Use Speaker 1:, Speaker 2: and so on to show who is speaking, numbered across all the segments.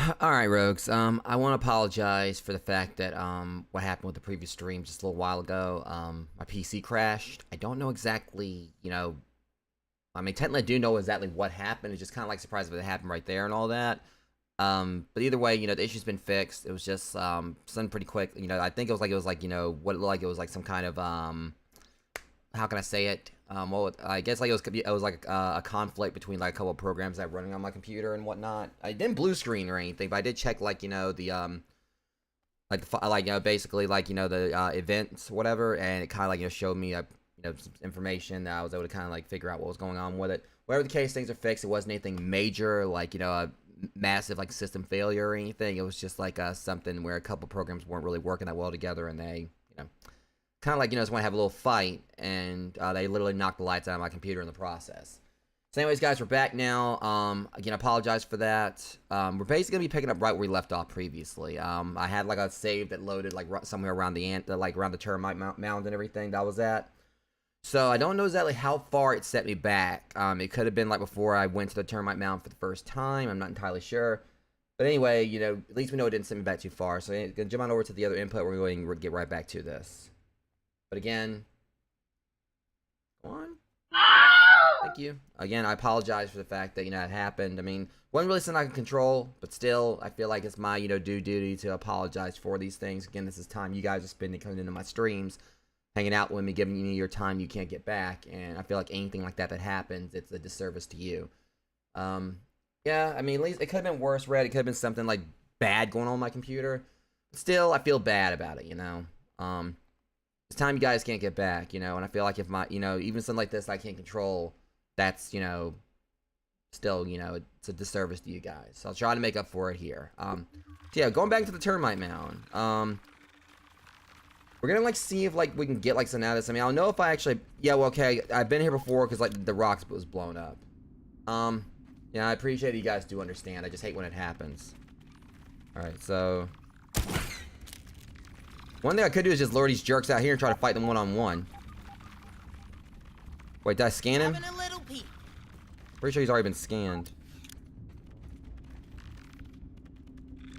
Speaker 1: All right, Rogues. I want to apologize for the fact that what happened with the previous stream just a little while ago. My PC crashed. I don't know exactly, I mean, technically I do know exactly what happened. It's just kind of like surprised if it happened right there and all that. But either way, the issue's been fixed. It was just something pretty quick. I think it was like what it looked like it was like some kind of how can I say it? Well, I guess like it was like a conflict between like a couple of programs that were running on my computer and whatnot. I didn't blue screen or anything, but I did check like the basically like the events whatever, and it kind of like showed me some information that I was able to kind of like figure out what was going on with it. Whatever the case, things are fixed. It wasn't anything major like a massive like system failure or anything. It was just like something where a couple programs weren't really working that well together, and they kind of like just want to have a little fight, and they literally knocked the lights out of my computer in the process. So anyways, guys, we're back now. Again, I apologize for that. We're basically gonna be picking up right where we left off previously. I had like a save that loaded like somewhere around around the termite mound and everything. That was that. So I don't know exactly how far it set me back. It could have been like before I went to the termite mound for the first time. I'm not entirely sure. But anyway, at least we know it didn't set me back too far. So I'm gonna jump on over to the other input. We're going to get right back to this. But again, go on. Thank you. Again, I apologize for the fact that, it happened. I mean, wasn't really something I can control, but still, I feel like it's my, due duty to apologize for these things. Again, this is time you guys are spending coming into my streams, hanging out with me, giving me your time you can't get back, and I feel like anything like that happens, it's a disservice to you. Yeah, I mean, at least it could have been worse, Red. It could have been something, like, bad going on my computer. But still, I feel bad about it, It's time you guys can't get back, and I feel like if my, even something like this I can't control, that's, still, it's a disservice to you guys. So I'll try to make up for it here. So yeah, going back to the termite mound. We're gonna, like, see if, like, we can get, like, something out of this. I mean, I don't know if I actually, yeah, well, okay, I've been here before because, like, the rocks was blown up. Yeah, I appreciate you guys do understand. I just hate when it happens. Alright, so one thing I could do is just lure these jerks out here and try to fight them one-on-one. Wait, did I scan him? Pretty sure he's already been scanned.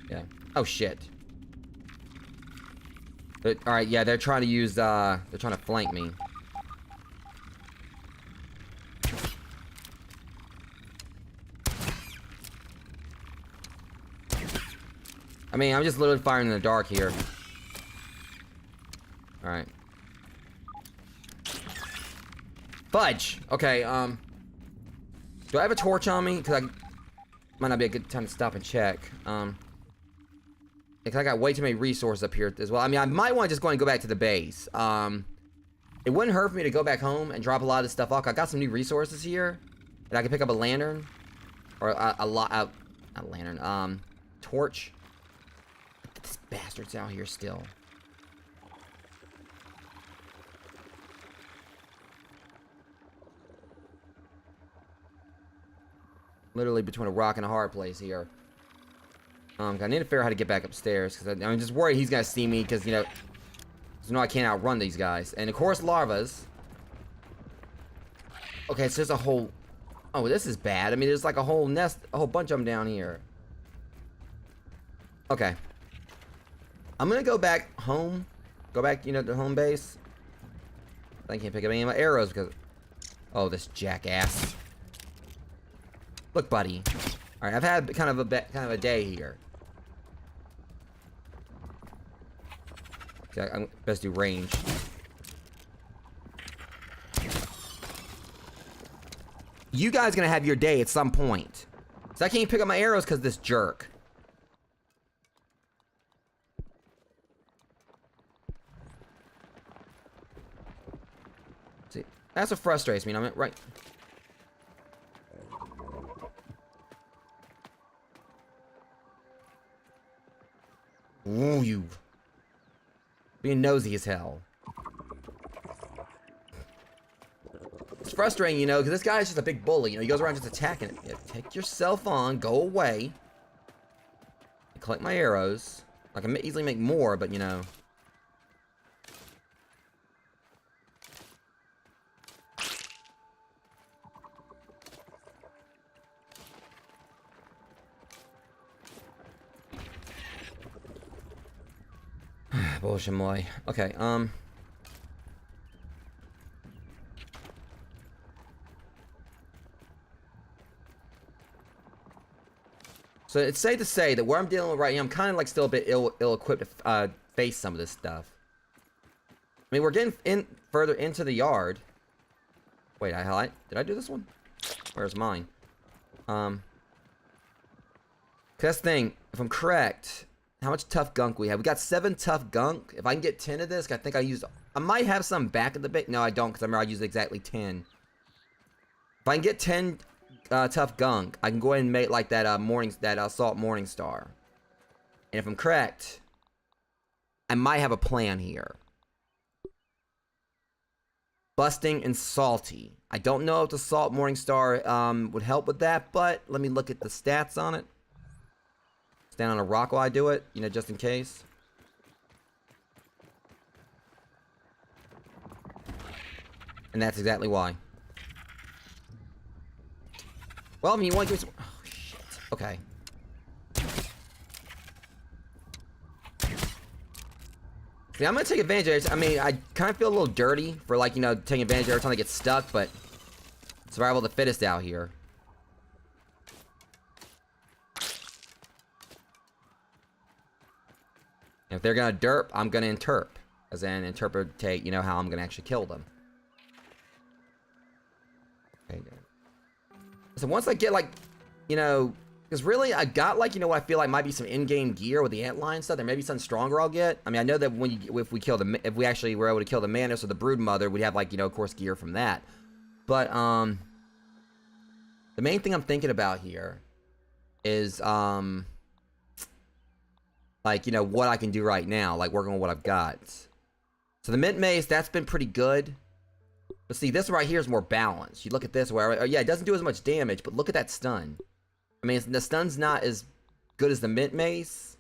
Speaker 1: Yeah. Oh, shit. Alright, yeah, they're trying to use, they're trying to flank me. I mean, I'm just literally firing in the dark here. Alright. Fudge! Okay, do I have a torch on me? Because might not be a good time to stop and check. Because I got way too many resources up here as well. I mean, I might want to just go and go back to the base. It wouldn't hurt for me to go back home and drop a lot of this stuff off. I got some new resources here. And I can pick up a lantern. Or a lantern. Torch. This bastard's out here still. Literally between a rock and a hard place here. I need to figure out how to get back upstairs because I'm just worried he's gonna see me because I can't outrun these guys. And of course, larvas. Okay, so there's a whole. Oh, this is bad. I mean, there's like a whole nest, a whole bunch of them down here. Okay. I'm gonna go back home. Go back, to home base. I can't pick up any of my arrows because. Oh, this jackass. Look, buddy. All right, I've had kind of a day here. Okay, I'm best do range. You guys gonna have your day at some point. So I can't pick up my arrows because this jerk. See, that's what frustrates me. I'm right. Ooh, you being nosy as hell. It's frustrating, because this guy is just a big bully. He goes around just attacking it. Yeah, take yourself on, go away. Collect my arrows. I can easily make more, but Bullshit, boy. Okay, so it's safe to say that where I'm dealing with right now, I'm kind of like still a bit ill-equipped to face some of this stuff. I mean, we're getting further into the yard. Wait, did I do this one? Where's mine? That's the thing. If I'm correct, how much tough gunk we have? We got 7 tough gunk. If I can get 10 of this, I think I might have some back in the bait. No, I don't, because I remember I used exactly 10. If I can get 10 tough gunk, I can go ahead and make like that assault morning star. And if I'm correct, I might have a plan here. Busting and salty. I don't know if the salt morning star would help with that, but let me look at the stats on it. Stand on a rock while I do it, you know, just in case. And that's exactly why. Well, I mean, you want to give me some... Oh, shit. Okay. See, I'm going to take advantage of it. I mean, I kind of feel a little dirty for, like, you know, taking advantage every time I get stuck, but... Survival of the fittest out here. And if they're going to derp, I'm going to interp. As in, interpretate, you know, how I'm going to actually kill them. Okay, good. So once I get, like, you know... Because really, I got, like, you know, what I feel like might be some in-game gear with the antlion stuff. There may be something stronger I'll get. I mean, I know that if we actually were able to kill the Mantis or the Brood Mother, we'd have, like, you know, of course, gear from that. But, the main thing I'm thinking about here is, like, you know, what I can do right now. Like, working on what I've got. So the Mint Mace, that's been pretty good. But see, this right here is more balanced. You look at this where, yeah, it doesn't do as much damage, but look at that stun. I mean, the stun's not as good as the Mint Mace,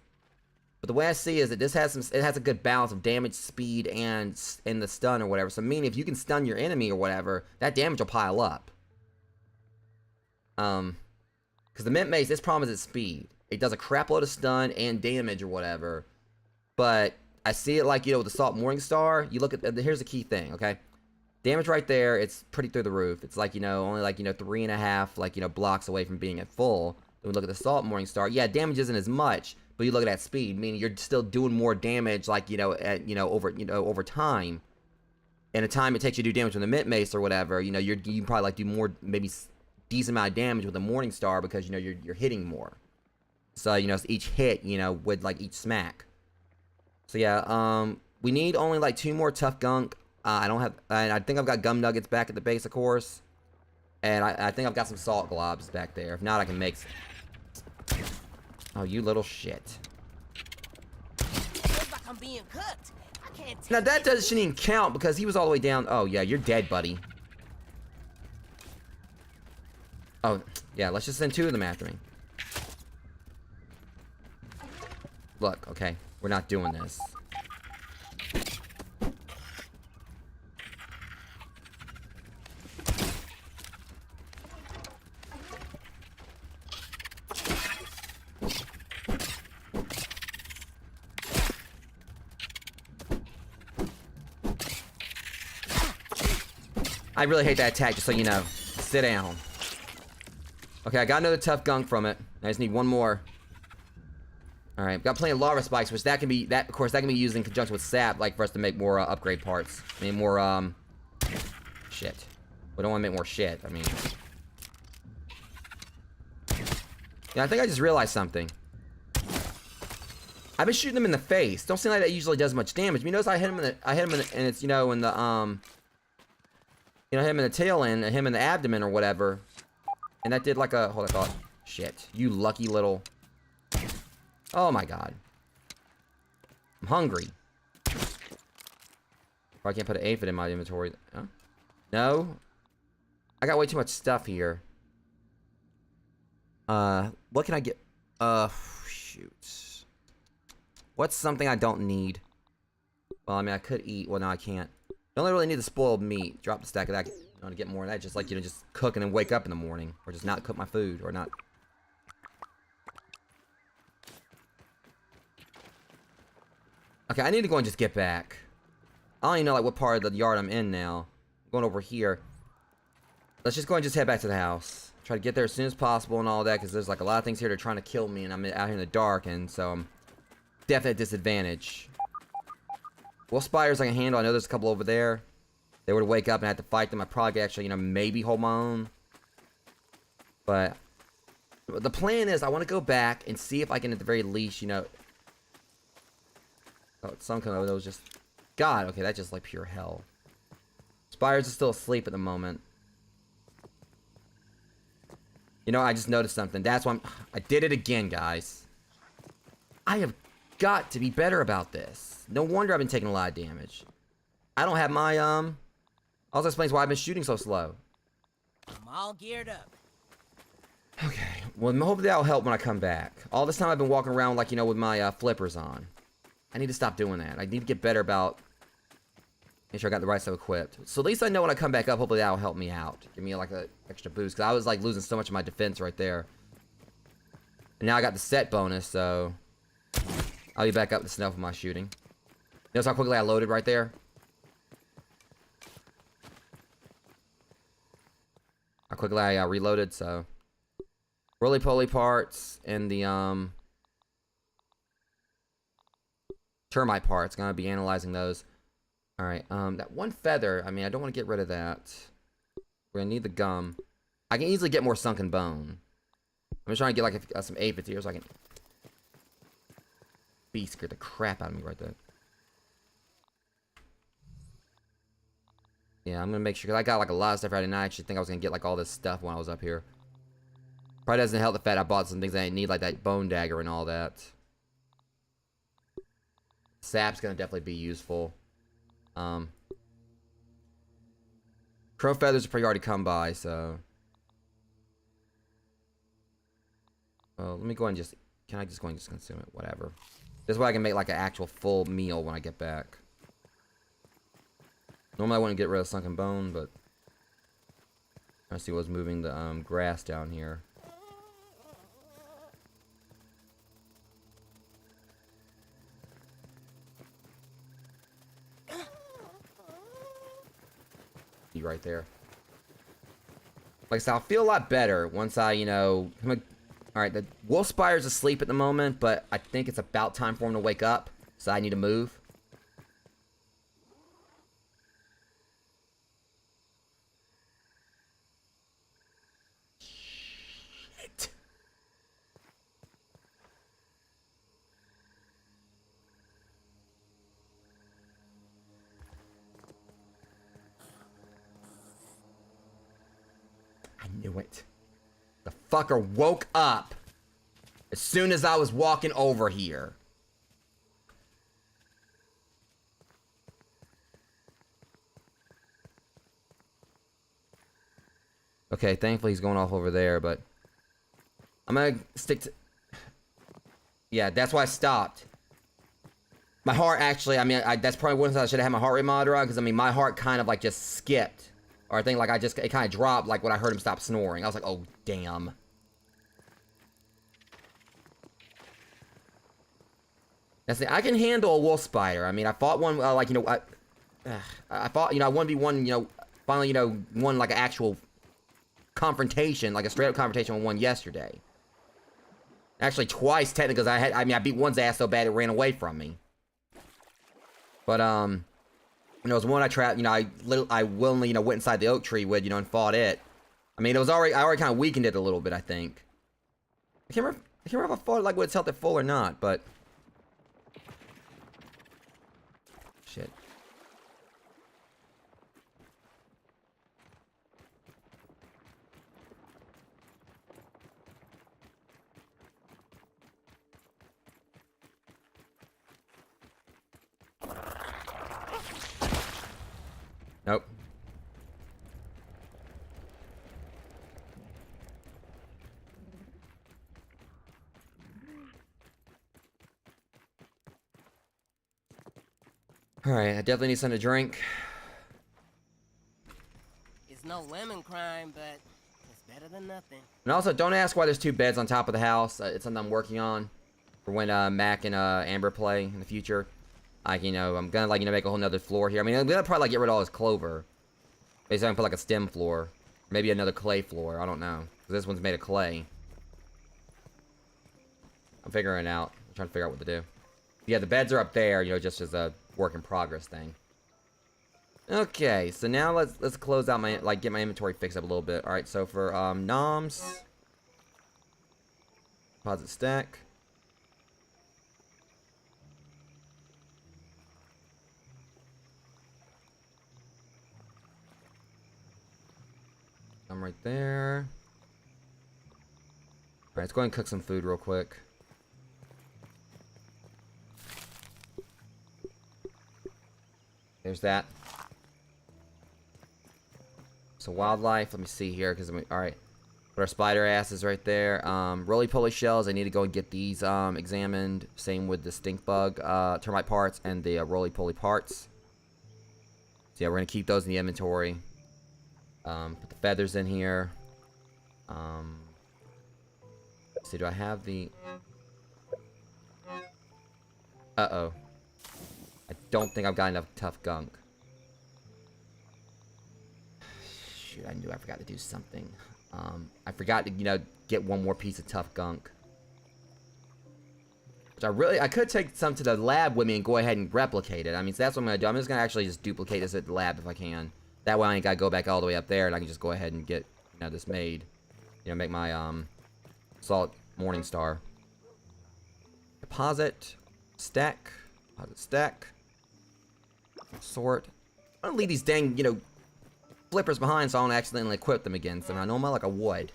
Speaker 1: but the way I see is that this has it has a good balance of damage, speed, and the stun or whatever. So, meaning if you can stun your enemy or whatever, that damage will pile up. Because the Mint Mace, its problem is its speed. It does a crap load of stun and damage or whatever, but I see it like, you know, with the Salt Morning Star. You look at here's the key thing, okay? Damage right there, it's pretty through the roof. It's like, you know, only like, you know, 3.5, like, you know, blocks away from being at full. Then we look at the Salt Morning Star. Yeah, damage isn't as much, but you look at that speed, meaning you're still doing more damage, like, you know, over time. And the time it takes you to do damage with the Mint Mace or whatever, you know, you can probably like do more, maybe decent amount of damage with the Morning Star because, you know, you're hitting more. So, you know, it's each hit, you know, with like each smack. So yeah, we need only like 2 more tough gunk. I don't have, I think I've got gum nuggets back at the base, of course. And I think I've got some salt globs back there. If not, I can make some. Oh, you little shit.
Speaker 2: Feels like I'm being cooked. I can't
Speaker 1: Now that shouldn't even count because he was all the way down. Oh yeah, you're dead, buddy. Oh, yeah, let's just send 2 of them after me. Look, okay, we're not doing this. I really hate that attack, just so you know. Sit down. Okay, I got another tough gunk from it. I just need 1 more. Alright, got plenty of lava spikes, which that can be, of course, that can be used in conjunction with sap, like, for us to make more, upgrade parts. I mean, more, shit. We don't want to make more shit, I mean. Yeah, I think I just realized something. I've been shooting them in the face. Don't seem like that usually does much damage. You notice I hit him and it's, you know, in the, you know, him in the tail end, and him in the abdomen or whatever. And that did like a, hold on, thought. Shit. You lucky little. Oh my god. I'm hungry. Oh, I can't put an aphid in my inventory. Huh? No? I got way too much stuff here. What can I get? Shoot. What's something I don't need? Well, I mean, I could eat. Well, no, I can't. I only really need the spoiled meat. Drop the stack of that. I want to get more of that. Just like, you know, just cook and then wake up in the morning. Or just not cook my food. Or not. Okay, I need to go and just get back. I don't even know like what part of the yard I'm in now. I'm going over here. Let's just go and just head back to the house. Try to get there as soon as possible and all that, because there's like a lot of things here that are trying to kill me, and I'm out here in the dark, and so I'm definitely at a disadvantage. Wolf spiders I can handle. I know there's a couple over there. If they were to wake up and I had to fight them, I probably could actually, you know, maybe hold my own. But the plan is I want to go back and see if I can at the very least, you know... Oh, some kind of those just... God, okay, that's just like pure hell. Spiders are still asleep at the moment. You know, I just noticed something. That's why I did it again, guys. I have got to be better about this. No wonder I've been taking a lot of damage. I don't have my, Also explains why I've been shooting so slow.
Speaker 2: I'm all geared up.
Speaker 1: Okay, well, hopefully that'll help when I come back. All this time I've been walking around, like, you know, with my, flippers on. I need to stop doing that. I need to get better about... Make sure I got the right stuff equipped. So at least I know when I come back up, hopefully that'll help me out. Give me, like, an extra boost. Because I was, like, losing so much of my defense right there. And now I got the set bonus, so... I'll be back up to snuff with my shooting. Notice how quickly I loaded right there? How quickly I reloaded, so... Roly-poly parts and the, termite parts. Gonna be analyzing those. Alright, that one feather, I mean, I don't want to get rid of that. We're gonna need the gum. I can easily get more sunken bone. I'm just trying to get, like, some aphids here so I can... Beast scared the crap out of me right there. Yeah, I'm gonna make sure, because I got, like, a lot of stuff right, and I actually think I was gonna get, like, all this stuff when I was up here. Probably doesn't help the fact I bought some things I didn't need, like that bone dagger and all that. Sap's gonna definitely be useful. Crow feathers are pretty hard to come by, so... Well, let me go ahead and just... Can I just go ahead and just consume it? Whatever. This way I can make, like, an actual full meal when I get back. Normally I wouldn't get rid of sunken bone, but... I see what's moving the, grass down here. Right there. Like I said, I'll feel a lot better once I, you know... Alright, the wolf spider's asleep at the moment, but I think it's about time for him to wake up, so I need to move. Shit. I knew it. The fucker woke up as soon as I was walking over here. Okay, thankfully he's going off over there, but... I'm gonna stick to... Yeah, that's why I stopped. My heart actually, I mean, that's probably one thing I should have had my heart rate monitor on, because, I mean, my heart kind of, like, just skipped. Or I think, like, it kind of dropped, like, when I heard him stop snoring. I was like, oh, damn. That's it. I can handle a wolf spider. I mean, I fought one, like, you know, I fought, you know, I 1v1, you know, finally, you know, won, like, an actual confrontation, like a straight-up confrontation with one yesterday. Actually, twice, technically, because I beat one's ass so bad it ran away from me. But, you know, it was one I trapped, you know, I willingly, you know, went inside the oak tree with, you know, and fought it. I mean, I already kind of weakened it a little bit, I think. I can't remember if I fought it, like, with its health at full or not, but... Shit. Nope. Alright, I definitely need something to drink.
Speaker 2: It's no lemon crime, but it's better than nothing.
Speaker 1: And also, don't ask why there's two beds on top of the house. It's something I'm working on for when Mac and Amber play in the future. Like, you know, I'm gonna, like, you know, make a whole nother floor here. I mean, I'm gonna probably, like, get rid of all this clover. Maybe I can put, like, a stem floor. Maybe another clay floor. I don't know. 'Cause this one's made of clay. I'm figuring it out. I'm trying to figure out what to do. Yeah, the beds are up there, you know, just as a work in progress thing. Okay, so now let's close out my, like, get my inventory fixed up a little bit. Alright, so for, noms. Deposit stack. I'm right there. Alright, let's go ahead and cook some food real quick. There's that. So wildlife, let me see here, because alright. Put our spider asses right there. Roly-poly shells, I need to go and get these examined. Same with the stink bug, termite parts, and the roly-poly parts. So yeah, we're going to keep those in the inventory. Put the feathers in here. Let's see, do I have the... Uh-oh. I don't think I've got enough tough gunk. Shoot, I knew I forgot to do something. I forgot to, you know, get one more piece of tough gunk. Which I could take some to the lab with me and go ahead and replicate it. I mean, so that's what I'm going to do. I'm just going to actually just duplicate this at the lab if I can. That way I ain't got to go back all the way up there, and I can just go ahead and get, you know, this made. You know, make my, salt morning star. Deposit. Stack. Deposit stack. Sort. I don't leave these dang, you know, flippers behind so I don't accidentally equip them again. So I know I'm like I would.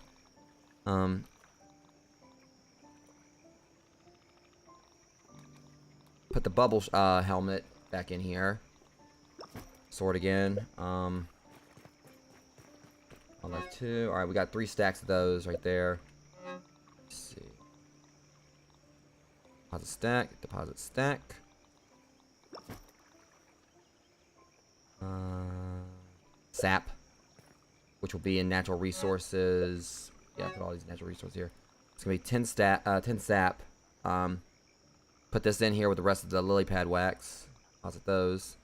Speaker 1: Put the bubble helmet back in here. Sort again. I'll have 2. Alright, we got 3 stacks of those right there. Let's see. Deposit stack. Deposit stack. Sap, which will be in natural resources. Yeah, put all these natural resources here. It's gonna be 10 sap. Put this in here with the rest of the lily pad wax. Deposit those.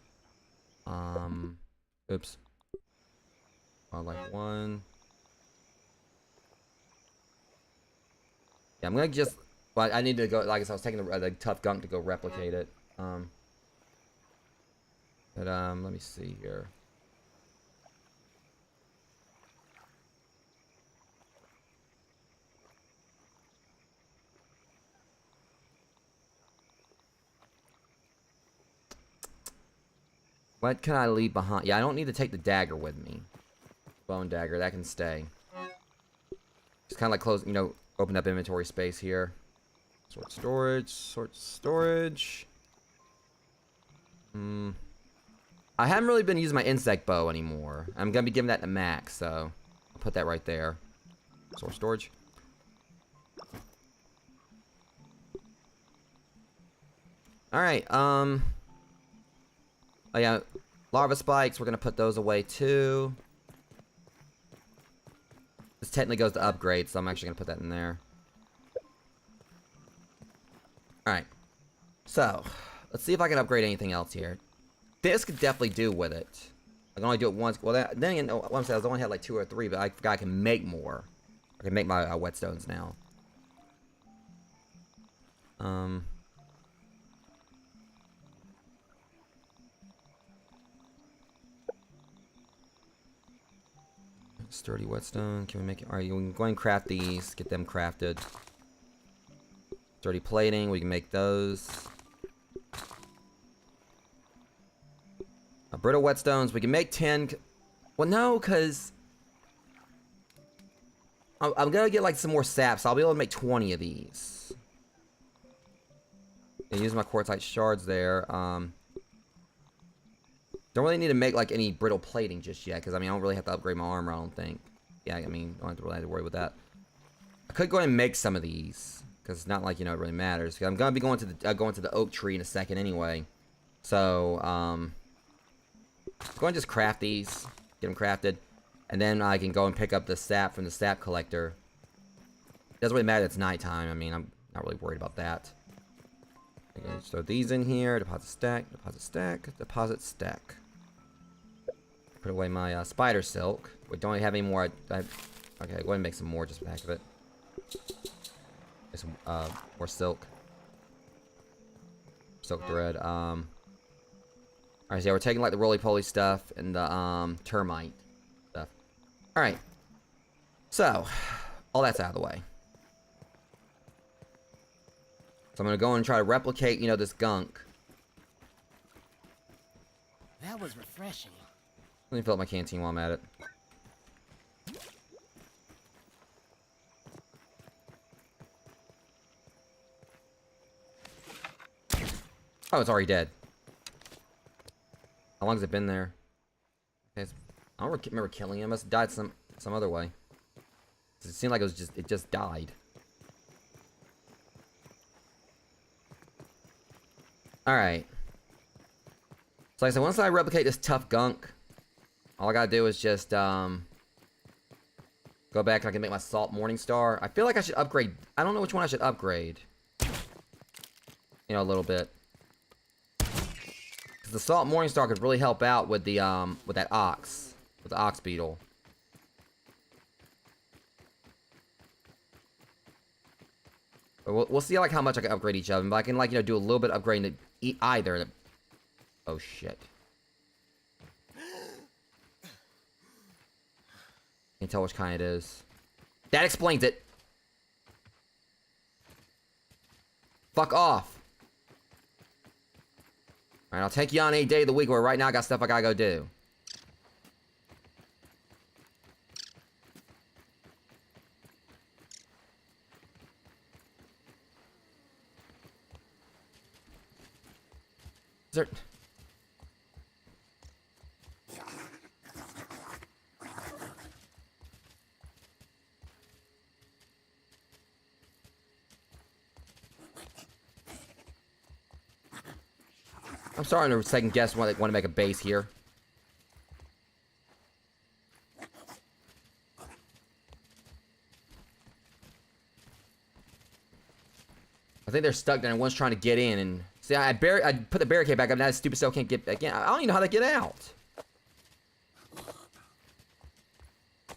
Speaker 1: Oops. Wildlife 1. Yeah, I'm gonna just. But I need to go. Like I said, I was taking the tough gunk to go replicate it. But let me see here. What can I leave behind? Yeah, I don't need to take the dagger with me. Bone dagger, that can stay. Just kind of like close, you know, open up inventory space here. Sort storage, sort storage. I haven't really been using my insect bow anymore. I'm gonna be giving that to Max, so I'll put that right there. Sort storage. Alright, oh yeah, larva spikes, we're gonna put those away too. This technically goes to upgrade, so I'm actually gonna put that in there. Alright. So, let's see if I can upgrade anything else here. This could definitely do with it. I can only do it once. Well, then again, what I'm saying is I only had like 2 or 3, but I forgot I can make more. I can make my whetstones now. Sturdy whetstone. Can we make it? Alright, we can go and craft these. Get them crafted. Sturdy plating. We can make those. Brittle whetstones. We can make 10. Well, no, because I'm gonna get like some more sap, so I'll be able to make 20 of these. And use my quartzite shards there. Don't really need to make like any brittle plating just yet, because I mean I don't really have to upgrade my armor, I don't think. Yeah, I mean I don't really have to worry with that. I could go ahead and make some of these, because it's not like, you know, it really matters. I'm gonna be going to the oak tree in a second anyway. So go ahead and just craft these, get them crafted, and then I can go and pick up the sap from the sap collector. It doesn't really matter, it's nighttime. I mean, I'm not really worried about that. Okay, just throw these in here. Deposit stack, deposit stack, deposit stack. Put away my spider silk. We don't have any more. Okay, go ahead and make some more just for the heck of it. Make some more silk. Silk thread. Alright, so yeah, we're taking like the roly-poly stuff and the termite stuff. Alright. So, all that's out of the way. So I'm gonna go and try to replicate, you know, this gunk.
Speaker 2: That was refreshing.
Speaker 1: Let me fill up my canteen while I'm at it. Oh, it's already dead. How long has it been there? Okay, I don't remember killing him. It must have died some other way. It seemed like it just died. Alright. So like I said, once I replicate this tough gunk, all I gotta do is just go back and I can make my Salt Morningstar. I feel like I should upgrade. I don't know which one I should upgrade. You know, a little bit. Because the Salt Morningstar could really help out with the with that ox. With the ox beetle. But we'll see like how much I can upgrade each of them. But I can like, you know, do a little bit of upgrading to either. Oh shit. Can't tell which kind it is. That explains it. Fuck off. Alright, I'll take you on any day of the week where right now I got stuff I gotta go do. Is there... I'm starting to second guess when they want to make a base here. I think they're stuck there and one's trying to get in and... See, I put the barricade back up, now that stupid cell can't get back in. I don't even know how to get out.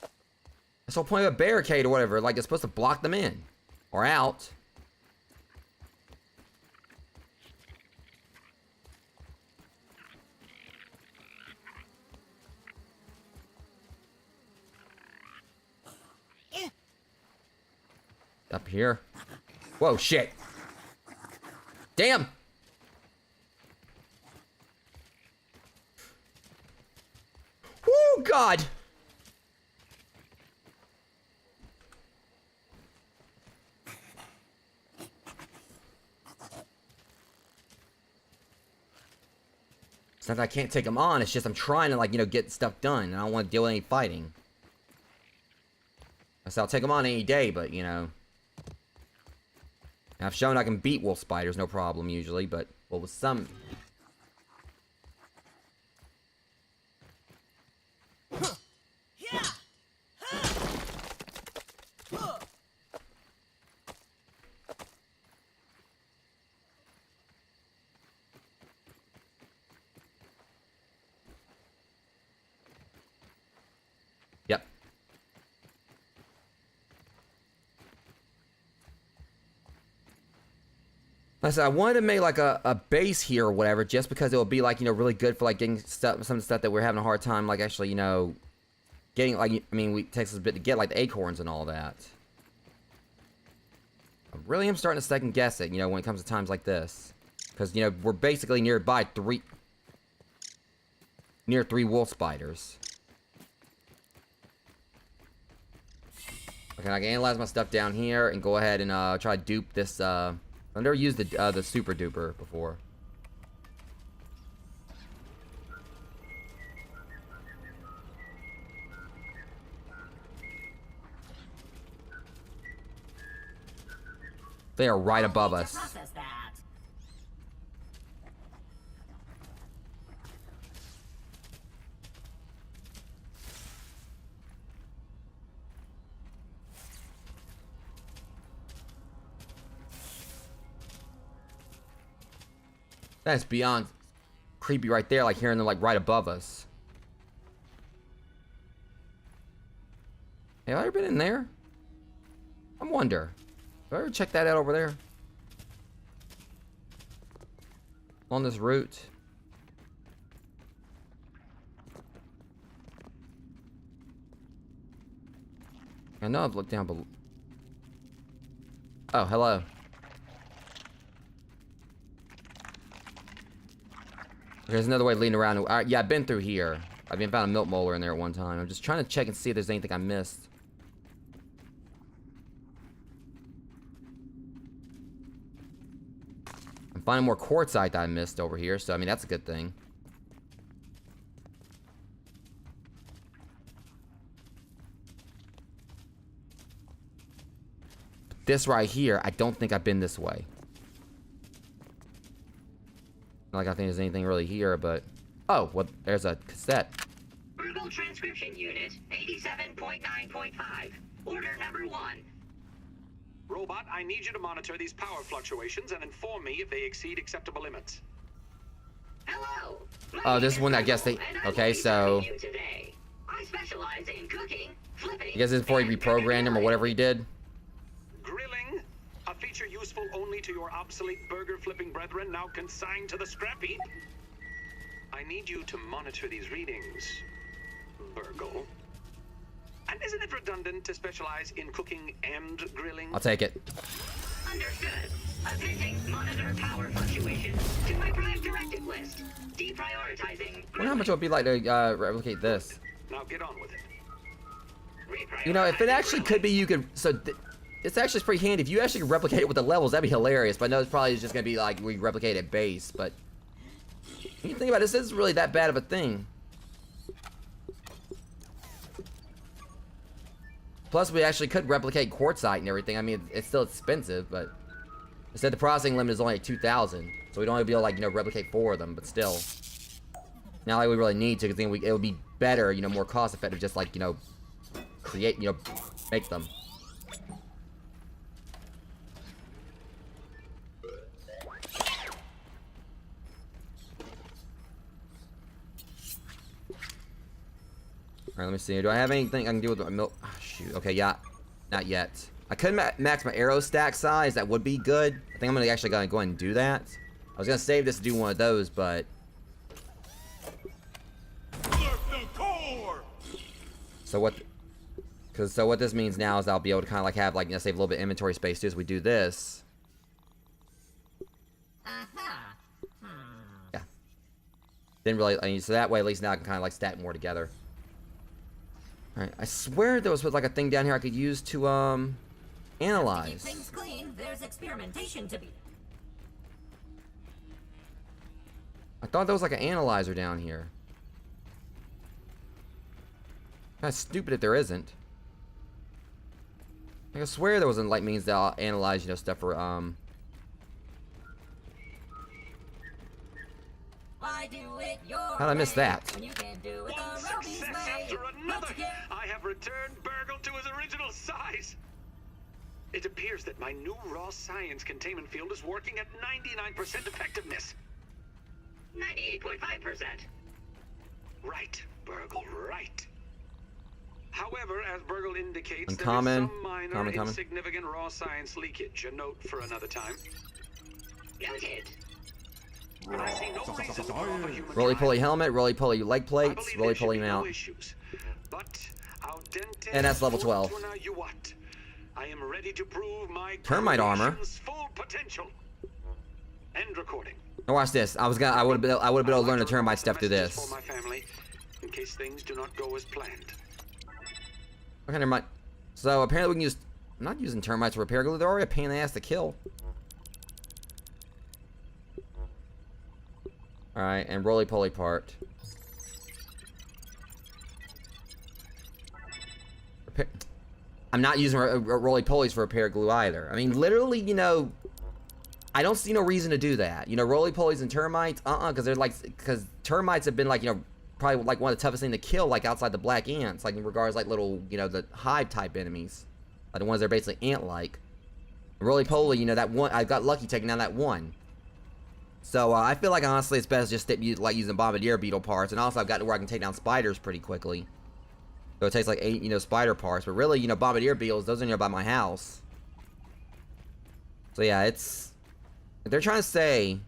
Speaker 1: That's the whole point of a barricade or whatever. Like, it's supposed to block them in. Or out. Up here. Whoa, shit. Damn! Woo, God! It's not that I can't take them on, it's just I'm trying to, like, you know, get stuff done. And I don't want to deal with any fighting. I said I'll take them on any day, but, you know... I've shown I can beat wolf spiders, no problem, usually, but, well, with some... Yep. Like I said, I wanted to make like a base here or whatever, just because it would be like, you know, really good for like getting stuff, some of the stuff that we're having a hard time, like actually, you know, getting like, I mean, it takes us a bit to get like the acorns and all that. I really am starting to second guess it, you know, when it comes to times like this. Because, you know, we're basically near three wolf spiders. Okay, I can analyze my stuff down here and go ahead and try to dupe this, I've never used the super duper before. They are right above us. That's beyond creepy right there, like hearing them like right above us. Have I ever been in there? I wonder. Have I ever checked that out over there? On this route. I know I've looked down below. Oh, hello. There's another way leading around. Yeah, I've been through here. I've even found a milk molar in there at one time. I'm just trying to check and see if there's anything I missed. I'm finding more quartzite that I missed over here, so I mean that's a good thing. This right here, I don't think I've been this way. Not like I think there's anything really here, but... Oh, well, there's a cassette.
Speaker 3: Verbal transcription unit 87.9.5. Order number 1.
Speaker 4: Robot, I need you to monitor these power fluctuations and inform me if they exceed acceptable limits.
Speaker 3: Hello.
Speaker 1: Oh, this is one that I guess they... Okay, so...
Speaker 3: I specialize in cooking, flipping,
Speaker 1: I guess this is before he reprogrammed him or whatever he did.
Speaker 4: Grilling, a feature useful only to your obsolete burger-flipping brethren now consigned to the scrap heap. I need you to monitor these readings, Burgle. And isn't it redundant to specialize in cooking and grilling?
Speaker 1: I'll take it.
Speaker 3: Understood. Appending monitor power fluctuations to my prime directive list. Deprioritizing.
Speaker 1: I wonder how much it would be like to replicate this.
Speaker 4: Now get on with it.
Speaker 1: You know, if it actually could be, you could... So, it's actually pretty handy. If you actually could replicate it with the levels, that'd be hilarious. But I know it's probably just going to be like we replicate at base. But when you think about it, this isn't really that bad of a thing. Plus, we actually could replicate quartzite and everything. I mean, it's still expensive, but instead the processing limit is only 2,000, so we'd only be able to, like, you know, replicate 4 of them. But still, not like we really need to, because then it would be better, you know, more cost effective, just like, you know, create, you know, make them. Alright, let me see. Do I have anything I can do with the milk? Oh, shoot. Okay, yeah. Not yet. I could max my arrow stack size. That would be good. I think I'm gonna actually go ahead and do that. I was gonna save this to do one of those, but... So what... So what this means now is I'll be able to kind of like have, like, you know, save a little bit of inventory space too as we do this. Yeah. Didn't really... I mean, so that way at least now I can kind of like stack more together. Alright, I swear there was like a thing down here I could use to analyze.
Speaker 5: To keep things clean, there's experimentation to be.
Speaker 1: I thought there was like an analyzer down here. That's stupid if there isn't. I swear there wasn't like means that I'll analyze, you know, stuff for
Speaker 5: Why do it your
Speaker 1: How'd I miss
Speaker 5: way
Speaker 1: that?
Speaker 5: when you can do it
Speaker 4: One
Speaker 5: the Roby's
Speaker 4: success
Speaker 5: way?
Speaker 4: after another!
Speaker 5: Don't you care?
Speaker 4: I have returned Burgle to his original size! It appears that my new raw science containment field is working at 99% effectiveness.
Speaker 3: 98.5%.
Speaker 4: Right, Burgle, right. However, as Burgle indicates,
Speaker 1: Uncommon,
Speaker 4: there is some minor,
Speaker 1: common.
Speaker 4: insignificant raw science leakage. A note for another time.
Speaker 3: Noted.
Speaker 4: I see no reason to offer human
Speaker 1: roly-poly
Speaker 4: trial.
Speaker 1: helmet, roly-poly leg
Speaker 4: I
Speaker 1: plates,
Speaker 4: believe there
Speaker 1: roly-poly
Speaker 4: should be
Speaker 1: mount.
Speaker 4: no issues. But al dente
Speaker 1: And that's level 12.
Speaker 4: fortuna juvat. I am ready to prove my
Speaker 1: Termite armor.
Speaker 4: creation's full potential. End recording.
Speaker 1: Now watch this. I would have been able to learn the termite stuff through
Speaker 4: Messages
Speaker 1: this.
Speaker 4: for my family, in case things do not go as planned.
Speaker 1: Okay, never mind. So apparently we can use... I'm not using termites for repair glue. They're already a pain in the ass to kill. Alright, and roly-poly part. I'm not using roly-polies for repair glue either. I mean, literally, you know... I don't see no reason to do that. You know, roly-polies and termites, because they're like... Because termites have been like, you know... Probably like one of the toughest things to kill, like outside the black ants, like in regards like little, you know, the hive type enemies, like the ones that are basically ant-like. Roly-poly, you know, that one, I got lucky taking down that one. So I feel like honestly it's best just like using bombardier beetle parts, and also I've got to where I can take down spiders pretty quickly. So it takes like 8, spider parts, but really, bombardier beetles, those are nearby my house. So yeah, they're trying to say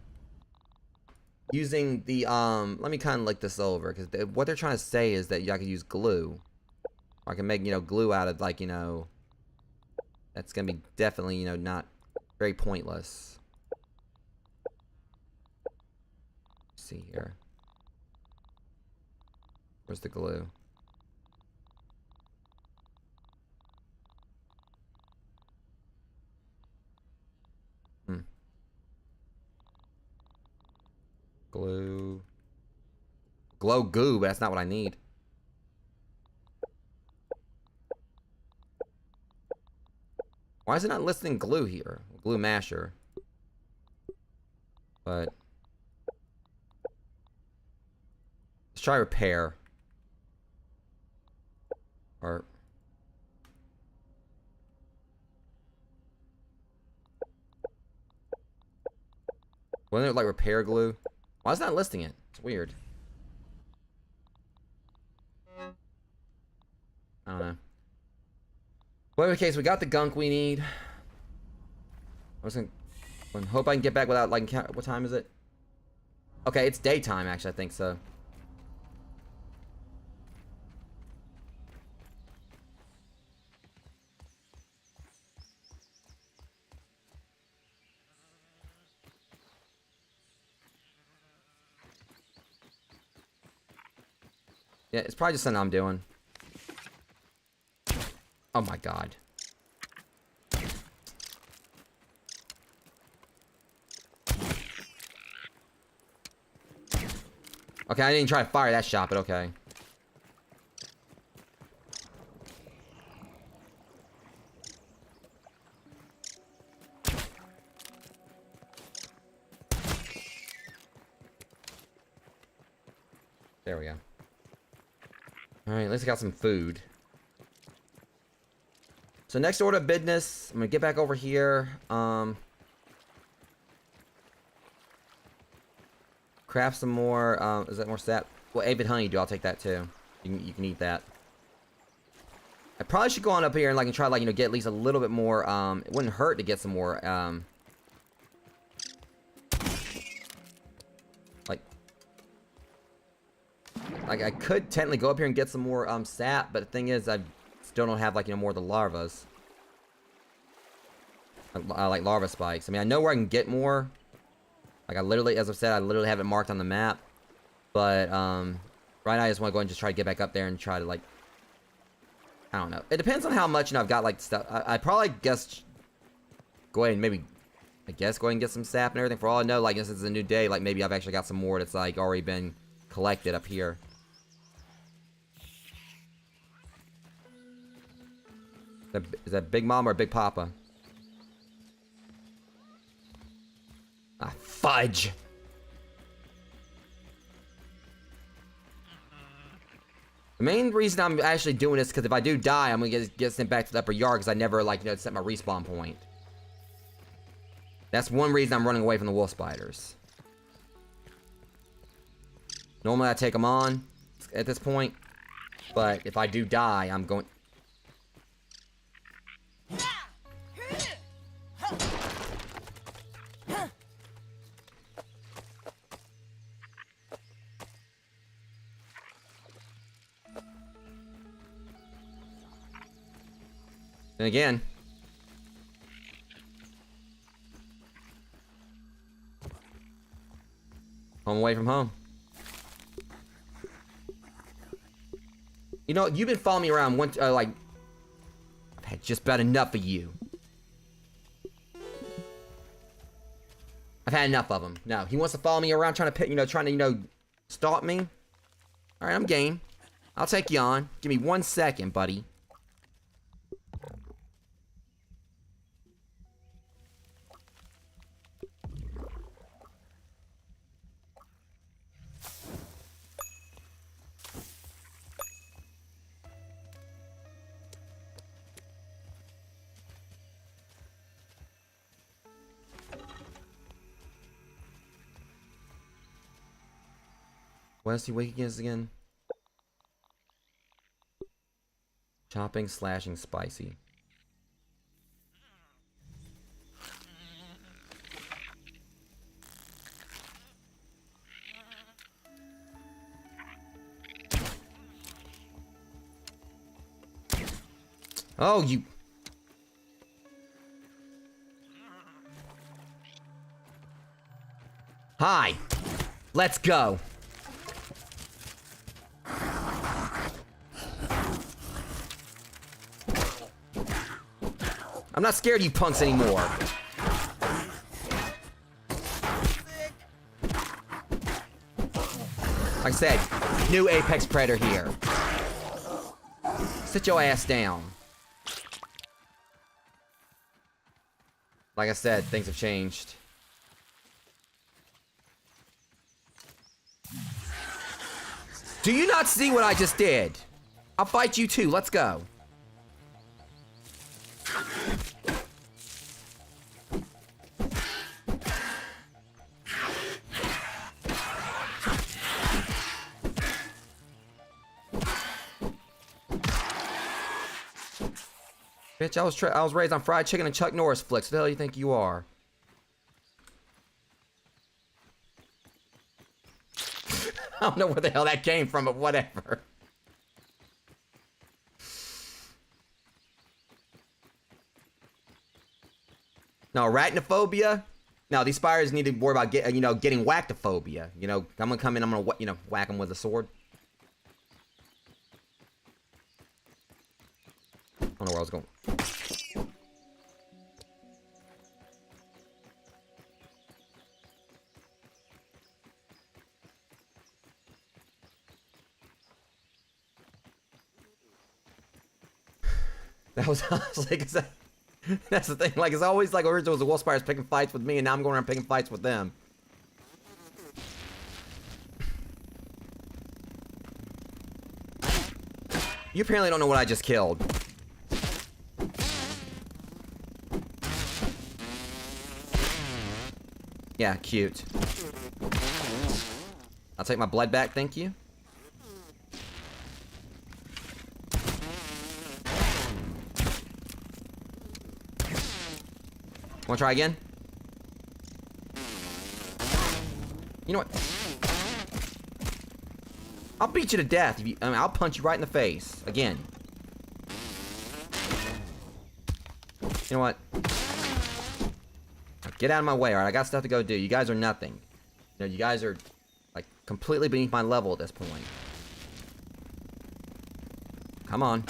Speaker 1: using the let me kind of look this over, because what they're trying to say is that I can use glue, or I can make glue out of like that's gonna be definitely not very pointless. Let's see here, where's the glue? Glue. Glow goo, but that's not what I need. Why is it not listing glue here? Glue masher. But let's try repair. Or wasn't it like repair glue? Why is it not listing it? It's weird. I don't know. Well, in case we got the gunk we need. I was gonna hope I can get back without like what time is it? Okay, it's daytime actually, I think so. Yeah, it's probably just something I'm doing. Oh my god. Okay, I didn't try to fire that shot, but okay. There we go. Alright, at least I got some food. So next order of business, I'm gonna get back over here. Craft some more, is that more sap? Well, aphid honeydew, I'll take that too. You can eat that. I probably should go on up here and try get at least a little bit more, it wouldn't hurt to get some more, like I could technically go up here and get some more, sap, but the thing is, I still don't have, more of the larvas. Like larva spikes. I mean, I know where I can get more. Like, I literally, as I've said, I literally have it marked on the map. But, right now I just want to go and just try to get back up there and try to, I don't know. It depends on how much, I've got, stuff. I probably guess go ahead and maybe, go ahead and get some sap and everything. For all I know, since it's a new day, maybe I've actually got some more that's, already been collected up here. Is that Big Mama or Big Papa? Ah, fudge! The main reason I'm actually doing this is because if I do die, I'm gonna get sent back to the upper yard because I never, set my respawn point. That's one reason I'm running away from the wolf spiders. Normally I take them on at this point, but if I do die, I'm going... And again, home away from home. You know, you've been following me around I've had just about enough of you. I've had enough of him. No, he wants to follow me around trying to stalk me. Alright, I'm game. I'll take you on. Give me 1 second, buddy. What else he weak against again? Chopping, slashing, spicy. Oh, you... Hi. Let's go. I'm not scared of you punks anymore. Like I said, new apex predator here. Sit your ass down. Like I said, things have changed. Do you not see what I just did? I'll fight you too. Let's go. Bitch, I was raised on fried chicken and Chuck Norris flicks. What the hell do you think you are? I don't know where the hell that came from, but whatever. No, arachnophobia? No, these spiders need to worry about getting whackophobia. You know, I'm gonna come in, I'm gonna, whack them with a sword. I don't know where I was going. That was honestly, cause that's the thing. Like, it's always like originally it was the wolf spiders picking fights with me, and now I'm going around picking fights with them. You apparently don't know what I just killed. Yeah, cute. I'll take my blood back, thank you. Wanna try again? You know what? I'll beat you to death. If you, I mean, I'll punch you right in the face. Again. You know what? Get out of my way, alright? I got stuff to go do. You guys are nothing. You know, you guys are, like, completely beneath my level at this point. Come on.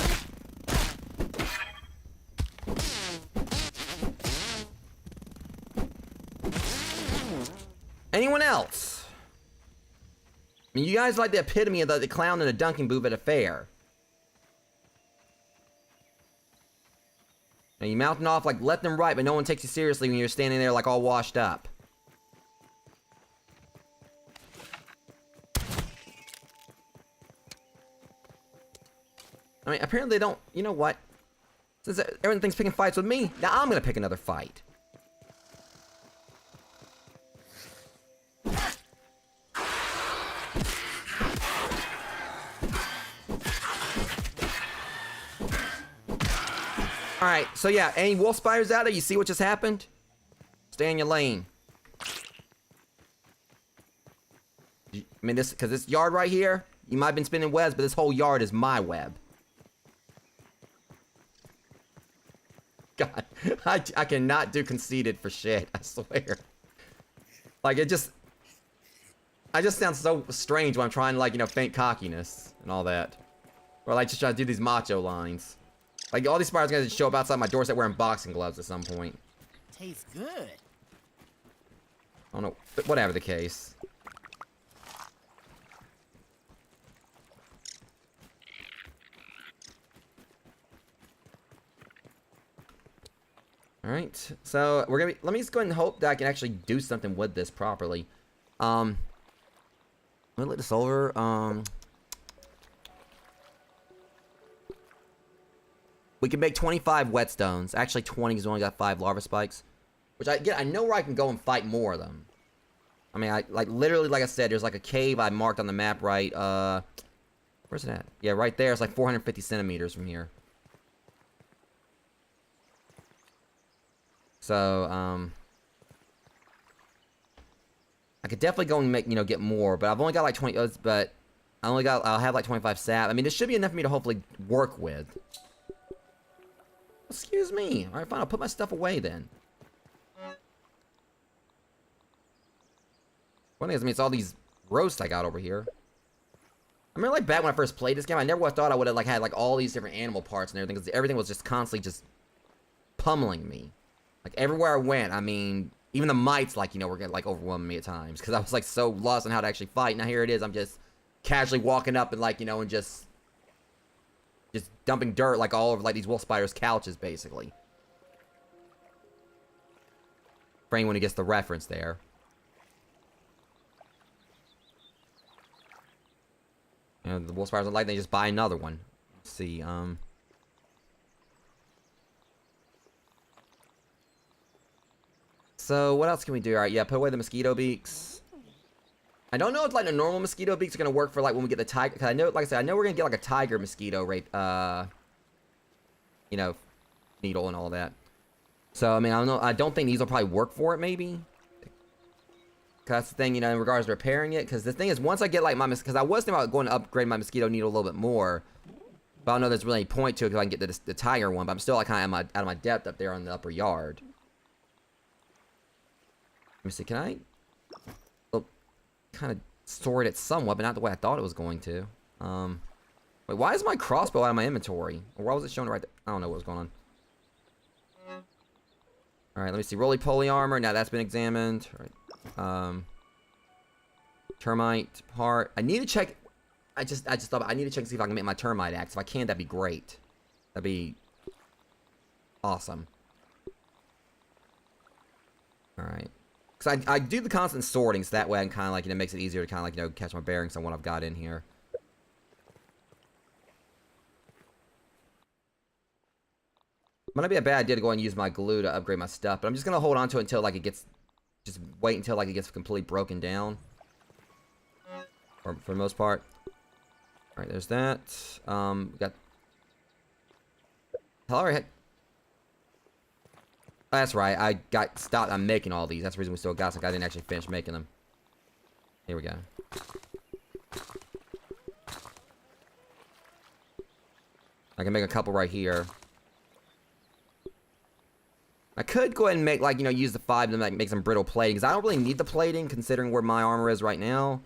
Speaker 1: Anyone else? I mean, you guys are like the epitome of the clown in a dunking booth at a fair. And you mouthing off like left and right, but no one takes you seriously when you're standing there like all washed up. I mean, apparently they don't... You know what? Since everything's picking fights with me, now I'm gonna pick another fight. Alright, so yeah, any wolf spiders out there? You see what just happened? Stay in your lane. I mean, because this yard right here, you might have been spinning webs, but this whole yard is my web. God, I cannot do conceited for shit, I swear. Like, I just sound so strange when I'm trying to, like, you know, feint cockiness and all that. Or, like, just trying to do these macho lines. Like, all these spiders are gonna show up outside my doorstep wearing boxing gloves at some point.
Speaker 2: Tastes good.
Speaker 1: I don't know, but whatever the case. Alright, so we're gonna be, let me just go ahead and hope that I can actually do something with this properly. Let me look this over. We can make 25 whetstones. Actually, 20 because we only got 5 larva spikes. Which I know where I can go and fight more of them. I mean, like literally, like I said, there's like a cave I marked on the map, right? Where's it at? Yeah, right there. It's like 450 centimeters from here. So, I could definitely go and make, get more, but I've only got like 20, but I'll have like 25 sap. I mean, this should be enough for me to hopefully work with. Excuse me. Alright, fine, I'll put my stuff away then. One thing is, I mean, it's all these roasts I got over here. I remember, like, back when I first played this game, I never would have thought I would have, like, had, like, all these different animal parts and everything, because everything was just constantly just pummeling me. Like, everywhere I went, I mean, even the mites, like, were getting, like, overwhelming me at times, because I was, like, so lost on how to actually fight. Now here it is, I'm just casually walking up and, like, and just dumping dirt, like, all over, like, these wolf spiders' couches, basically. For anyone who gets the reference there. The wolf spiders are like, they just buy another one. Let's see, so, what else can we do? Alright, yeah, put away the mosquito beaks. I don't know if, like, the normal mosquito beaks are gonna work for, like, when we get the tiger. Because I know, like I said, I know we're gonna get, like, a tiger mosquito rape, needle and all that. So, I mean, I don't know. I don't think these will probably work for it, maybe. Because that's the thing, in regards to repairing it. Because the thing is, once I get, like, because I was thinking about going to upgrade my mosquito needle a little bit more. But I don't know if there's really any point to it because I can get the tiger one. But I'm still, like, kind of out of my depth up there on the upper yard. Let me see, can I kind of sort it somewhat, but not the way I thought it was going to. Wait, why is my crossbow out of my inventory? Or why was it showing right there? I don't know what was going on. Alright, let me see. Roly-poly armor. Now that's been examined. Alright. Termite part. I need to check. I just thought I need to check and see if I can make my termite axe. If I can, that'd be great. That'd be awesome. Alright. Because I do the constant sorting, so that way I can kind of, like, makes it easier to kind of, like, catch my bearings on what I've got in here. Might be a bad idea to go and use my glue to upgrade my stuff, but I'm just gonna hold on to it until, like, it gets, just wait until, like, it gets completely broken down. For the most part. Alright, there's that. We got... Hello, heck. Oh, that's right, I got stopped. I'm making all these. That's the reason we still got some. I didn't actually finish making them. Here we go. I can make a couple right here. I could go ahead and make, like, use the 5 to, like, make some brittle plating. Because I don't really need the plating, considering where my armor is right now.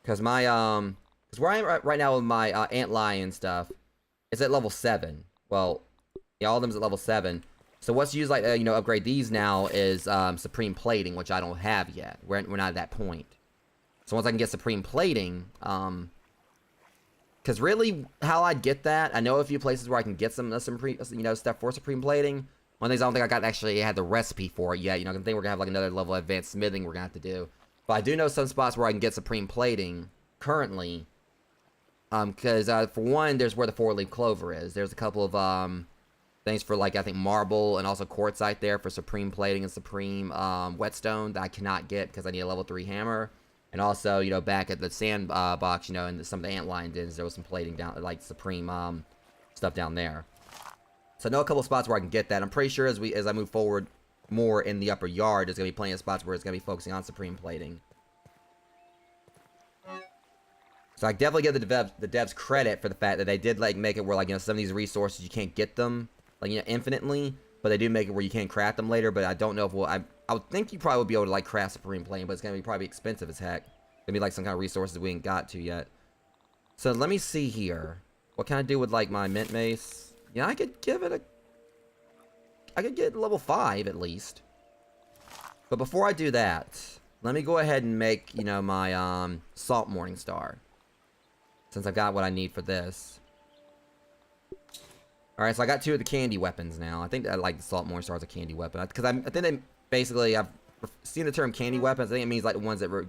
Speaker 1: Because my, because where I am right now with my antlion stuff, it's at level 7. Well, yeah, all of them's at level 7. So what's used, like, upgrade these now is supreme plating, which I don't have yet. We're not at that point. So once I can get supreme plating, because really, how I'd get that, I know a few places where I can get some stuff for supreme plating. One of the things I don't think I actually had the recipe for it yet. I think we're gonna have, like, another level of advanced smithing we're gonna have to do. But I do know some spots where I can get supreme plating currently. Because for one, there's where the 4-leaf clover is. There's a couple of things for, like, I think marble and also quartzite there for supreme plating and supreme whetstone that I cannot get because I need a level 3 hammer. And also, back at the sand box, and some of the antlion dens, there was some plating down, like, supreme stuff down there. So I know a couple of spots where I can get that. I'm pretty sure as I move forward more in the upper yard, there's gonna be plenty of spots where it's gonna be focusing on supreme plating. So I definitely give the devs credit for the fact that they did, like, make it where, like, some of these resources you can't get them, like, infinitely, but they do make it where you can craft them later. But I don't know if I would think you probably would be able to, like, craft supreme plating, but it's gonna be probably expensive as heck. It's gonna be like some kind of resources we ain't got to yet. So let me see here. What can I do with, like, my mint mace? I could give it I could get level 5 at least. But before I do that, let me go ahead and make, my salt morning star. Since I've got what I need for this. Alright, so I got 2 of the candy weapons now. I think I like the salt morning star as a candy weapon. Because I think they basically, I've seen the term candy weapons. I think it means, like, the ones that were,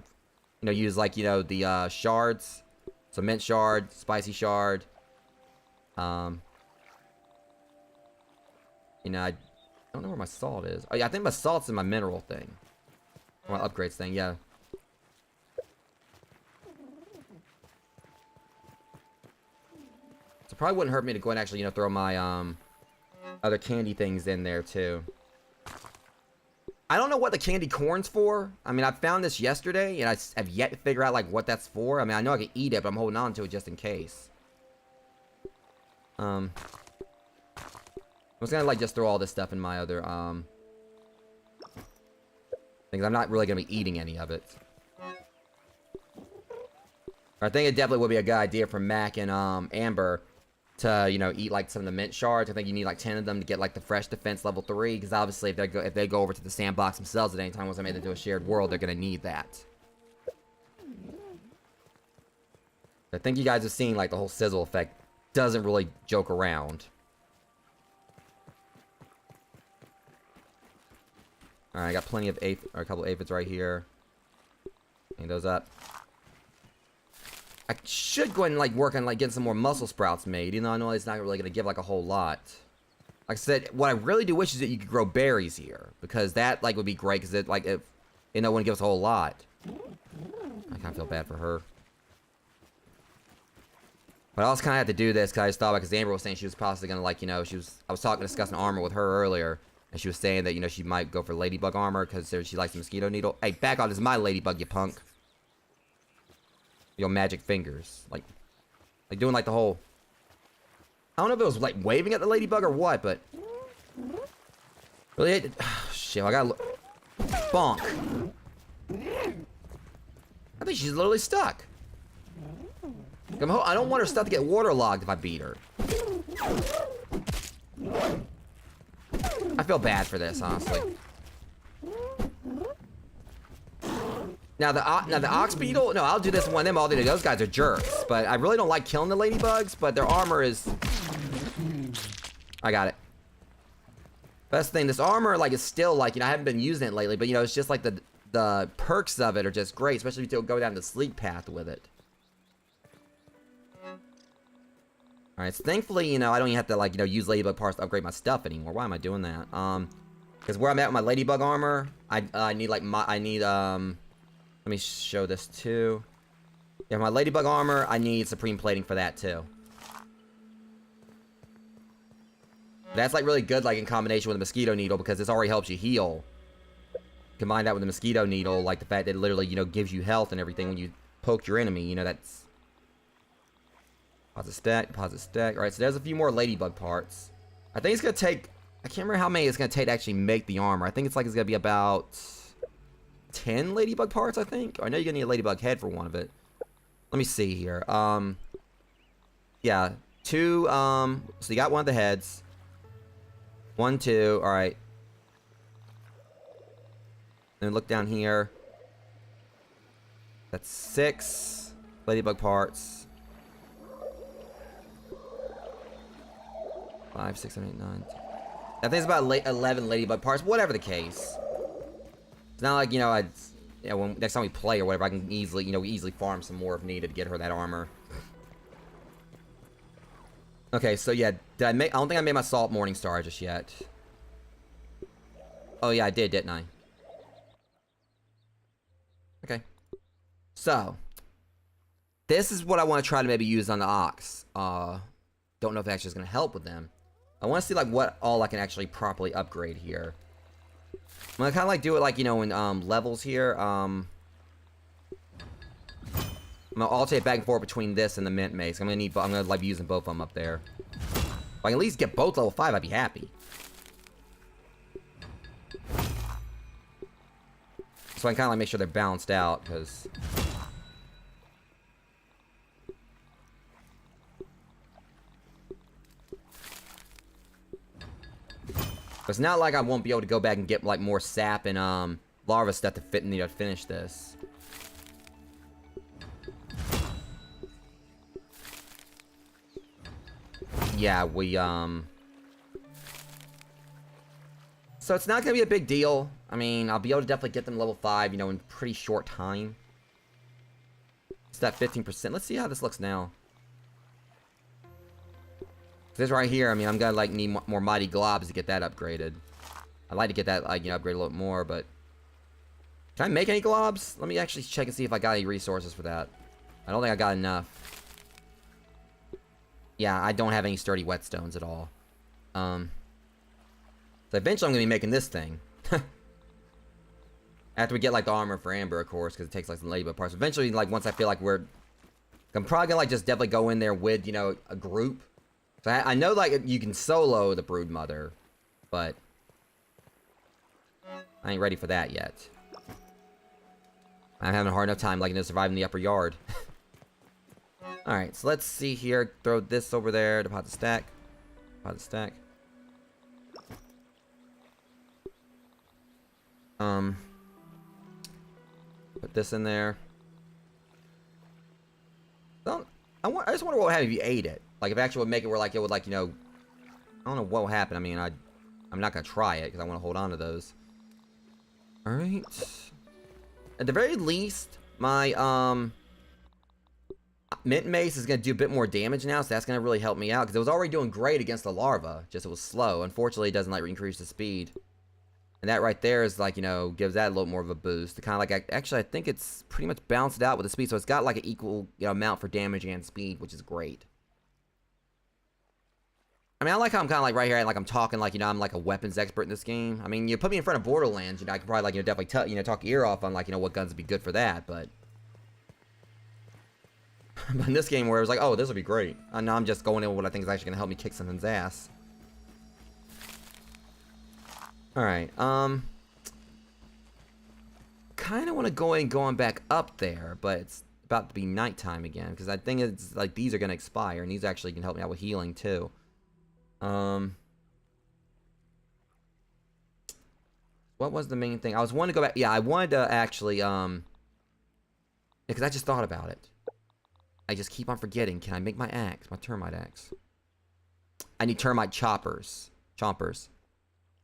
Speaker 1: use, like, the shards. So mint shard, spicy shard. I don't know where my salt is. Oh, yeah, I think my salt's in my mineral thing. My upgrades thing, yeah. So it probably wouldn't hurt me to go and actually, you know, throw my, other candy things in there, too. I don't know what the candy corn's for. I mean, I found this yesterday, and I have yet to figure out, like, what that's for. I mean, I know I can eat it, but I'm holding on to it just in case. I was gonna, like, just throw all this stuff in my other, things. I'm not really gonna be eating any of it. I think it definitely would be a good idea for Mac and, Amber to, you know, eat, like, some of the mint shards. I think you need, like, 10 of them to get, like, the fresh defense level 3, because obviously if they go over to the sandbox themselves at any time once I made it into a shared world, they're gonna need that. I think you guys have seen, like, the whole sizzle effect doesn't really joke around. Alright, I got plenty of a couple aphids right here. Hang those up. I should go ahead and, like, work on, like, getting some more muscle sprouts made, even though I know it's not really going to give, like, a whole lot. Like I said, what I really do wish is that you could grow berries here, because that, like, would be great, because it, like, if, you know, wouldn't give us a whole lot. I kind of feel bad for her. But I also kind of had to do this, because I just thought about, because Amber was saying she was possibly going to, like, you know, I was discussing armor with her earlier, and she was saying that, you know, she might go for ladybug armor, because she likes the mosquito needle. Hey, back on, this is my ladybug, you punk. Your magic fingers. Like doing, like, the whole... I don't know if it was, like, waving at the ladybug or what, but... Really? Shit, I gotta look... Bonk. I think she's literally stuck. I don't want her stuff to get waterlogged if I beat her. I feel bad for this, honestly. Now the ox beetle, no, I'll do this one of them all day. Those guys are jerks, but I really don't like killing the ladybugs, but their armor is... I got it. Best thing, this armor, like, is still, like, you know, I haven't been using it lately, but, you know, it's just, like, the perks of it are just great, especially if you go down the sleep path with it. Alright, so thankfully, you know, I don't even have to, like, you know, use ladybug parts to upgrade my stuff anymore. Why am I doing that? Because where I'm at with my ladybug armor, I need, like, let me show this too. Yeah, my ladybug armor, I need supreme plating for that too. That's, like, really good, like, in combination with the mosquito needle, because this already helps you heal. Combine that with the mosquito needle, like the fact that it literally, you know, gives you health and everything when you poke your enemy, you know, that's... Deposit stack. Alright, so there's a few more ladybug parts. I think it's gonna take... I can't remember how many it's gonna take to actually make the armor. I think it's gonna be about... 10 ladybug parts, I think. I know you're gonna need a ladybug head for one of it. Let me see here. Yeah, 2, so you got one of the heads. 1, 2, alright. Then look down here. That's 6 ladybug parts. 5, 6, 7, 8, 9. I think it's about 11 ladybug parts, whatever the case. It's not like, you know, when next time we play or whatever, I can easily, you know, easily farm some more if needed to get her that armor. Okay, so yeah, I don't think I made my Salt Morningstar just yet. Oh yeah, I did, didn't I? Okay. So, this is what I want to try to maybe use on the Ox. Don't know if it actually is going to help with them. I want to see, like, what all I can actually properly upgrade here. I'm gonna kind of, like, do it, like, you know, in levels here. I'm gonna alternate back and forth between this and the mint mace. I'm gonna like be using both of them up there. If I can at least get both level 5, I'd be happy. So I can kind of, like, make sure they're balanced out, because... It's not like I won't be able to go back and get, like, more sap and larva stuff to fit in, you know, to finish this. Yeah, so it's not gonna be a big deal. I mean, I'll be able to definitely get them level 5, you know, in pretty short time. It's that 15%. Let's see how this looks now. This right here, I mean, I'm gonna, like, need more Mighty Globs to get that upgraded. I'd like to get that, like, you know, upgraded a little more, but... Can I make any globs? Let me actually check and see if I got any resources for that. I don't think I got enough. Yeah, I don't have any sturdy whetstones at all. So eventually I'm going to be making this thing. After we get, like, the armor for Amber, of course, because it takes, like, some ladybug parts. Eventually, like, once I feel like we're... I'm probably going to, like, just definitely go in there with, you know, a group. So I know, like, you can solo the Brood Mother, but... I ain't ready for that yet. I'm having a hard enough time, like, surviving the upper yard. Alright, so let's see here. Throw this over there. Deposit stack. Deposit stack. Put this in there. I just wonder what would happen if you ate it. Like, if it actually would make it where, like, it would, like, you know... I don't know what would happen. I mean, I'm not gonna try it, because I want to hold on to those. Alright. At the very least, my, Mint Mace is going to do a bit more damage now, so that's going to really help me out, because it was already doing great against the larva, just it was slow. Unfortunately, it doesn't, like, increase the speed. And that right there is, like, you know, gives that a little more of a boost. To kind of, like, actually, I think it's pretty much balanced out with the speed, so it's got, like, an equal, you know, amount for damage and speed, which is great. I mean, I like how I'm kind of, like, right here, like, I'm talking, like, you know, I'm, like, a weapons expert in this game. I mean, you put me in front of Borderlands, you know, I could probably, like, you know, definitely, talk your ear off on, like, you know, what guns would be good for that, but... But in this game where it was like, oh, this would be great. And now I'm just going in with what I think is actually going to help me kick something's ass. Alright, kind of want to go in going back up there, but it's about to be nighttime again, because I think it's, like, these are going to expire, and these actually can help me out with healing, too. What was the main thing? I was wanting to go back. Yeah, I wanted to actually, because I just thought about it. I just keep on forgetting. Can I make my axe? My termite axe. I need termite chompers.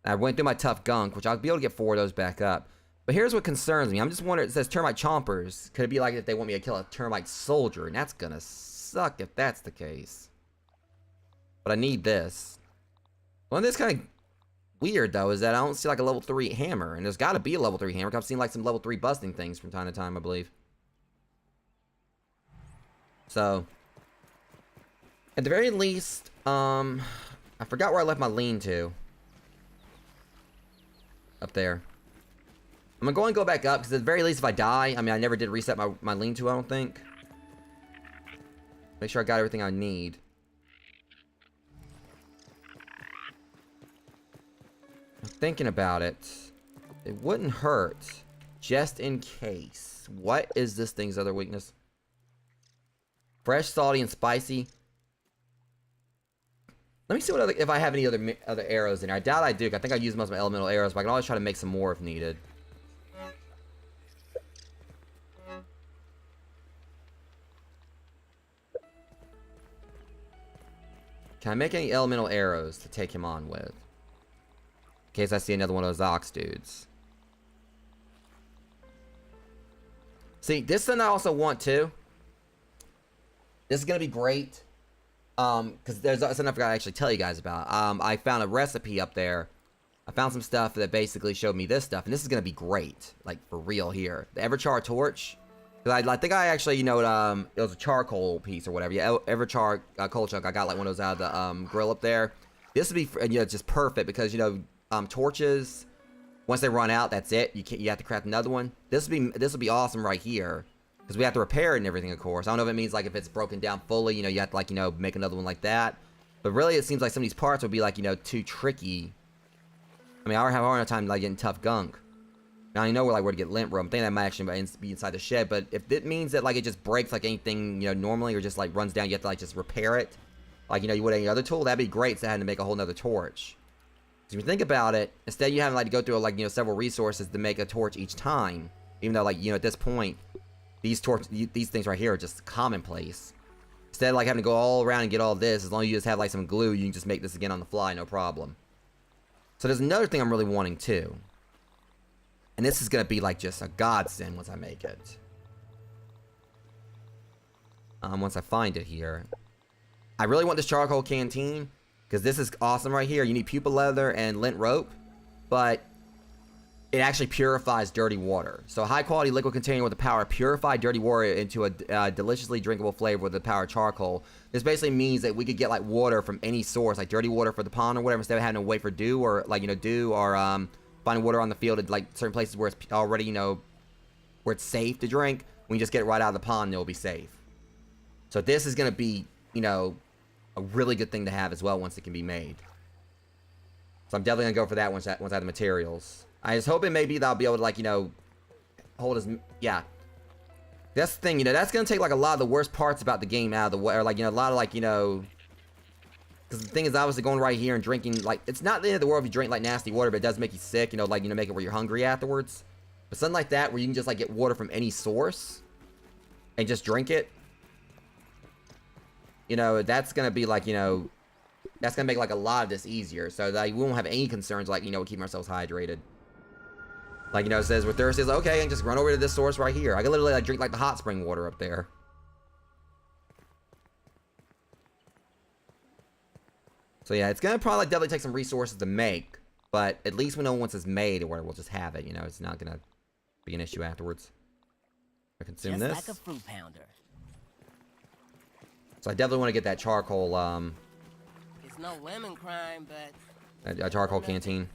Speaker 1: I went through my tough gunk, which I'll be able to get 4 of those back up. But here's what concerns me. I'm just wondering, it says termite chompers. Could it be like if they want me to kill a termite soldier? And that's gonna suck if that's the case. But I need this. One that's kind of weird, though, is that I don't see, like, a level 3 hammer. And there's got to be a level 3 hammer, because I've seen, like, some level 3 busting things from time to time, I believe. So, at the very least, I forgot where I left my lean-to. Up there. I'm going to go back up, because at the very least, if I die, I mean, I never did reset my lean-to, I don't think. Make sure I got everything I need. I'm thinking about it. It wouldn't hurt, just in case. What is this thing's other weakness? Fresh, salty, and spicy. Let me see what if I have any other arrows in here. I doubt I do. I think I used most of my elemental arrows, but I can always try to make some more if needed. Can I make any elemental arrows to take him on with? In case I see another one of those ox dudes. See, this thing I also want too. This is gonna be great. Because there's something I forgot to actually tell you guys about. I found a recipe up there. I found some stuff that basically showed me this stuff, and this is gonna be great, like for real here. The Everchar torch. Because I think I actually, you know, it was a charcoal piece or whatever. Yeah, Everchar coal chunk. I got like one of those out of the grill up there. This would be, you know, just perfect because, you know, torches. Once they run out, that's it. You have to craft another one. This would be awesome right here. Because we have to repair it and everything, of course. I don't know if it means, like, if it's broken down fully, you know, you have to, like, you know, make another one like that. But really, it seems like some of these parts would be, like, you know, too tricky. I mean, I have a hard time, like, getting tough gunk. Now, I know where to get lint room. I think that might actually be inside the shed. But if it means that, like, it just breaks, like, anything, you know, normally, or just, like, runs down, you have to, like, just repair it. Like, you know, you would any other tool, that'd be great, so I had to make a whole nother torch. So if you think about it, instead you having, like, to go through, like, you know, several resources to make a torch each time. Even though, like, you know, at this point... These things right here are just commonplace. Instead of like having to go all around and get all this, as long as you just have like some glue, you can just make this again on the fly, no problem. So there's another thing I'm really wanting too. And this is going to be like just a godsend once I make it. Once I find it here. I really want this charcoal canteen, because this is awesome right here. You need pupa leather and lint rope. But it actually purifies dirty water. So a high-quality liquid container with the power to purify dirty water into a deliciously drinkable flavor with the power of charcoal. This basically means that we could get like water from any source, like dirty water for the pond or whatever, instead of having to wait for dew or like finding water on the field at like certain places where it's already where it's safe to drink. We can just get it right out of the pond and it'll be safe. So this is gonna be a really good thing to have as well once it can be made. So I'm definitely gonna go for that once I have the materials. I was hoping maybe that I'll be able to hold his, yeah. That's the thing, that's gonna take like a lot of the worst parts about the game out of the way, or a lot of because the thing is obviously going right here and drinking, it's not the end of the world if you drink nasty water, but it does make you sick, make it where you're hungry afterwards. But something like that where you can just get water from any source and just drink it, that's gonna be that's gonna make a lot of this easier, so that we won't have any concerns keeping ourselves hydrated. It says we're thirsty, okay, and just run over to this source right here. I can literally drink the hot spring water up there. So yeah, it's gonna probably definitely take some resources to make, but at least we know once it's made, or we'll just have it. It's not gonna be an issue afterwards. I consume
Speaker 2: Just
Speaker 1: this.
Speaker 2: like a fruit pounder.
Speaker 1: So I definitely want to get that charcoal.
Speaker 2: It's no lemon crime, but
Speaker 1: A charcoal canteen.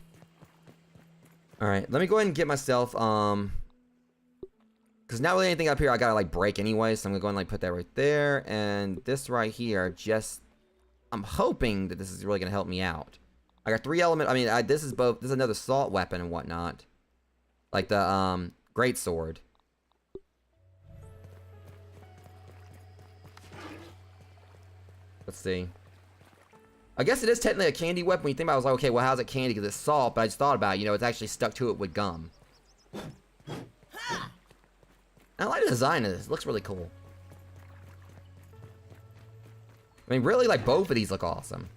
Speaker 1: Alright, let me go ahead and get myself, because not really anything up here I gotta, break anyway, so I'm gonna go ahead and, put that right there, and this right here, I'm hoping that this is really gonna help me out. I got 3 element, this is another assault weapon and whatnot. Like the, great sword. Let's see. I guess it is technically a candy weapon. When you think about it, I was like, okay, well, how's it candy? Because it's salt. But I just thought about it. It's actually stuck to it with gum. I like the design of this. It looks really cool. Really, both of these look awesome.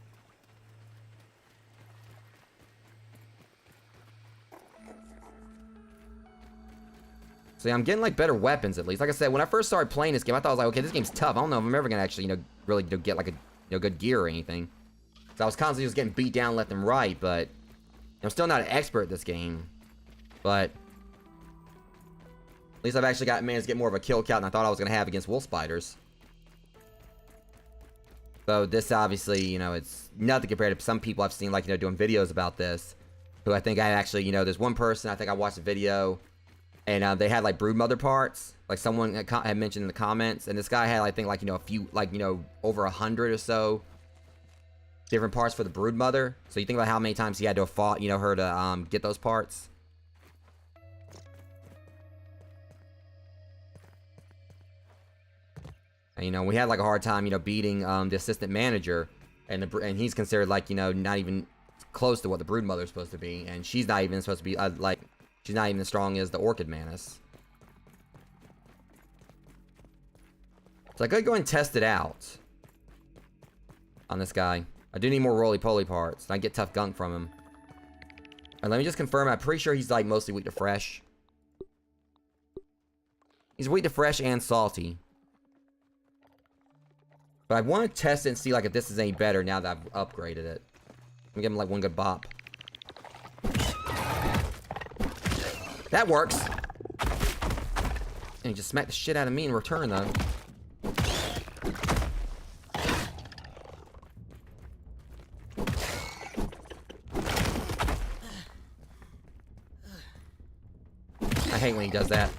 Speaker 1: So yeah, I'm getting, better weapons, at least. Like I said, when I first started playing this game, I thought, I was like, okay, this game's tough. I don't know if I'm ever going to actually, really get, a good gear or anything. So I was constantly just getting beat down left and right, but I'm still not an expert at this game. But at least I've actually managed to get more of a kill count than I thought I was going to have against wolf spiders. So this obviously, it's nothing compared to some people I've seen, doing videos about this. Who I think I actually, there's one person, I think I watched a video, and they had, broodmother parts. Someone had mentioned in the comments, and this guy had, I think, a few, over 100 or so different parts for the broodmother. So you think about how many times he had to have fought, her to get those parts. And, we had a hard time, beating the assistant manager, and he's considered not even close to what the broodmother is supposed to be, and she's not even supposed to be she's not even as strong as the orchid mantis. So I could go and test it out on this guy. I do need more roly-poly parts. I get tough gunk from him. Alright, let me just confirm. I'm pretty sure he's mostly weak to fresh. He's weak to fresh and salty. But I want to test it and see if this is any better now that I've upgraded it. Let me give him one good bop. That works. And he just smacked the shit out of me in return though. I hate when he does that.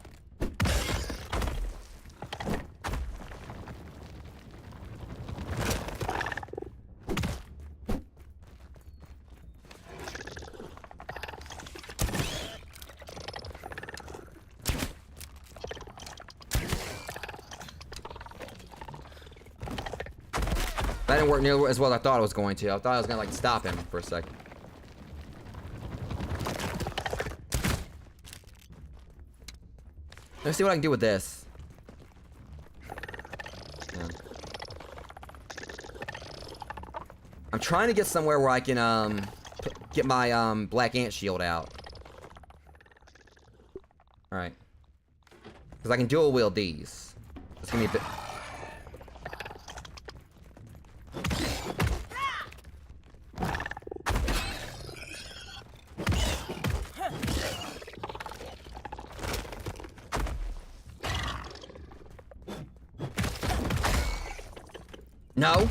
Speaker 1: That didn't work nearly as well as I thought it was going to. I thought I was going to stop him for a second. Let's see what I can do with this. Yeah. I'm trying to get somewhere where I can get my black ant shield out. Alright. Because I can dual wield these. It's gonna be a bit... No.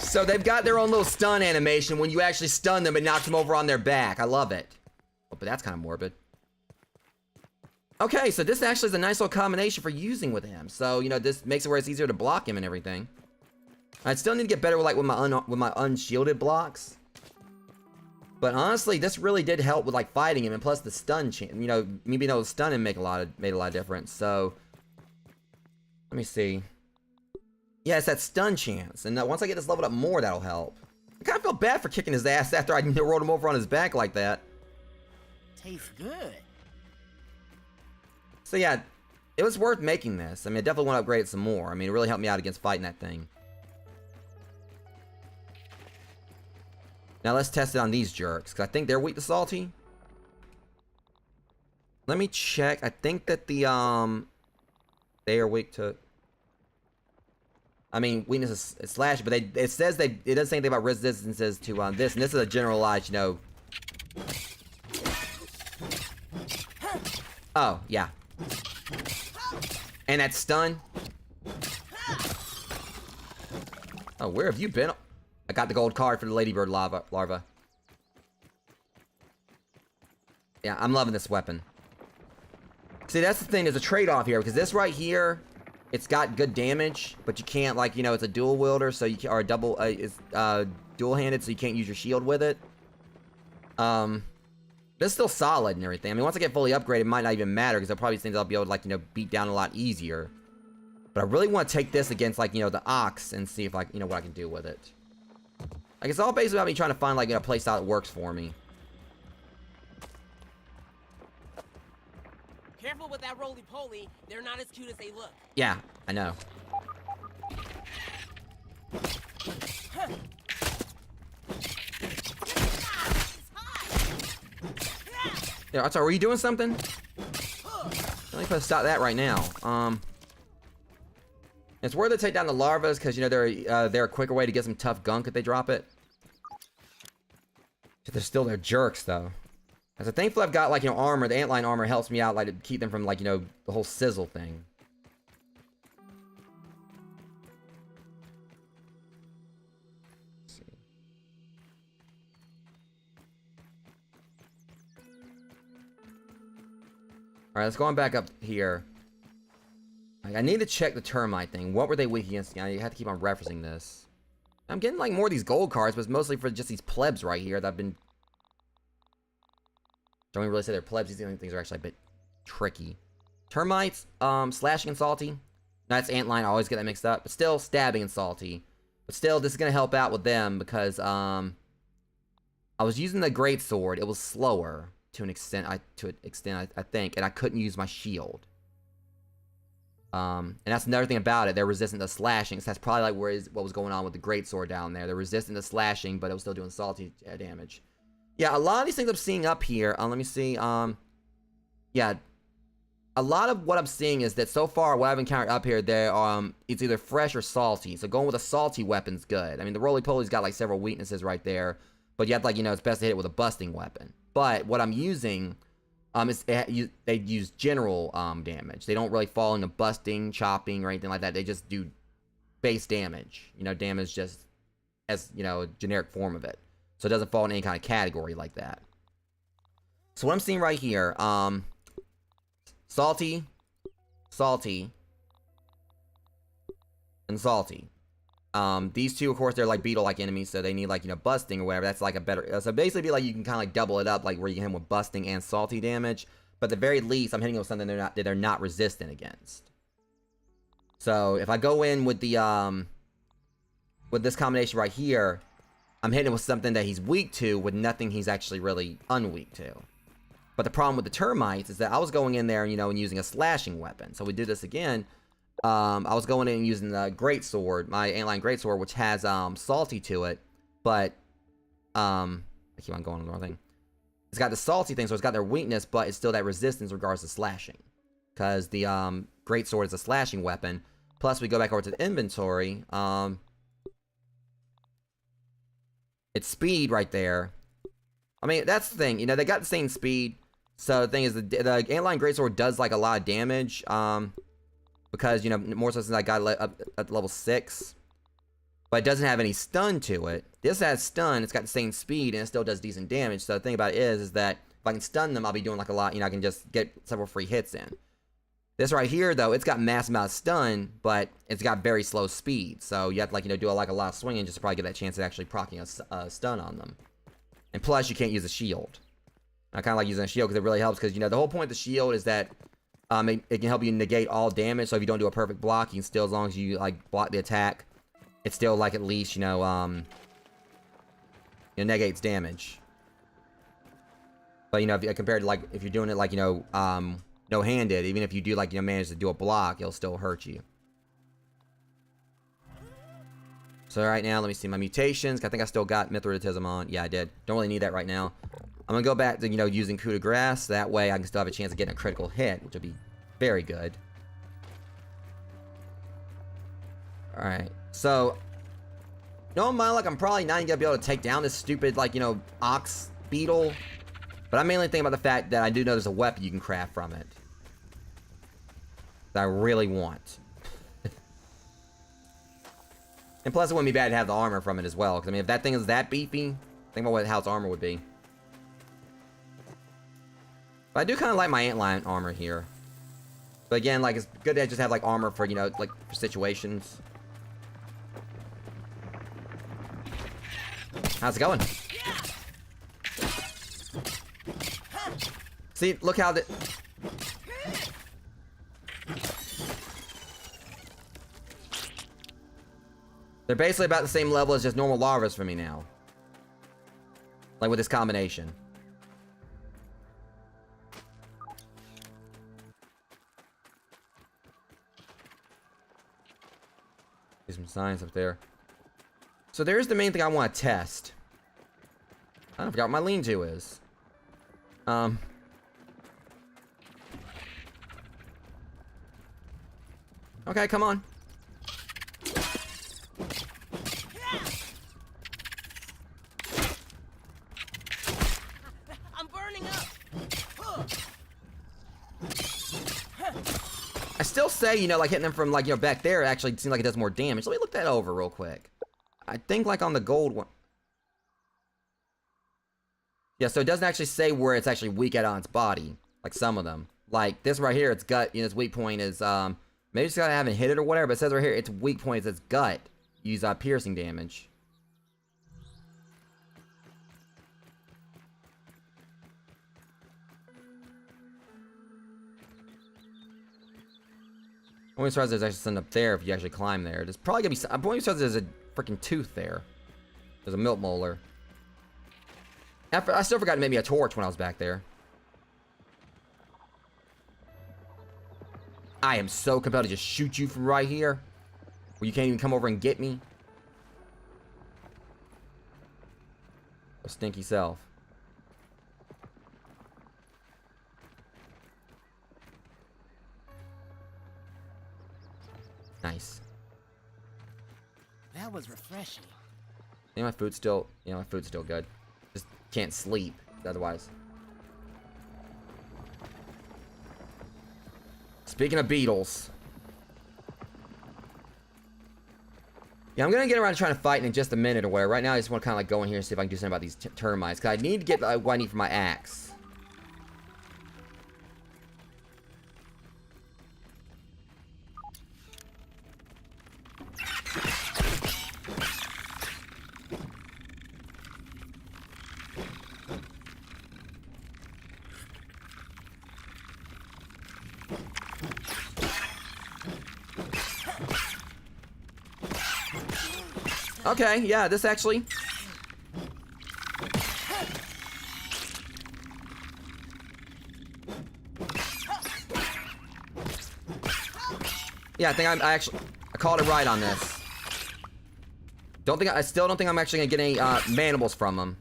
Speaker 1: So they've got their own little stun animation when you actually stun them and knock them over on their back. I love it. Oh, but that's kind of morbid. Okay, so this actually is a nice little combination for using with him. So, you know, this makes it where it's easier to block him and everything. I still need to get better with, like, with my unshielded blocks. But honestly, this really did help with, like, fighting him, and plus the stun chance. You know, me being able to stun him made a lot of difference. So let me see. Yeah, it's that stun chance, and once I get this leveled up more, that'll help. I kind of feel bad for kicking his ass after I rolled him over on his back like that.
Speaker 2: Tastes good.
Speaker 1: So yeah, it was worth making this. I mean, I definitely want to upgrade it some more. I mean, it really helped me out against fighting that thing. Now let's test it on these jerks, because I think they're weak to salty. Let me check. I think that they are weak to... I mean, weakness is slash, but it says it doesn't say anything about resistances to this, and this is a generalized, you know. Oh, yeah. And that stun. Oh, where have you been? I got the gold card for the ladybird larva. Yeah, I'm loving this weapon. See, that's the thing. There's a trade-off here, because this right here, it's got good damage, but you can't, like, you know, it's a dual wielder, so you can, or a double, it's dual-handed, so you can't use your shield with it. But it's still solid and everything. I mean, once I get fully upgraded, it might not even matter, because I'll probably think I'll be able to, like, you know, beat down a lot easier. But I really want to take this against, like, you know, the Ox and see if, like, you know, what I can do with it. Like, it's all basically about me trying to find, like, a playstyle that works for me.
Speaker 2: Careful with that roly-poly. They're not as cute as they look.
Speaker 1: Yeah, I know. Yeah, I'm sorry, were you doing something? Let me stop that right now. It's worth it to take down the larvas, because, you know, they're a quicker way to get some tough gunk if they drop it. They're still their jerks, though. So thankfully I've got, like, you know, armor. The antline armor helps me out, like, to keep them from, like, you know, the whole sizzle thing. Let's see. Alright, let's go on back up here. Like, I need to check the termite thing. What were they weak against? You have to keep on referencing this. I'm getting, like, more of these gold cards, but it's mostly for just these plebs right here that I've been... Don't even really say they're plebs. These things are actually a bit tricky. Termites, slashing and salty. No, that's antline. I always get that mixed up. But still, stabbing and salty. But still, this is going to help out with them because I was using the great sword. It was slower to an extent, I think, and I couldn't use my shield. And that's another thing about it. They're resistant to slashing. So that's probably like what was going on with the great sword down there. They're resistant to slashing, but it was still doing salty damage. Yeah, a lot of these things I'm seeing up here. Let me see. Yeah, a lot of what I'm seeing is that so far what I've encountered up here, it's either fresh or salty. So going with a salty weapon's good. I mean, the roly-poly's got like several weaknesses right there, but you have to, like, you know, it's best to hit it with a busting weapon. But what I'm using, they use general damage. They don't really fall into busting, chopping, or anything like that. They just do base damage. You know, damage just as, you know, a generic form of it. So it doesn't fall in any kind of category like that. So what I'm seeing right here, salty, salty, and salty. These two, of course, they're like beetle-like enemies, so they need, like, you know, busting or whatever. That's like a better... So basically, be like, you can kind of like double it up, like where you hit them with busting and salty damage. But at the very least, I'm hitting them with something they're not resistant against. So if I go in with the with this combination right here, I'm hitting him with something that he's weak to, with nothing he's actually really unweak to. But the problem with the termites is that I was going in there, you know, and using a slashing weapon. So we do this again. I was going in and using the greatsword, my antline greatsword, which has salty to it, but I keep on going on the wrong thing. it's got the salty thing, so it's got their weakness, but it's still that resistance in regards to slashing. Because the greatsword is a slashing weapon. Plus, we go back over to the inventory. It's speed right there. I mean, that's the thing. You know, they got the same speed. So the thing is, the Antlion Greatsword does like a lot of damage. Because, you know, more so since I got up at level 6. But it doesn't have any stun to it. This has stun, it's got the same speed, and it still does decent damage. So the thing about it is that if I can stun them, I'll be doing like a lot, you know, I can just get several free hits in. This right here, though, it's got massive amount of stun, but it's got very slow speed. So you have to, like, you know, do a lot of swinging just to probably get that chance of actually proccing a stun on them. And plus, you can't use a shield. I kind of like using a shield because it really helps, because, you know, the whole point of the shield is that it can help you negate all damage. So if you don't do a perfect block, you can still, as long as you, like, block the attack, it's still, like, at least, you know, it negates damage. But, you know, compared to, like, if you're doing it, like, you know, no-handed, even if you do, like, you know, manage to do a block, it'll still hurt you. So right now, let me see my mutations. I think I still got Mithridatism on. Yeah, I did. Don't really need that right now. I'm gonna go back to, you know, using Coup de Grace. That way I can still have a chance of getting a critical hit, which will be very good. Alright, so no mind, like, I'm probably not gonna be able to take down this stupid, like, you know, ox beetle. But I'm mainly thinking about the fact that I do know there's a weapon you can craft from it that I really want. And plus, it wouldn't be bad to have the armor from it as well. Because, I mean, if that thing is that beefy, think about how its armor would be. But I do kind of like my antlion armor here. But again, like, it's good to just have, like, armor for, you know, like, for situations. How's it going? See, look how the... They're basically about the same level as just normal larvas for me now. Like with this combination. There's some signs up there. So there's the main thing I want to test. I forgot what my lean-to is. Okay, come on.
Speaker 2: I'm burning up.
Speaker 1: I still say, you know, like hitting them from, like, you know, back there actually seems like it does more damage. Let me look that over real quick. I think, like, on the gold one. Yeah, so it doesn't actually say where it's actually weak at on its body, like some of them. Like this right here, its gut, you know, its weak point is maybe it's because I haven't hit it or whatever, but it says right here its weak point is its gut. Use piercing damage. I'm only surprised there's actually something up there if you actually climb there. There's probably gonna be some, I'm only surprised there's a freaking tooth there. There's a milk molar. I still forgot to make me a torch when I was back there. I am so compelled to just shoot you from right here, where you can't even come over and get me. A stinky self. Nice.
Speaker 2: That was refreshing.
Speaker 1: Yeah, my food's still, you know, my food's still good. Just can't sleep otherwise. Speaking of beetles. Yeah, I'm gonna get around to trying to fight in just a minute or whatever. Right now, I just want to kind of like go in here and see if I can do something about these termites. Because I need to get what I need for my axe. Okay, yeah, this actually... Yeah, I think I called it right on this. I still don't think I'm actually gonna get any mandibles from them.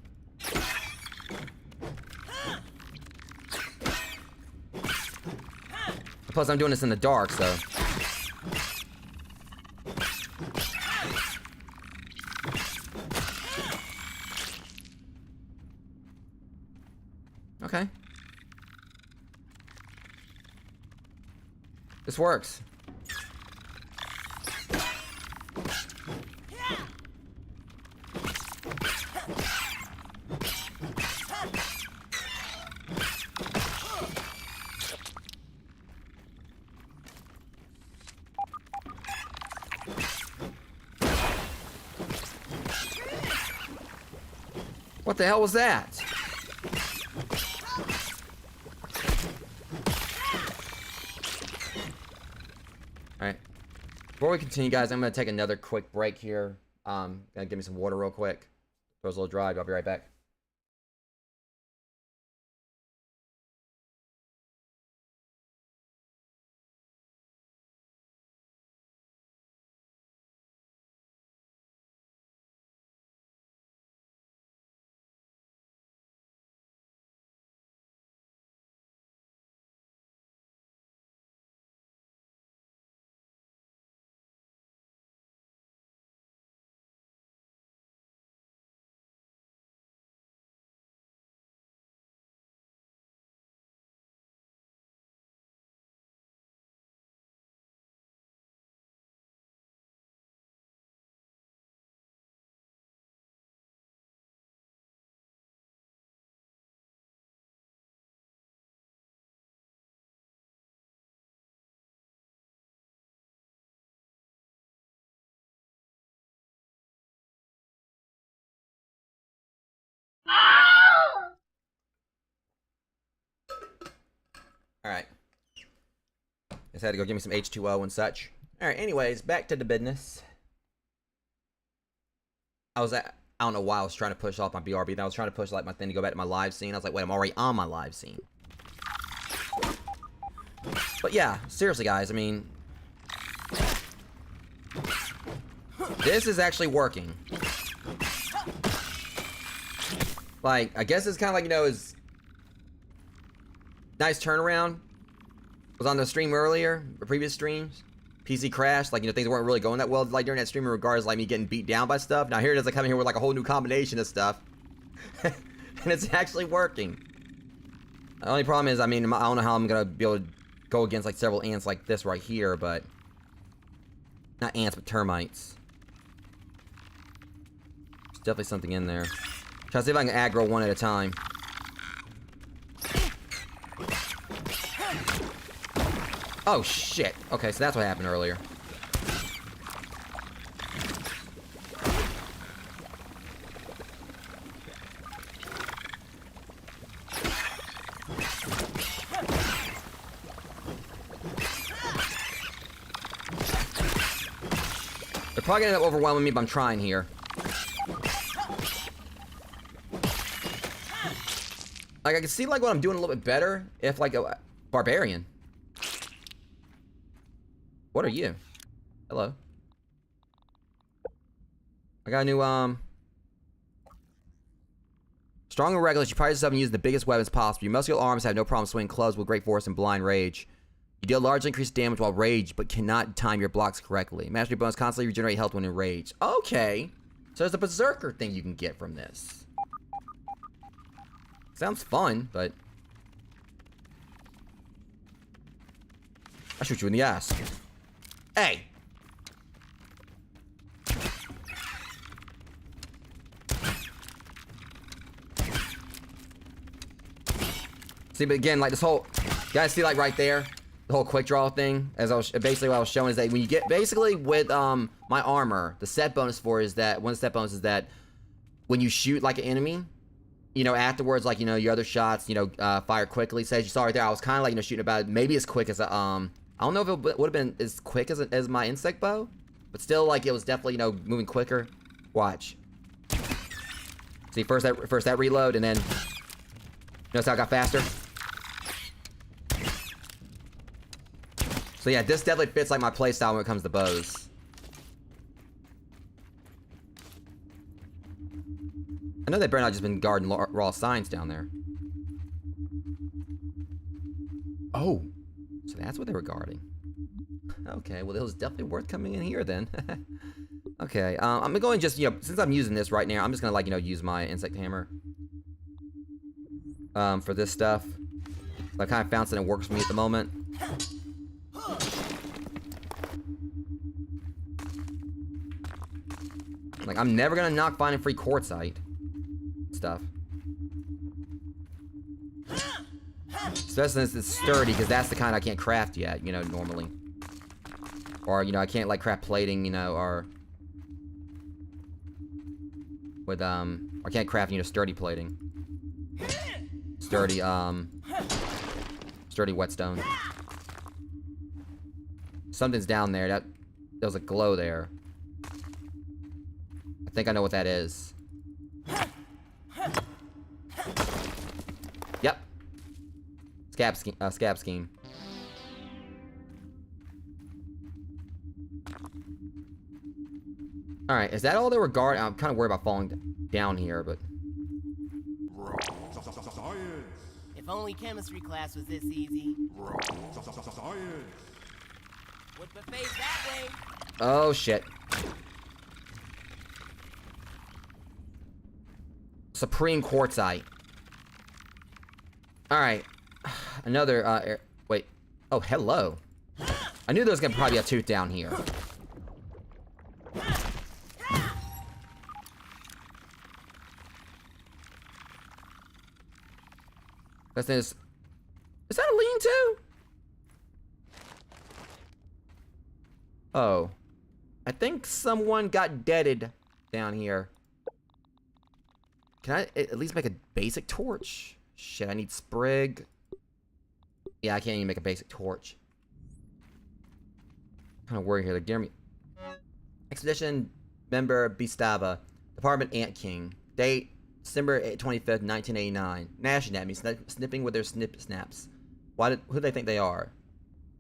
Speaker 1: Plus, I'm doing this in the dark, so. Okay. This works. What the hell was that? Alright. Before we continue, guys, I'm going to take another quick break here. Gonna give me some water real quick. Throws a little dry. I'll be right back. Alright. Just had to go get me some H2O and such. Alright, anyways, back to the business. I don't know why I was trying to push off my BRB. I was trying to push like my thing to go back to my live scene. I was like, wait, I'm already on my live scene. But yeah, seriously guys, I mean, this is actually working. Like, I guess it's kind of like, you know, is nice turnaround. Was on the stream earlier, or previous streams. PC crashed, like, you know, things weren't really going that well, like, during that stream in regards, like, me getting beat down by stuff. Now, here it is, like, coming here with, like, a whole new combination of stuff. And it's actually working. The only problem is, I mean, I don't know how I'm gonna be able to go against, like, several ants like this right here, but... Not ants, but termites. There's definitely something in there. Try to see if I can aggro one at a time. Oh, shit. Okay, so that's what happened earlier. They're probably gonna end up overwhelming me, but I'm trying here. Like, I can see, like, what I'm doing a little bit better if, like, a barbarian. What are you? Hello. I got a new, Strong and Regulus, you pride yourself in using the biggest weapons possible. Your muscular arms have no problem swinging clubs with great force and blind rage. You deal largely increased damage while raged, but cannot time your blocks correctly. Mastery bonus constantly regenerate health when enraged. Okay. So there's a berserker thing you can get from this. Sounds fun, but... I'll shoot you in the ass. Hey! See, but again, like this whole... You guys see, like, right there? The whole quick draw thing? As I was... Basically, what I was showing is that when you get... Basically, with, my armor, the set bonus for it is that... One of the set bonuses is that... When you shoot, like, an enemy... You know, afterwards, like, you know, your other shots, you know, fire quickly. So as you saw right there, I was kind of, like, you know, shooting about... Maybe as quick as, I don't know if it would have been as quick as my insect bow. But still, like, it was definitely, you know, moving quicker. Watch. See, first that reload, and then... Notice how it got faster? So yeah, this definitely fits, like, my playstyle when it comes to bows. I know they better not just been guarding raw signs down there. Oh. So So that's what they were guarding. Okay, well, it was definitely worth coming in here then. Okay, I'm gonna go and just, you know, since I'm using this right now, I'm just gonna, like, you know, use my insect hammer. For this stuff. So I kind of found something that works for me at the moment. Like, I'm never gonna knock finding free quartzite stuff. Especially since it's sturdy, because that's the kind I can't craft yet, you know, normally. Or, you know, I can't, like, craft plating, you know, or... With, I can't craft, you know, sturdy plating. Sturdy, sturdy whetstone. Something's down there. There was a glow there. I think I know what that is. Yep. Scab scheme. Alright, is that all they were guarding? I'm kind of worried about falling down here, but...
Speaker 2: If only chemistry class was this easy. Would face that way.
Speaker 1: Oh, shit. Supreme quartzite. Alright. Another, wait. Oh, hello. I knew there was gonna probably be a tooth down here. Is that a lean-to? Oh. I think someone got deaded down here. Can I at least make a basic torch? Shit, I need sprig. Yeah, I can't even make a basic torch. Kind of worried here. They're giving me... Expedition member Bistava. Department Ant King. Date December 25th, 1989. Gnashing at me, snipping with their snaps. Who do they think they are?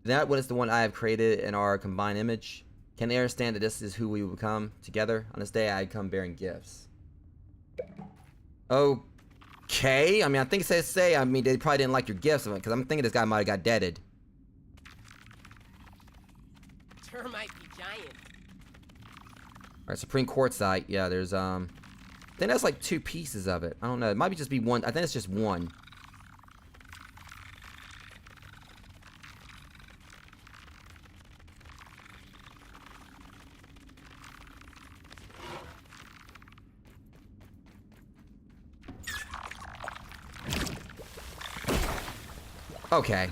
Speaker 1: That one is the one I have created in our combined image. Can they understand that this is who we will become together? On this day, I come bearing gifts. Okay. I mean, I think it says say. I mean, they probably didn't like your gifts, because I'm thinking this guy might have got deaded.
Speaker 2: Termite be giant.
Speaker 1: Alright, Supreme Quartzite. Yeah, there's, I think that's like 2 pieces of it. I don't know. It might be just be one. I think it's just one. Okay.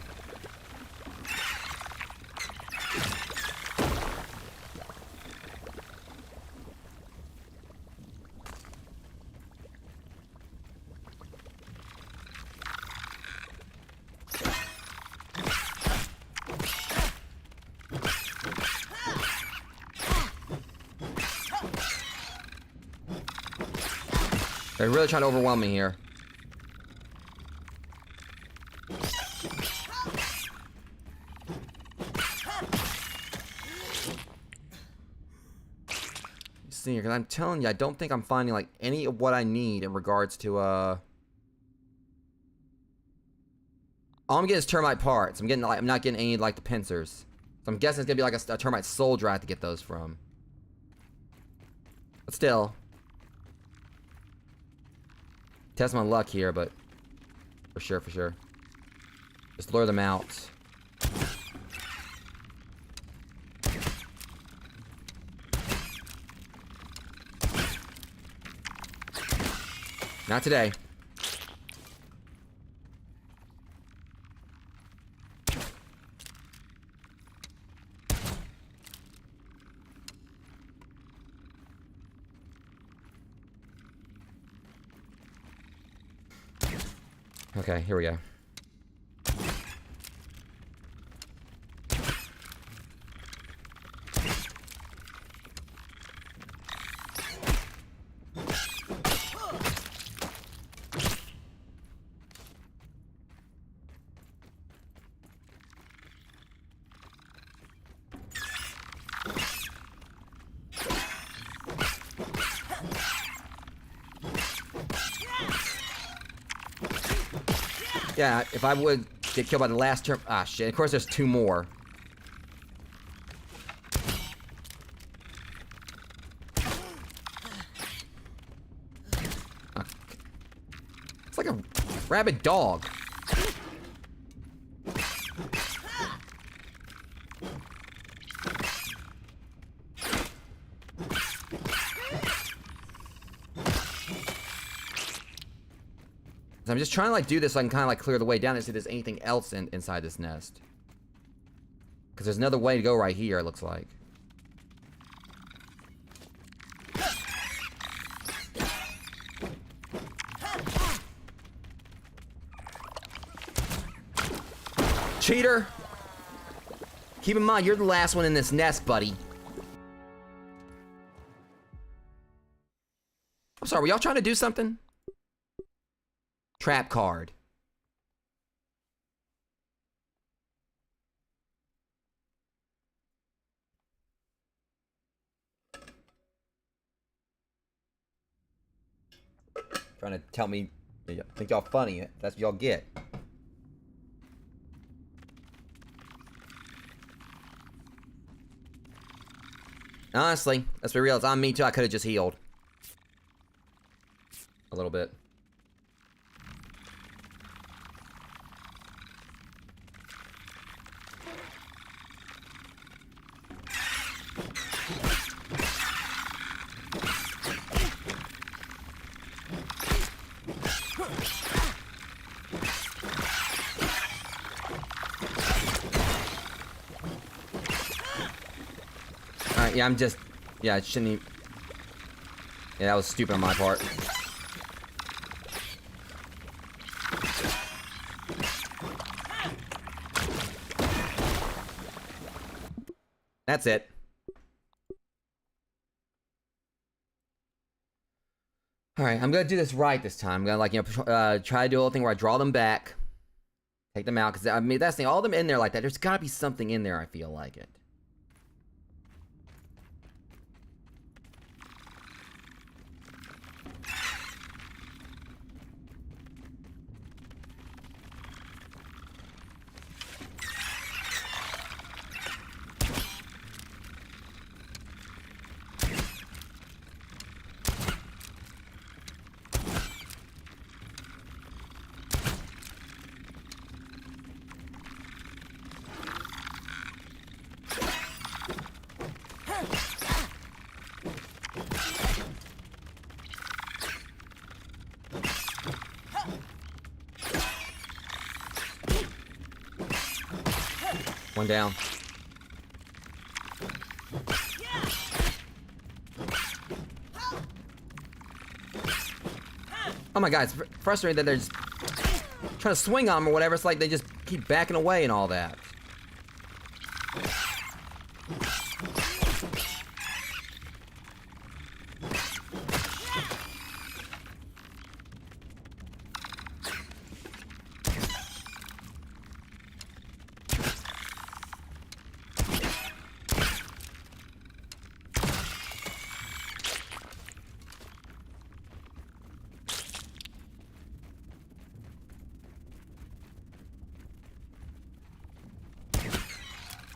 Speaker 1: They're really trying to overwhelm me here. See here, because I'm telling you, I don't think I'm finding like any of what I need in regards to all I'm getting is termite parts. I'm not getting any like the pincers. So I'm guessing it's gonna be like a termite soldier I have to get those from. But still. Test my luck here, but for sure. Just lure them out. Not today. Okay, here we go. Yeah, if I would get killed by the last turn. Ah, shit. Of course, there's 2 more. It's like a rabid dog. I'm just trying to like do this so I can kind of like clear the way down and see if there's anything else inside this nest. Because there's another way to go right here, it looks like. Cheater! Keep in mind, you're the last one in this nest, buddy. I'm sorry, were y'all trying to do something? Trap card. Trying to tell me, think y'all funny. That's what y'all get. Honestly, let's be real. It's on me too. I could have just healed. A little bit. Alright, yeah, I'm just... Yeah, I shouldn't even... Yeah, that was stupid on my part. That's it. Alright, I'm gonna do this right this time. I'm gonna, like, try to do a little thing where I draw them back. Take them out, because, I mean, that's the thing. All of them in there like that. There's gotta be something in there, I feel like it. One down. Oh my god, it's frustrating that they're just trying to swing on them or whatever. It's like they just keep backing away and all that.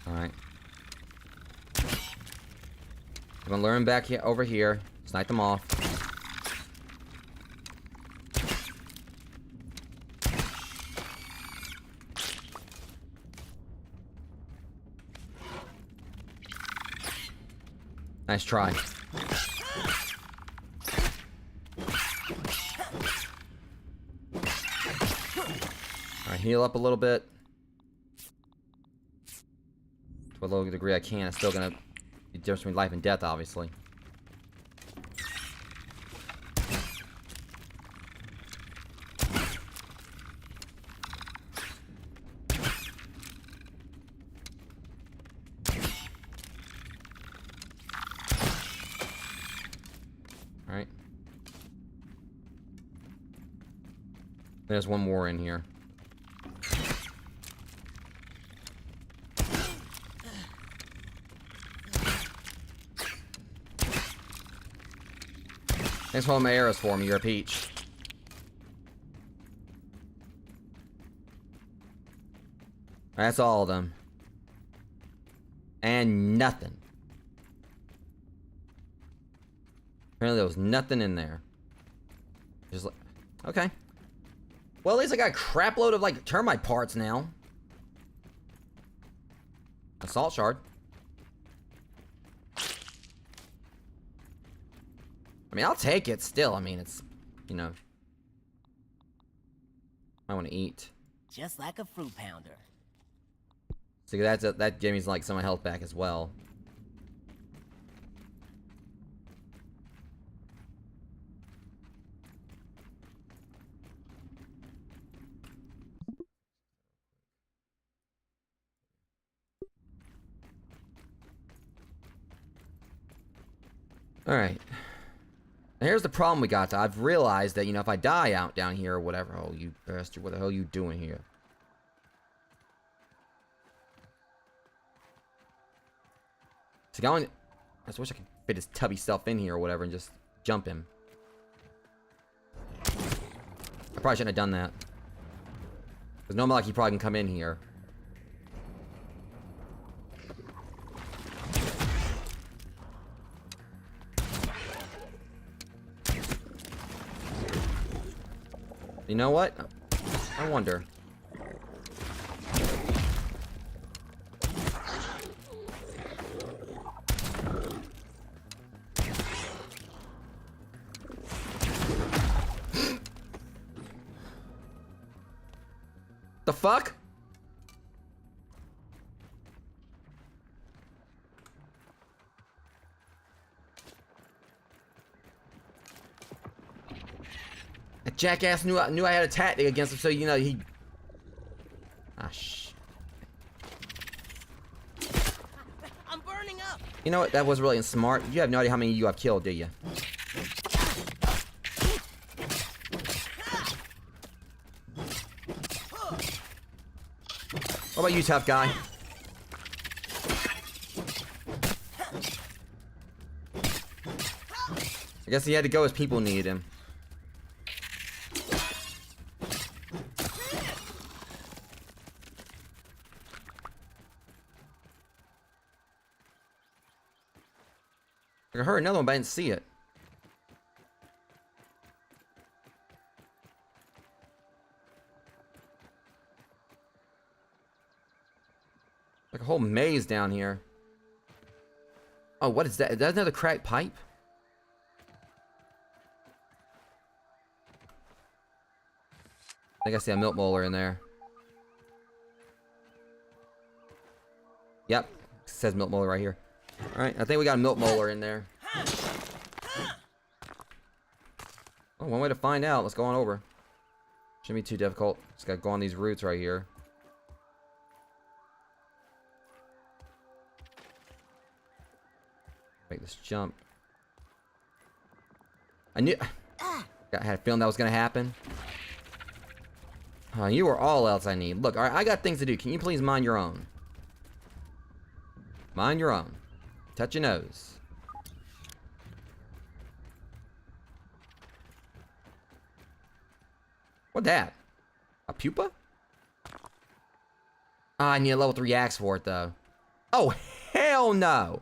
Speaker 1: Alright. I'm gonna lure him back here, over here. Snipe them off. Nice try. Alright, heal up a little bit. To a low degree I can. It's still gonna be the difference between life and death, obviously. Alright. There's one more in here. Thanks for all my arrows for me, you're a peach. That's all of them. And nothing. Apparently there was nothing in there. Just like, okay. Well, at least I got a crap load of like termite parts now. Assault shard. I mean, I'll take it still. I mean, it's, you know. I want to eat.
Speaker 2: Just like a fruit pounder.
Speaker 1: So that gave me like some of my health back as well. Alright. Here's the problem we got. I've realized that, you know, if I die out down here or whatever. Oh, you bastard. What the hell are you doing here? So going... I just wish I could fit his tubby self in here or whatever and just jump him. I probably shouldn't have done that. Because normally like he probably can come in here. You know what? I wonder. The fuck? That jackass knew I had a tactic against him, so you know he. Ah shh.
Speaker 2: I'm burning up.
Speaker 1: You know what? That was really smart. You have no idea how many you have killed, do you? What about you, tough guy? I guess he had to go as people needed him. I heard another one, but I didn't see it. Like a whole maze down here. Oh, what is that? Is that another cracked pipe? I think I see a milk molar in there. Yep, it says milk molar right here. Alright, I think we got a milk molar in there. Oh, one way to find out. Let's go on over. Shouldn't be too difficult. Just gotta go on these routes right here. Make this jump. I knew... I had a feeling that was gonna happen. You are all else I need. Look, alright, I got things to do. Can you please mind your own? Mind your own. Touch your nose. What that? A pupa? Ah, I need a level 3 axe for it, though. Oh, hell no!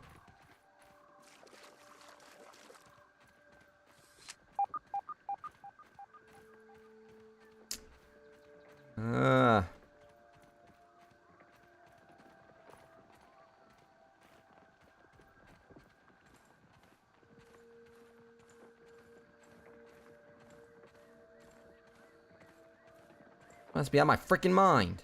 Speaker 1: Must be out of my freaking mind.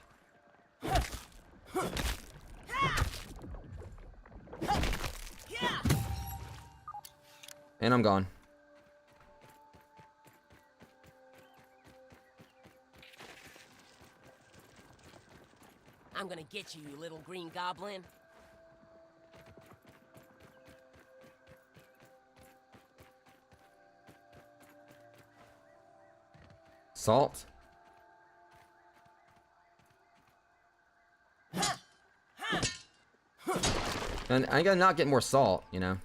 Speaker 1: And I'm gone.
Speaker 2: I'm gonna get you, you little green goblin.
Speaker 1: Salt. And I gotta not get more salt, you know.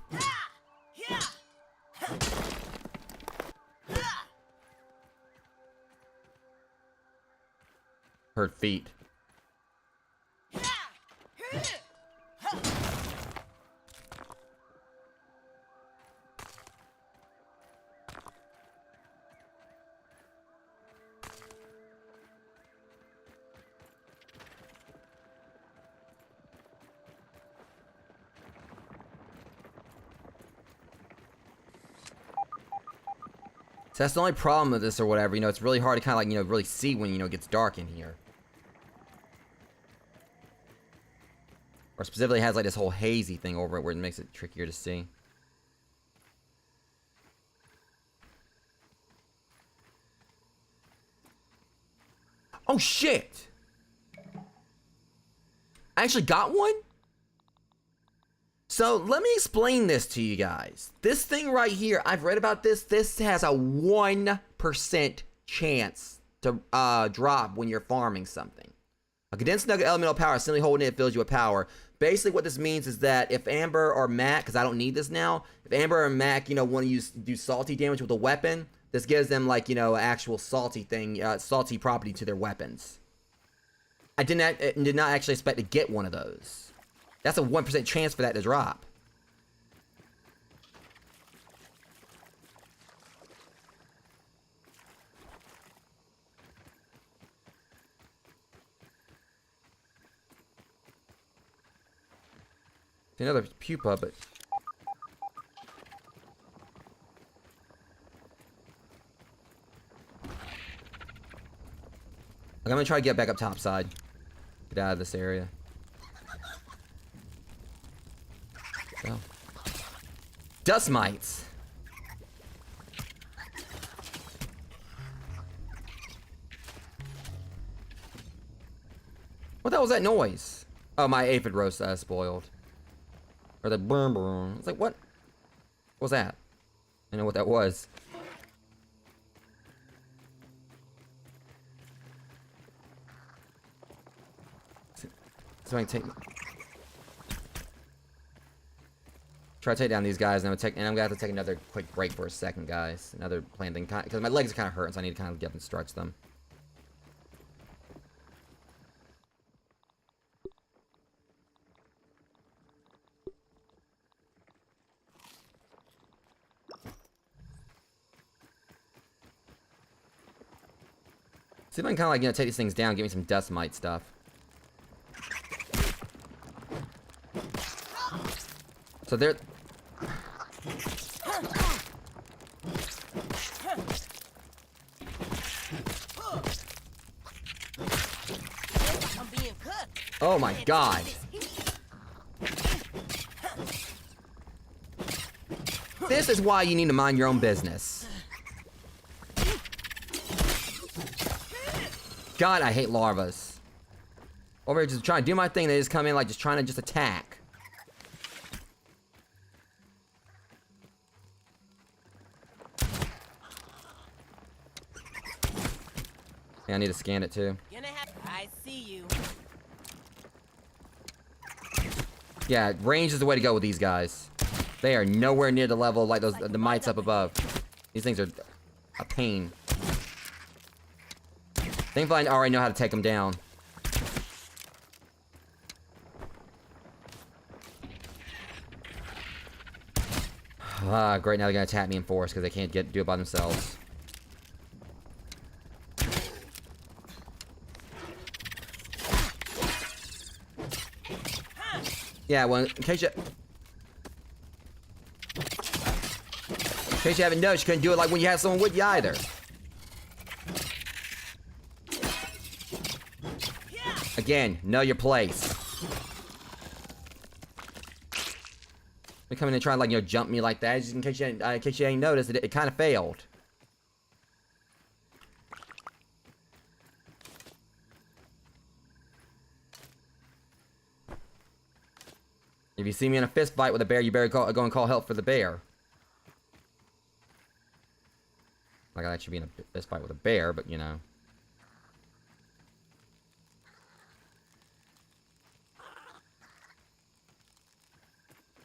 Speaker 1: Heard feet. So that's the only problem with this or whatever. You know, it's really hard to kind of like, you know, really see when, you know, it gets dark in here. Or specifically has like this whole hazy thing over it where it makes it trickier to see. Oh shit! I actually got one? So let me explain this to you guys. This thing right here, I've read about this. This has a 1% chance to drop when you're farming something. A condensed nugget elemental power, simply holding it fills you with power. Basically what this means is that if Amber or Matt, because I don't need this now, if Amber or Mac, you know, want to do salty damage with a weapon, this gives them like, you know, actual salty thing, salty property to their weapons. I did not actually expect to get one of those. That's a 1% chance for that to drop. Another pupa, but I'm gonna try to get back up top side. Get out of this area. Oh. Dust mites. What the hell was that noise? Oh, my aphid roast spoiled. Or the boom boom. It's like, what? What was that? I know what that was. So I can take. Try to take down these guys, and I'm gonna have to take another quick break for a second, guys. Another plan thing, because my legs are kind of hurting, so I need to kind of get up and stretch them. See if I can kind of like, you know, take these things down, give me some dust mite stuff. So they're.
Speaker 2: I'm being cooked.
Speaker 1: Oh my god. This is why you need to mind your own business. God, I hate larvas. Over here just trying to do my thing, they just come in like just trying to just attack. Yeah, I need to scan it too.
Speaker 2: I see you.
Speaker 1: Yeah, range is the way to go with these guys. They are nowhere near the level like those the mites up above. These things are a pain. Thankfully, I already know how to take them down. Ah, great, now they're gonna attack me in force because they can't do it by themselves. Yeah, well, in case you haven't noticed, you couldn't do it like when you had someone with you either. Again, know your place. They come in and try and like, you know, jump me like that, just in case you ain't noticed, it kind of failed. If you see me in a fist fight with a bear, you better go and call help for the bear. Like I'd actually be in a fist fight with a bear, but you know.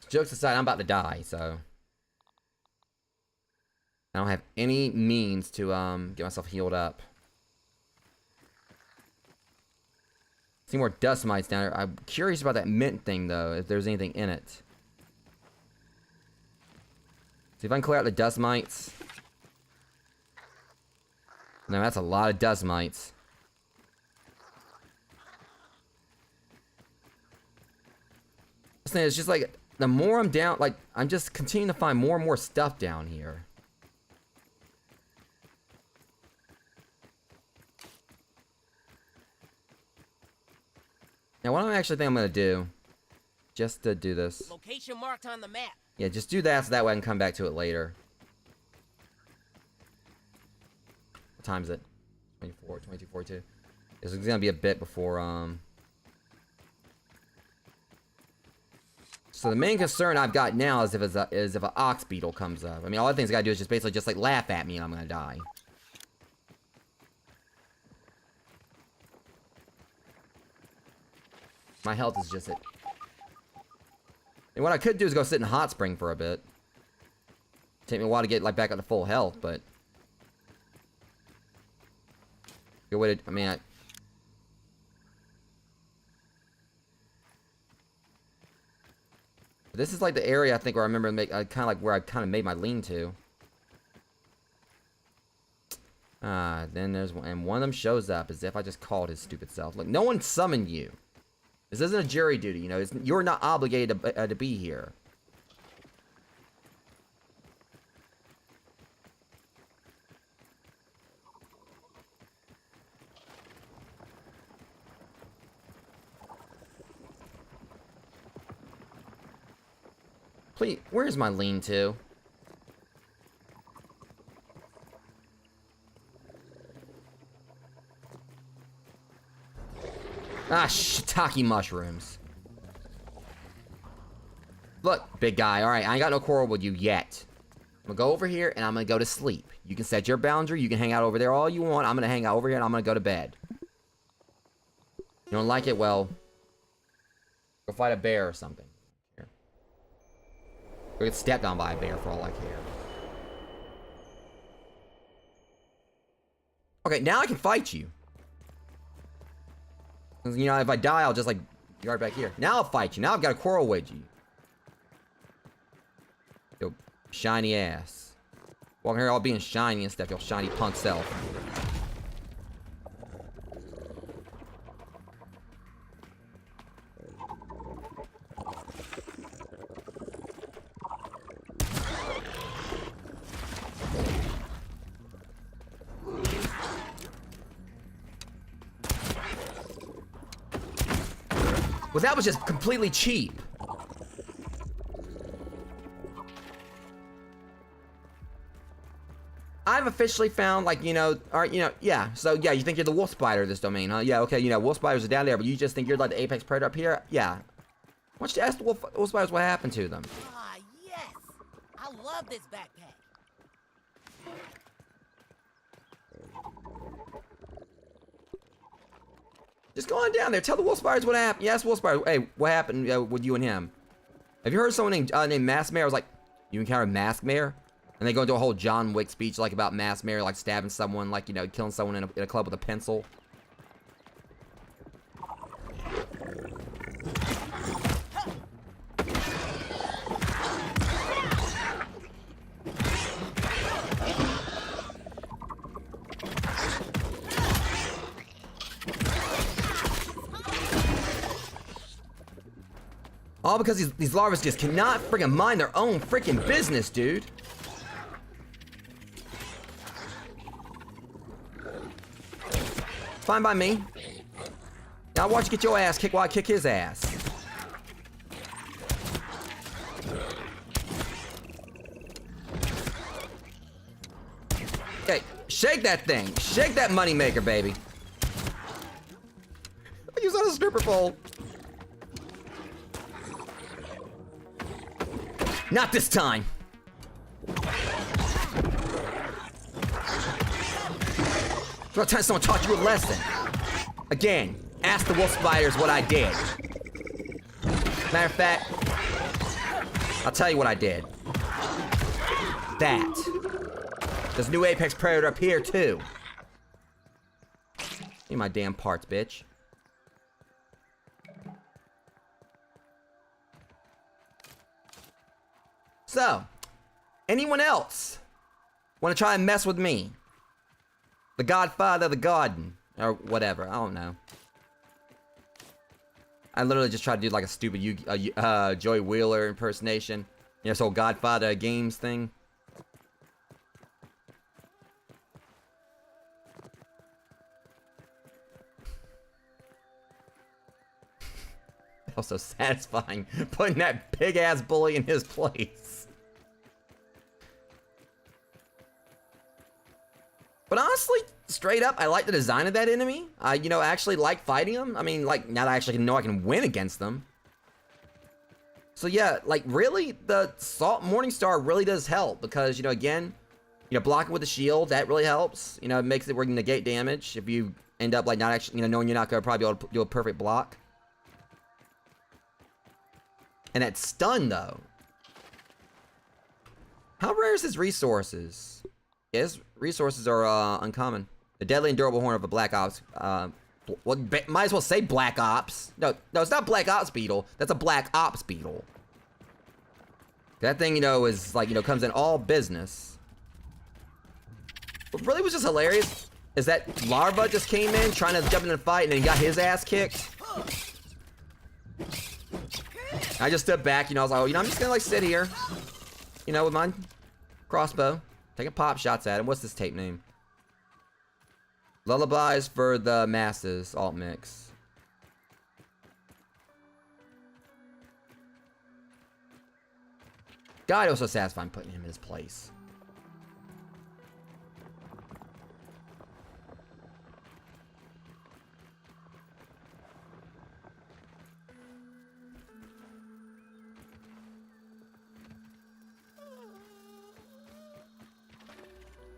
Speaker 1: Jokes aside, I'm about to die, so I don't have any means to get myself healed up. See more dust mites down there. I'm curious about that mint thing though, if there's anything in it. See if I can clear out the dust mites. No, that's a lot of dust mites. This thing is just like, the more I'm down, like, I'm just continuing to find more and more stuff down here. Now, what do I actually think I'm gonna do? Just to do this.
Speaker 2: Location marked on the map.
Speaker 1: Yeah, just do that so that way I can come back to it later. What time is it? 24, 22:42. This is gonna be a bit before, So the main concern I've got now is if an ox beetle comes up. I mean, all the things I gotta do is just basically just like laugh at me and I'm gonna die. My health is just it. And what I could do is go sit in a hot spring for a bit. Take me a while to get like back up to full health, but good way to. I mean, this is like the area I think where I remember kind of like where I kind of made my lean-to. Then there's one, and one of them shows up as if I just called his stupid self. Like, no one summoned you. This isn't a jury duty, you know. You're not obligated to be here. Please, where's my lean-to? Ah, shiitake mushrooms. Look, big guy, alright, I ain't got no quarrel with you yet. I'm gonna go over here and I'm gonna go to sleep. You can set your boundary, you can hang out over there all you want. I'm gonna hang out over here and I'm gonna go to bed. You don't like it? Well, go fight a bear or something. Here. Go get stepped on by a bear for all I care. Okay, now I can fight you. You know, if I die, I'll just, like, be right back here. Now I'll fight you. Now I've got a quarrel with you. Yo, shiny ass. Walking here all being shiny and stuff, your shiny punk self. Well, that was just completely cheap. I've officially found, like, you know, alright, you know, yeah. So, yeah, you think you're the wolf spider of this domain, huh? Yeah, okay, you know, wolf spiders are down there, but you just think you're, like, the apex predator up here? Yeah. Why don't you ask the wolf spiders what happened to them?
Speaker 2: Ah, yes! I love this backpack.
Speaker 1: Just go on down there. Tell the wolf spiders what happened. Yes, wolf spiders. Hey, what happened with you and him? Have you heard of someone named Mask Mayor? I was like, you encountered Mask Mayor? And they go into a whole John Wick speech, like, about Mask Mayor, like, stabbing someone, like, you know, killing someone in a club with a pencil. All because these larvas just cannot friggin' mind their own freaking business, dude. Fine by me. Now watch you get your ass kicked while I kick his ass. Okay, shake that thing. Shake that moneymaker, baby. Use that as a stripper pole. Not this time. About time someone taught you a lesson. Again, ask the wolf spiders what I did. Matter of fact, I'll tell you what I did. That. There's a new apex predator up here too. Need my damn parts, bitch. So, anyone else want to try and mess with me? The Godfather of the Garden. Or whatever, I don't know. I literally just tried to do like a stupid Joey Wheeler impersonation. You know, this whole Godfather of Games thing. That was so satisfying, putting that big-ass bully in his place. But honestly, straight up, I like the design of that enemy. I, you know, actually like fighting them. I mean, like, now that I actually know I can win against them. So yeah, like, really, the Salt Morningstar really does help. Because, you know, again, you know, blocking with the shield, that really helps. You know, it makes it where you can negate damage if you end up, like, not actually, you know, knowing you're not going to probably be able to do a perfect block. And that stun, though. How rare is his resources? Yeah, his resources are uncommon. The deadly and durable horn of a Black Ops. Well, might as well say Black Ops. No, it's not Black Ops Beetle. That's a Black Ops Beetle. That thing, you know, is like, you know, comes in all business. What really was just hilarious is that Larva just came in trying to jump in a fight and then got his ass kicked. I just stood back, you know, I was like, oh, you know, I'm just gonna like sit here, you know, with my crossbow, taking pop shots at him. What's this tape name? Lullabies for the Masses, alt mix. God, it was so satisfying putting him in his place.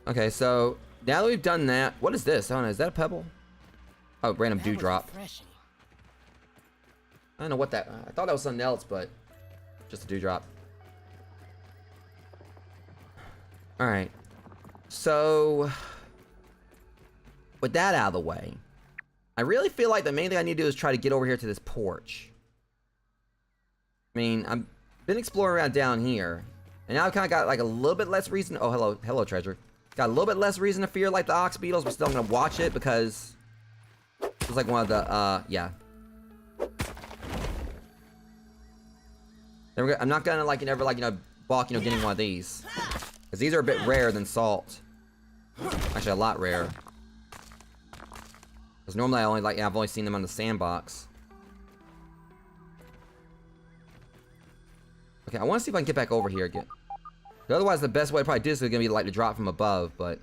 Speaker 1: Okay, so now that we've done that, what is this? I don't know, is that a pebble? Oh, random dewdrop. I don't know what that, I thought that was something else, but just a dewdrop. Alright. So, with that out of the way, I really feel like the main thing I need to do is try to get over here to this porch. I mean, I've been exploring around down here, and now I've kind of got like a little bit less reason. Oh, hello, treasure. Got a little bit less reason to fear like the ox beetles, but still I'm gonna watch it because it's like one of the yeah. I'm not gonna like ever like, you know, balk, you know, getting one of these, because these are a bit rarer than salt. Actually, a lot rarer. Because normally I only like, yeah, I've only seen them on the sandbox. Okay, I want to see if I can get back over here again. Otherwise, the best way to probably do this is gonna be like to drop from above, but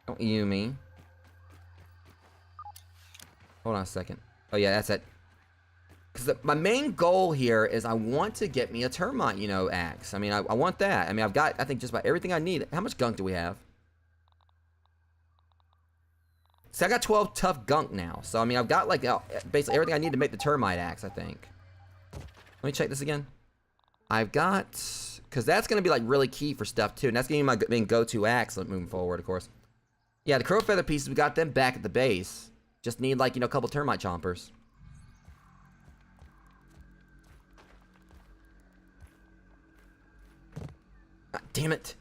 Speaker 1: don't you me? Hold on a second. Oh yeah, that's it. Because my main goal here is I want to get me a termite, you know, axe. I mean, I want that. I mean, I've got, I think, just about everything I need. How much gunk do we have? See, I got 12 tough gunk now. So, I mean, I've got, like, basically everything I need to make the termite axe, I think. Let me check this again. I've got, because that's going to be, like, really key for stuff, too. And that's going to be my main go-to axe moving forward, of course. Yeah, the crow feather pieces, we got them back at the base. Just need, like, you know, a couple termite chompers. God damn it.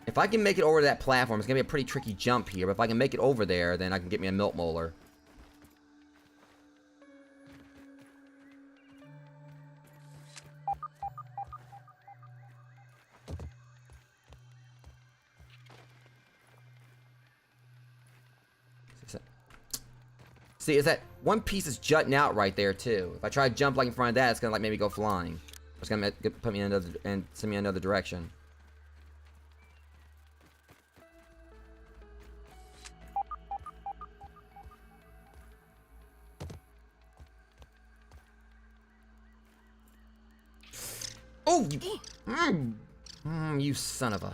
Speaker 1: If I can make it over to that platform, it's going to be a pretty tricky jump here. But if I can make it over there, then I can get me a milk molar. See, is that one piece is jutting out right there, too. If I try to jump like in front of that, it's going to like maybe go flying. It's going to put me in another, and send me in another direction. Oh, you son of a...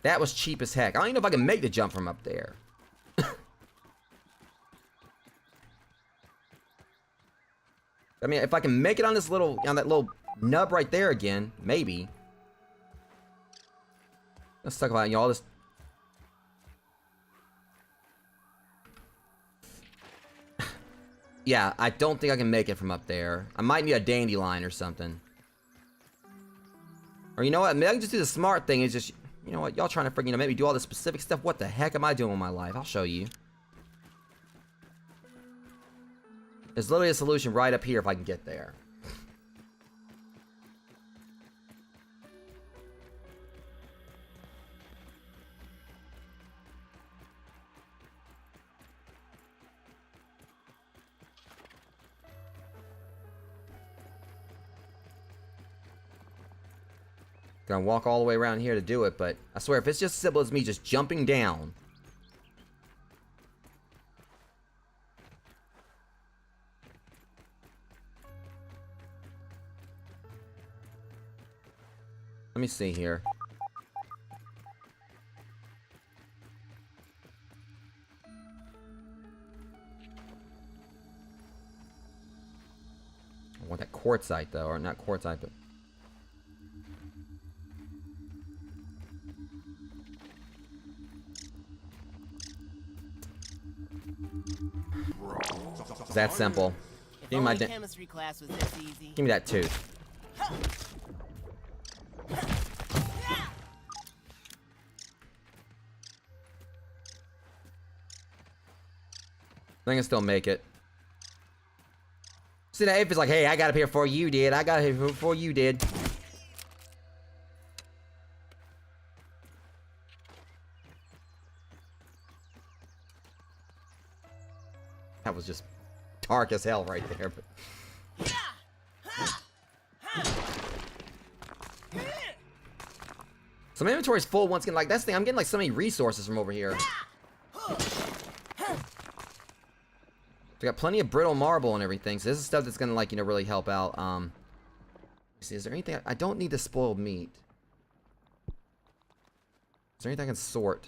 Speaker 1: That was cheap as heck. I don't even know if I can make the jump from up there. I mean, if I can make it on this little, on that little nub right there again, maybe. Let's talk about, you know, all this. Yeah, I don't think I can make it from up there. I might need a dandelion or something. Or you know what? Maybe I can just do the smart thing. Is just, you know what? Y'all trying to freaking, you know, maybe do all this specific stuff. What the heck am I doing with my life? I'll show you. There's literally a solution right up here if I can get there. Gonna walk all the way around here to do it, but I swear, if it's just as simple as me just jumping down. Let me see here. I want that quartzite though, or not quartzite, but it's that simple.
Speaker 2: If
Speaker 1: Give me my
Speaker 2: only chemistry class was this easy.
Speaker 1: give me that tooth. I can still make it. See that if it's like, hey, I got up here before you did. I got up here before you did. That was just dark as hell right there. But... So my inventory's full once again. Like, that's the thing. I'm getting like so many resources from over here. We got plenty of brittle marble and everything, so this is stuff that's gonna, like, you know, really help out. Let's see, is there anything I don't need the spoiled meat? Is there anything I can sort?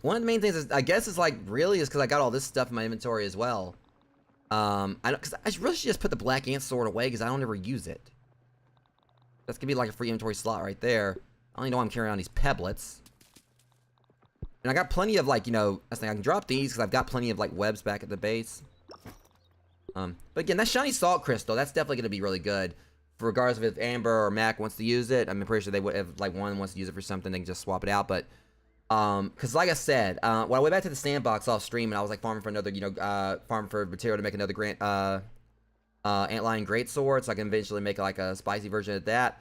Speaker 1: One of the main things is, I guess, is like really is because I got all this stuff in my inventory as well. I don't, because I really should just put the black ant sword away because I don't ever use it. That's gonna be like a free inventory slot right there. I don't even know why I'm carrying around these pebblets. And I got plenty of, like, you know, I think I can drop these because I've got plenty of, like, webs back at the base. But again, that shiny salt crystal, that's definitely going to be really good. Regardless of if Amber or Mac wants to use it. I'm pretty sure they would, if, like, one wants to use it for something, they can just swap it out. But, because like I said, when I went back to the sandbox off stream and I was, like, farming for another, you know, farming for material to make another antlion greatsword, so I can eventually make, like, a spicy version of that.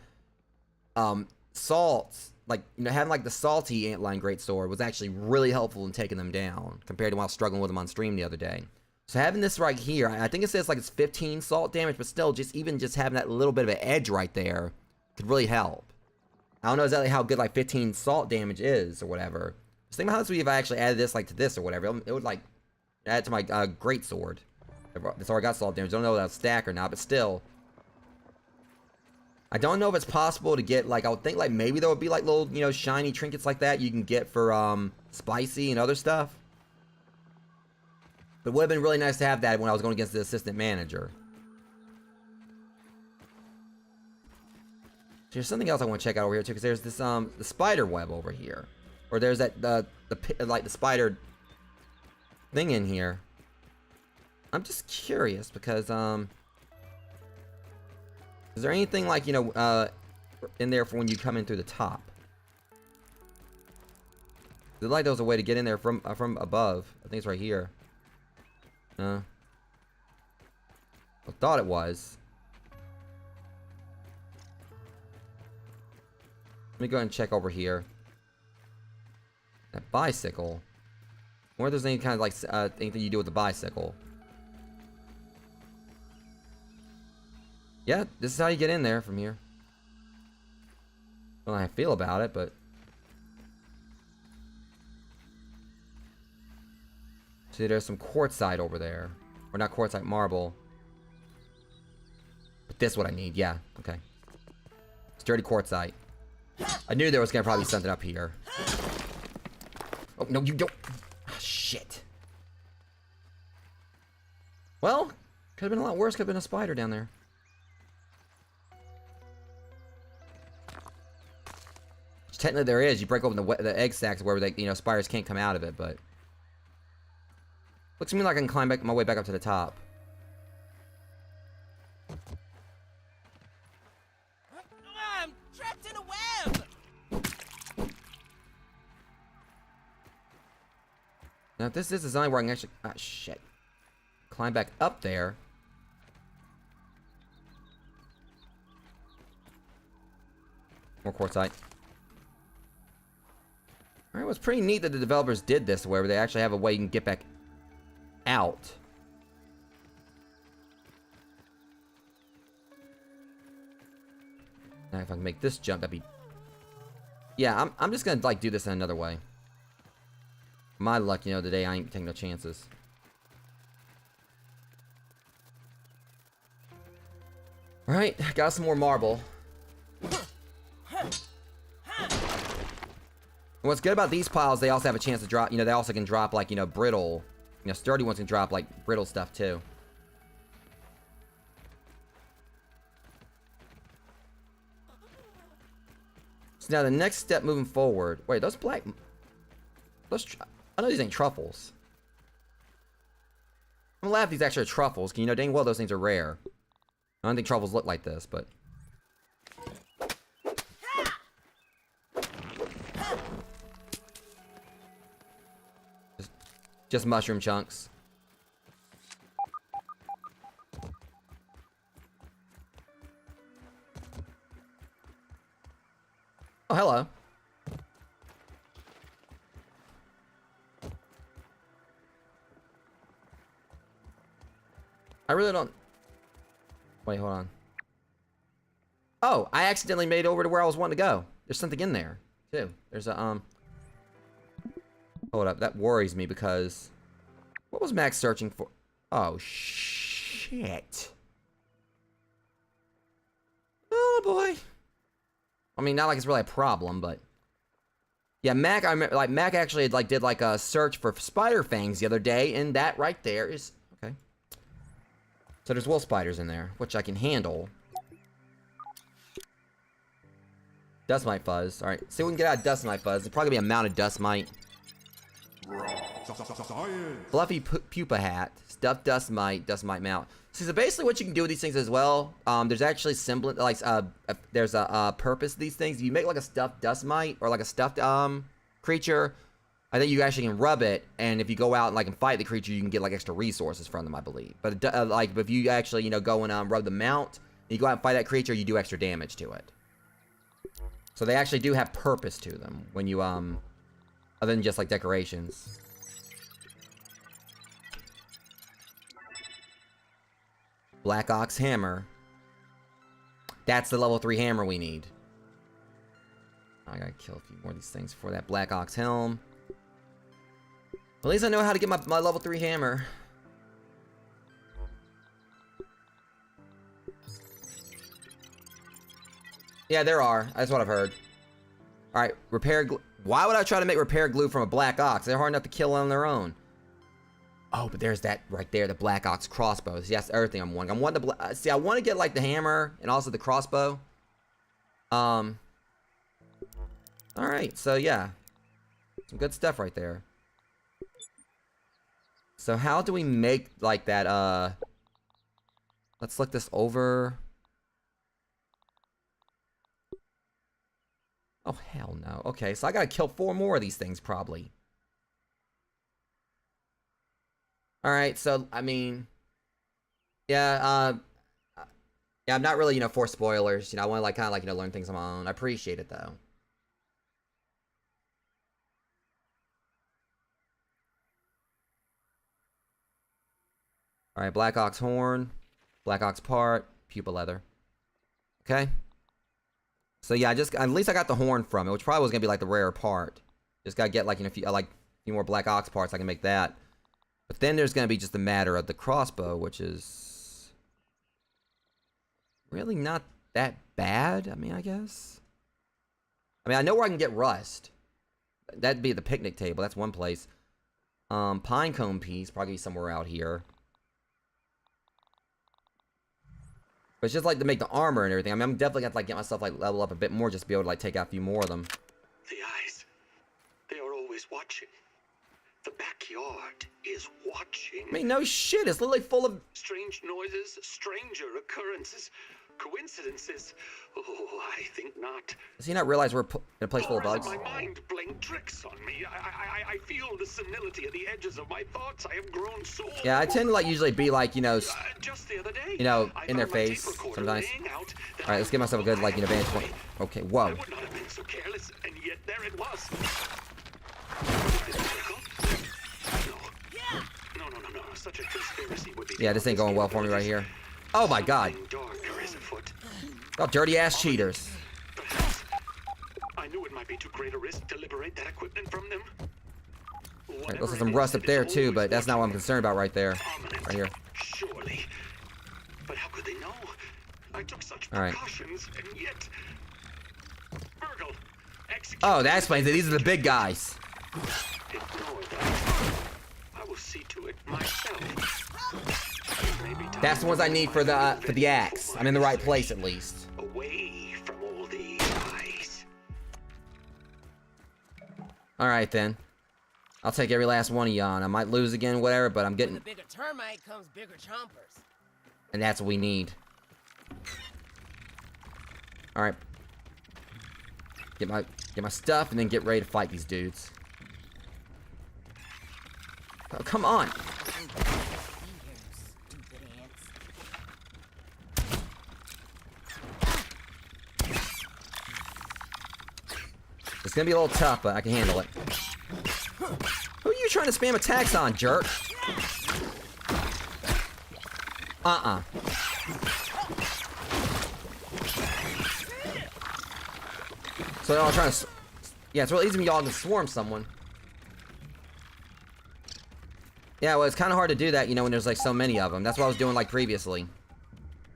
Speaker 1: Salt, like, you know, having like the salty antlion greatsword was actually really helpful in taking them down compared to when I was struggling with them on stream the other day. So having this right here, I think it says like it's 15 salt damage, but still, just having that little bit of an edge right there could really help. I don't know exactly how good like 15 salt damage is or whatever. Just think about how this would be if I actually added this like to this or whatever. It would like add it to my greatsword. That's already got salt damage. I don't know if that's stack or not, but still. I don't know if it's possible to get, like, I would think, like, maybe there would be, like, little, you know, shiny trinkets like that you can get for, spicy and other stuff. But it would have been really nice to have that when I was going against the assistant manager. There's something else I want to check out over here, too, because there's this, the spider web over here. Or there's that, the spider thing in here. I'm just curious, because, is there anything like, you know, in there for when you come in through the top? It looked like there was a way to get in there from above. I think it's right here. I thought it was. Let me go ahead and check over here. That bicycle. I wonder if there's any kind of like anything you do with the bicycle. Yeah, this is how you get in there from here. I don't know how I feel about it, but... See, there's some quartzite over there. Or not quartzite, marble. But this is what I need, yeah, okay. Sturdy quartzite. I knew there was gonna probably be something up here. Oh, no, you don't... Oh, shit. Well, could have been a lot worse. Could have been a spider down there. Technically there is. You break open the egg sacs where they, you know, spiders can't come out of it, but looks to me like I can climb back my way back up to the top.
Speaker 2: I'm trapped in a web.
Speaker 1: Now if this is the zone where I can actually shit. Climb back up there. More quartzite. Alright, well, it's pretty neat that the developers did this where they actually have a way you can get back out. Now if I can make this jump, that'd be... Yeah, I'm just gonna, like, do this in another way. My luck, you know, today I ain't taking no chances. Alright, got some more marble. And what's good about these piles, they also have a chance to drop, you know, they also can drop, like, you know, brittle. You know, sturdy ones can drop, like, brittle stuff, too. So now the next step moving forward... Wait, those black... I know these ain't truffles. I'm gonna laugh at these extra truffles, because you know dang well those things are rare. I don't think truffles look like this, but... Just mushroom chunks. Oh, hello. I really don't... Wait, hold on. Oh, I accidentally made it over to where I was wanting to go. There's something in there, too. There's a, Hold up, that worries me because... What was Max searching for? Oh, shit. Oh, boy. I mean, not like it's really a problem, but... Yeah, Mac, I remember, like, Mac actually, like, did, like, a search for spider fangs the other day, and that right there is... Okay. So there's wolf spiders in there, which I can handle. Dust mite fuzz. Alright, see what we can get out of dust mite fuzz. There's probably gonna be a mounted dust mite. Fluffy pupa hat. Stuffed dust mite mount. So basically what you can do with these things as well, there's actually semblant, like, there's a purpose to these things. If you make like a stuffed dust mite, or like a stuffed, creature, I think you actually can rub it, and if you go out and, like, and fight the creature, you can get, like, extra resources from them, I believe. But, like, if you actually, you know, go and, rub the mount, and you go out and fight that creature, you do extra damage to it. So they actually do have purpose to them, when you, other than just, like, decorations. Black Ox Hammer. That's the level 3 hammer we need. I gotta kill a few more of these things for that Black Ox Helm. At least I know how to get my level 3 hammer. Yeah, there are. That's what I've heard. Alright, repair glue. Why would I try to make repair glue from a Black Ox? They're hard enough to kill on their own. Oh, but there's that right there, the Black Ox crossbow. See, that's everything I'm wanting. See, I want to get, like, the hammer and also the crossbow. Alright, so yeah. Some good stuff right there. So how do we make, like, that, let's look this over. Oh, hell no. Okay, so I gotta kill 4 more of these things, probably. Alright, so, I mean... Yeah, yeah, I'm not really, you know, for spoilers. You know, I want to, like, kind of, like, you know, learn things on my own. I appreciate it, though. Alright, Black Ox Horn, Black Ox Part, Pupa Leather. Okay. So yeah, at least I got the horn from it, which probably was gonna be like the rare part. Just gotta get like, you know, a few more Black Ox parts, I can make that. But then there's gonna be just a matter of the crossbow, which is really not that bad. I mean, I guess. I mean, I know where I can get rust. That'd be the picnic table. That's one place. Pine cone piece, probably somewhere out here. But it's just like to make the armor and everything. I mean, I'm definitely gonna like get myself like level up a bit more just to be able to like take out a few more of them.
Speaker 4: The eyes, they are always watching. The backyard is watching.
Speaker 1: I mean, no shit. It's literally full of
Speaker 4: strange noises, stranger occurrences, coincidences. Oh, I think not.
Speaker 1: Does he not realize we're in a place full of bugs?
Speaker 4: My mind playing tricks on me. I feel the senility at the edges of my thoughts. I have grown so.
Speaker 1: Yeah, I tend to like usually be like, you know,
Speaker 4: just the other day,
Speaker 1: you know, in their face sometimes. All right, let's give myself a good like, you know, vantage point. Okay, whoa.
Speaker 4: I would not have been so careless, and yet there it was. No. Such a conspiracy would be.
Speaker 1: Yeah, this ain't going well for me right here. Oh my god. Oh, dirty ass cheaters.
Speaker 4: equipment from them.
Speaker 1: Right, looks like some rust up there too, but that's not what I'm concerned about right there.
Speaker 4: Ominous,
Speaker 1: Right here.
Speaker 4: Surely. But how could they know? I took such
Speaker 1: All right.
Speaker 4: precautions, and yet... Virgil, execute...
Speaker 1: Oh, that explains it. These are the big guys.
Speaker 4: Ignore that. I will see to it myself. Maybe time
Speaker 1: That's the ones I need for the axe. I'm in the right place at least.
Speaker 4: away from all these eyes.
Speaker 1: All right then. I'll take every last one of you on. I might lose again, whatever, but I'm
Speaker 2: With
Speaker 1: getting,
Speaker 2: a bigger termite comes bigger chompers.
Speaker 1: and that's what we need. All right. Get my stuff and then get ready to fight these dudes. Oh, come on.
Speaker 2: Stupid ants.
Speaker 1: It's gonna be a little tough, but I can handle it. Who are you trying to spam attacks on, jerk? So they're all trying to... Yeah, it's really easy when y'all to swarm someone. Yeah, well, it's kind of hard to do that, you know, when there's, like, so many of them. That's what I was doing, like, previously.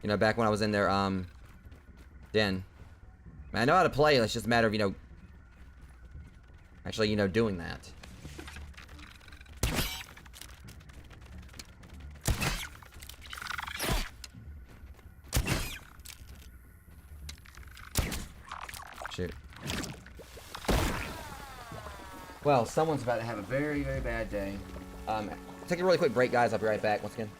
Speaker 1: You know, back when I was in their, den. I know how to play, it's just a matter of, you know... Actually, you know, doing that. Shoot. Well, someone's about to have a very, very bad day. Take a really quick break, guys. I'll be right back once again.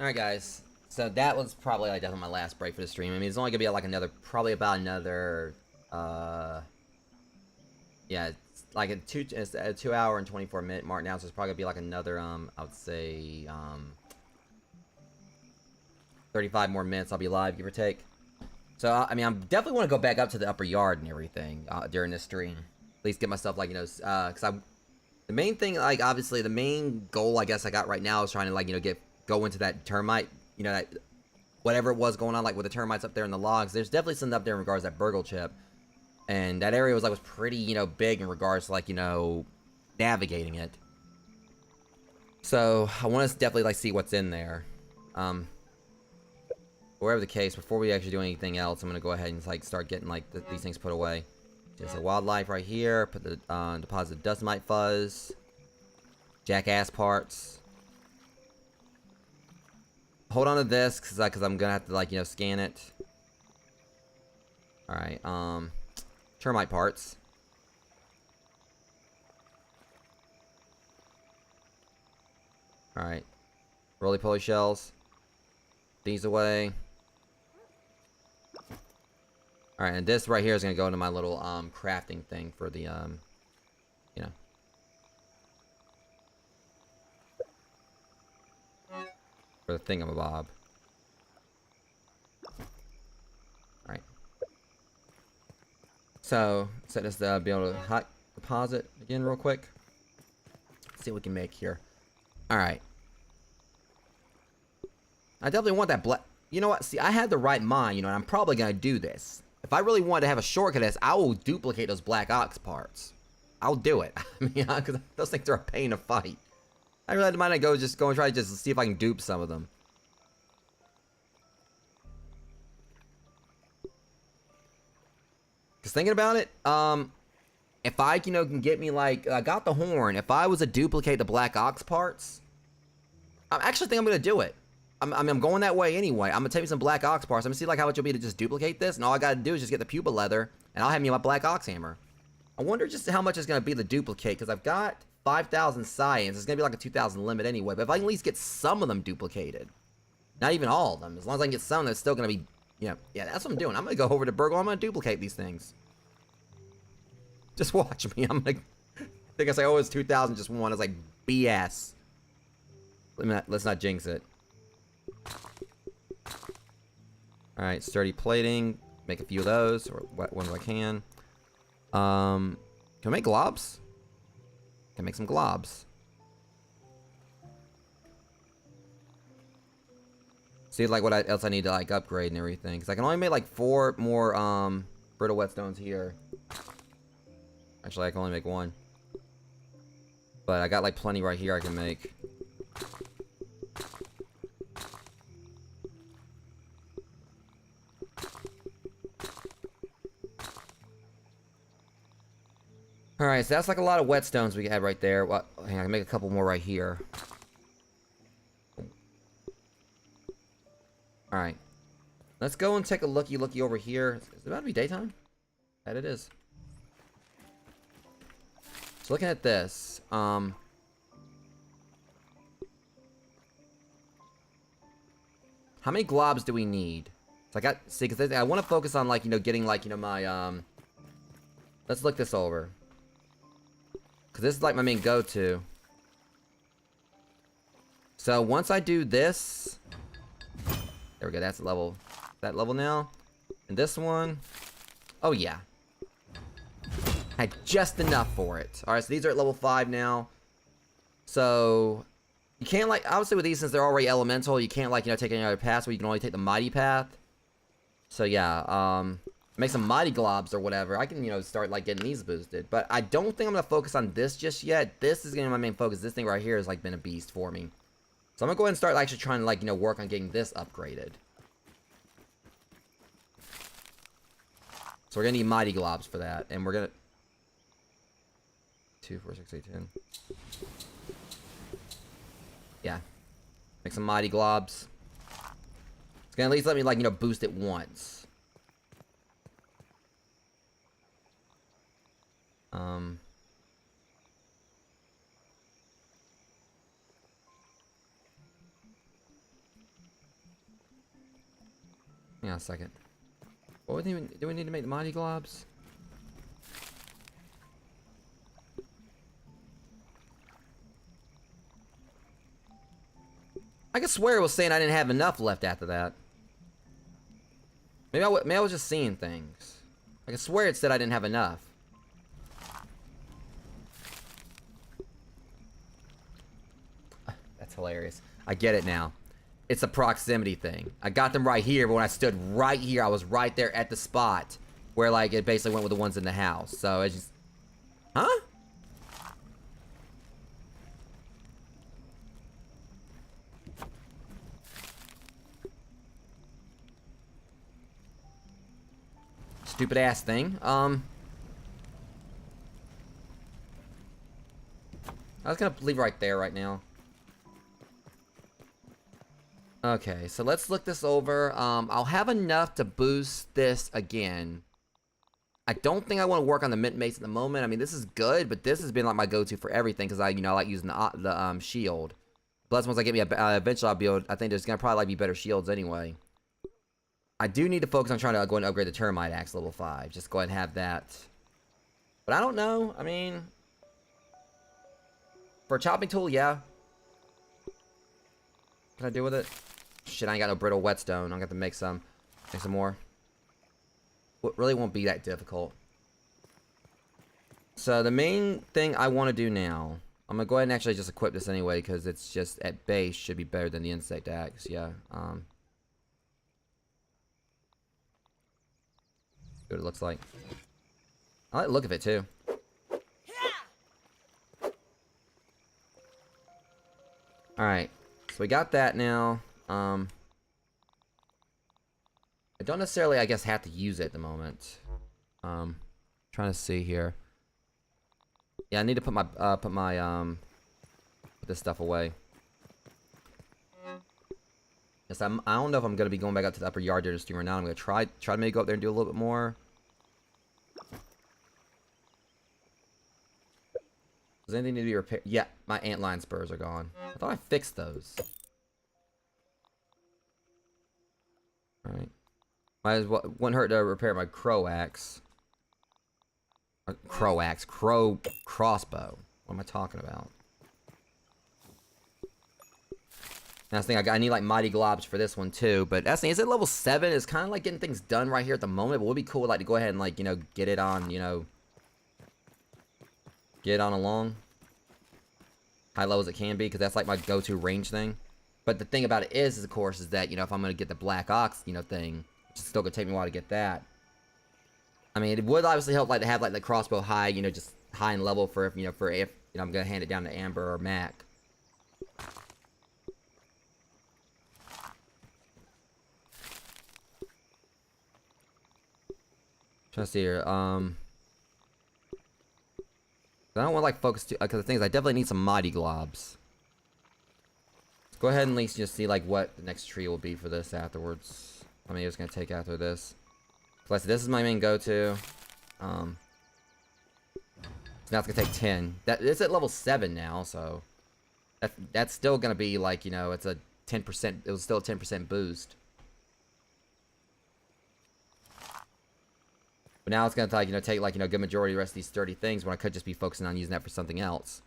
Speaker 1: Alright, guys. So that was probably like definitely my last break for the stream. I mean, it's only gonna be like another, probably about another, yeah, it's like it's a 2 hour and 24 minute mark now, so it's probably gonna be like another, I would say, 35 more minutes I'll be live, give or take. So, I mean, I'm definitely want to go back up to the upper yard and everything, during this stream. At least get myself, like, you know, because the main thing, like, obviously, the main goal, I guess, I got right now is trying to, like, you know, go into that termite, you know, that, whatever it was going on, like, with the termites up there in the logs. There's definitely something up there in regards to that burgle chip. And that area was, like, was pretty, you know, big in regards to, like, you know, navigating it. So, I want to definitely, like, see what's in there. Whatever the case, before we actually do anything else, I'm going to go ahead and, like, start getting, like, these things put away. There's a wildlife right here. Put the, deposit dust mite fuzz. Jackass parts. Hold on to this, because I'm going to have to, like, you know, scan it. Alright, termite parts. Alright. Roly-poly shells. These away. Alright, and this right here is going to go into my little, crafting thing for the, you know. For the thingamabob. Alright. So, set this to be able to hot deposit again real quick. Let's see what we can make here. Alright. I definitely want that black... You know what? See, I had the right mind, you know, and I'm probably going to do this. If I really wanted to have a shortcut to this, I will duplicate those black ox parts. I'll do it. I mean, because those things are a pain to fight. I really might go and try to just see if I can dupe some of them. Because thinking about it, if I, you know, can get me, like, I got the horn. If I was to duplicate the black ox parts, I actually think I'm going to do it. I'm going that way anyway. I'm going to take me some black ox parts. I'm going to see, like, how much it'll be to just duplicate this. And all I got to do is just get the pupa leather. And I'll have me my black ox hammer. I wonder just how much it's going to be to duplicate. Because I've got 5,000 science. It's going to be like a 2,000 limit anyway. But if I can at least get some of them duplicated. Not even all of them. As long as I can get some, that's still going to be... You know, yeah, that's what I'm doing. I'm going to go over to Burgle. I'm going to duplicate these things. Just watch me. I'm going to... I think I say, oh, it's 2,000 just one. It's like BS. Let's not jinx it. Alright, sturdy plating. Make a few of those, or what ones I can. Can I make globs? Can make some globs. See, like, what else I need to, like, upgrade and everything. Because I can only make, like, 4 more, brittle whetstones here. Actually, I can only make 1. But I got, like, plenty right here I can make. Alright, so that's like a lot of whetstones we have right there. Well, hang on, I can make a couple more right here. Alright. Let's go and take a looky over here. Is it about to be daytime? That it is. So looking at this, how many globs do we need? So I got, see, because I want to focus on, like, you know, getting, like, you know, my, let's look this over. Because this is, like, my main go-to. So once I do this, there we go, that's level, that level now. And this one, oh yeah. Had just enough for it. Alright, so these are at level 5 now. So, you can't, like, obviously with these, since they're already elemental, you can't, like, you know, take any other path, so you can only take the mighty path. So yeah, make some mighty globs or whatever. I can, you know, start, like, getting these boosted. But I don't think I'm going to focus on this just yet. This is going to be my main focus. This thing right here has, like, been a beast for me. So I'm going to go ahead and start actually trying to, like, you know, work on getting this upgraded. So we're going to need mighty globs for that. And we're going to... 2, 4, 6, 8, 10. Yeah. Make some mighty globs. It's going to at least let me, like, you know, boost it once. Hang on a second. What do we need to make the mighty globs? I could swear it was saying I didn't have enough left after that. Maybe I was just seeing things. I could swear it said I didn't have enough. That's hilarious. I get it now. It's a proximity thing. I got them right here, but when I stood right here, I was right there at the spot where, like, it basically went with the ones in the house. So it's just... Huh? Stupid ass thing. I was gonna leave right there right now. Okay, so let's look this over. I'll have enough to boost this again. I don't think I want to work on the mint mace at the moment. I mean, this is good, but this has been like my go-to for everything because I like using the shield. Plus, once I get me eventually I'll be able. I think there's gonna probably be better shields anyway. I do need to focus on trying to go and upgrade the termite axe level 5. Just go ahead and have that. But I don't know. I mean, for a chopping tool, yeah. Can I do with it? Shit, I ain't got no brittle whetstone. I'm gonna have to make some more. It really won't be that difficult. So the main thing I want to do now, I'm gonna go ahead and actually just equip this anyway because it's just at base should be better than the insect axe. Yeah. See what it looks like. I like the look of it too. All right. So we got that now. I don't necessarily, I guess, have to use it at the moment. Trying to see here. Yeah, I need to put put this stuff away. Yes, I don't know if I'm gonna be going back up to the upper yard during the stream or not. I'm gonna try to maybe go up there and do a little bit more. Does anything need to be repaired? Yeah, my antlion spurs are gone. I thought I fixed those. Alright. Wouldn't hurt to repair my crow axe. Crow crossbow. What am I talking about? That's the thing, I need like mighty globs for this one too, but that's the thing, is it level 7? It's kind of like getting things done right here at the moment, but it would be cool like to go ahead and like, you know, get it on, you know, get it on along. High level as it can be, because that's like my go-to range thing. But the thing about it is of course, is that, you know, if I'm going to get the black ox, you know, thing, it's still going to take me a while to get that. I mean, it would obviously help like to have like the crossbow high, you know, just high in level for if, you know, I'm going to hand it down to Amber or Mac. Trying to see here. I don't want to like focus too, because the thing is, I definitely need some mighty globs. Let's go ahead and at least just see like what the next tree will be for this afterwards. How many it's gonna take after this? Plus, this is my main go-to. So now it's gonna take 10. It's at level 7 now, so that's still gonna be like, you know, it's a 10%. It was still a 10% boost. But now it's gonna like, you know, take like, you know, a good majority of the rest of these 30 things when I could just be focusing on using that for something else.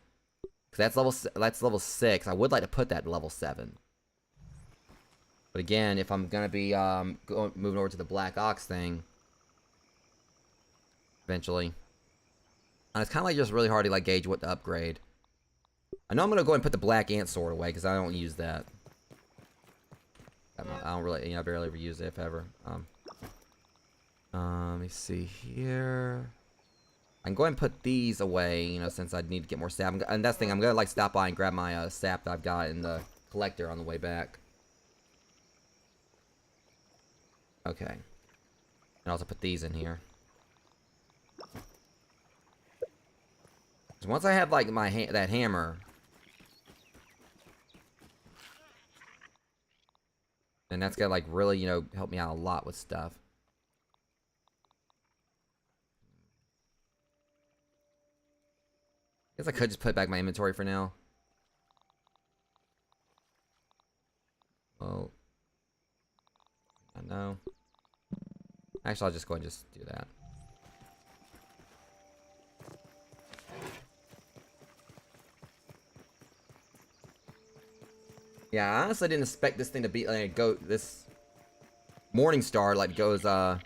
Speaker 1: Cause that's level 6. I would like to put that at level 7. But again, if I'm gonna be moving over to the Black Ox thing eventually, and it's kind of like just really hard to like gauge what to upgrade. I know I'm gonna go ahead and put the Black Ant Sword away because I don't use that. I don't really, you know, I barely ever use it if ever. Let me see here. I can go ahead and put these away, you know, since I need to get more sap. And that's the thing, I'm gonna like stop by and grab my sap that I've got in the collector on the way back. Okay. And also put these in here. So once I have like my that hammer, and that's gonna like really, you know, help me out a lot with stuff. Guess I could just put back my inventory for now. Well, I know. Actually, I'll just go ahead and just do that. Yeah, I honestly didn't expect this thing to be like this Morning Star like goes hard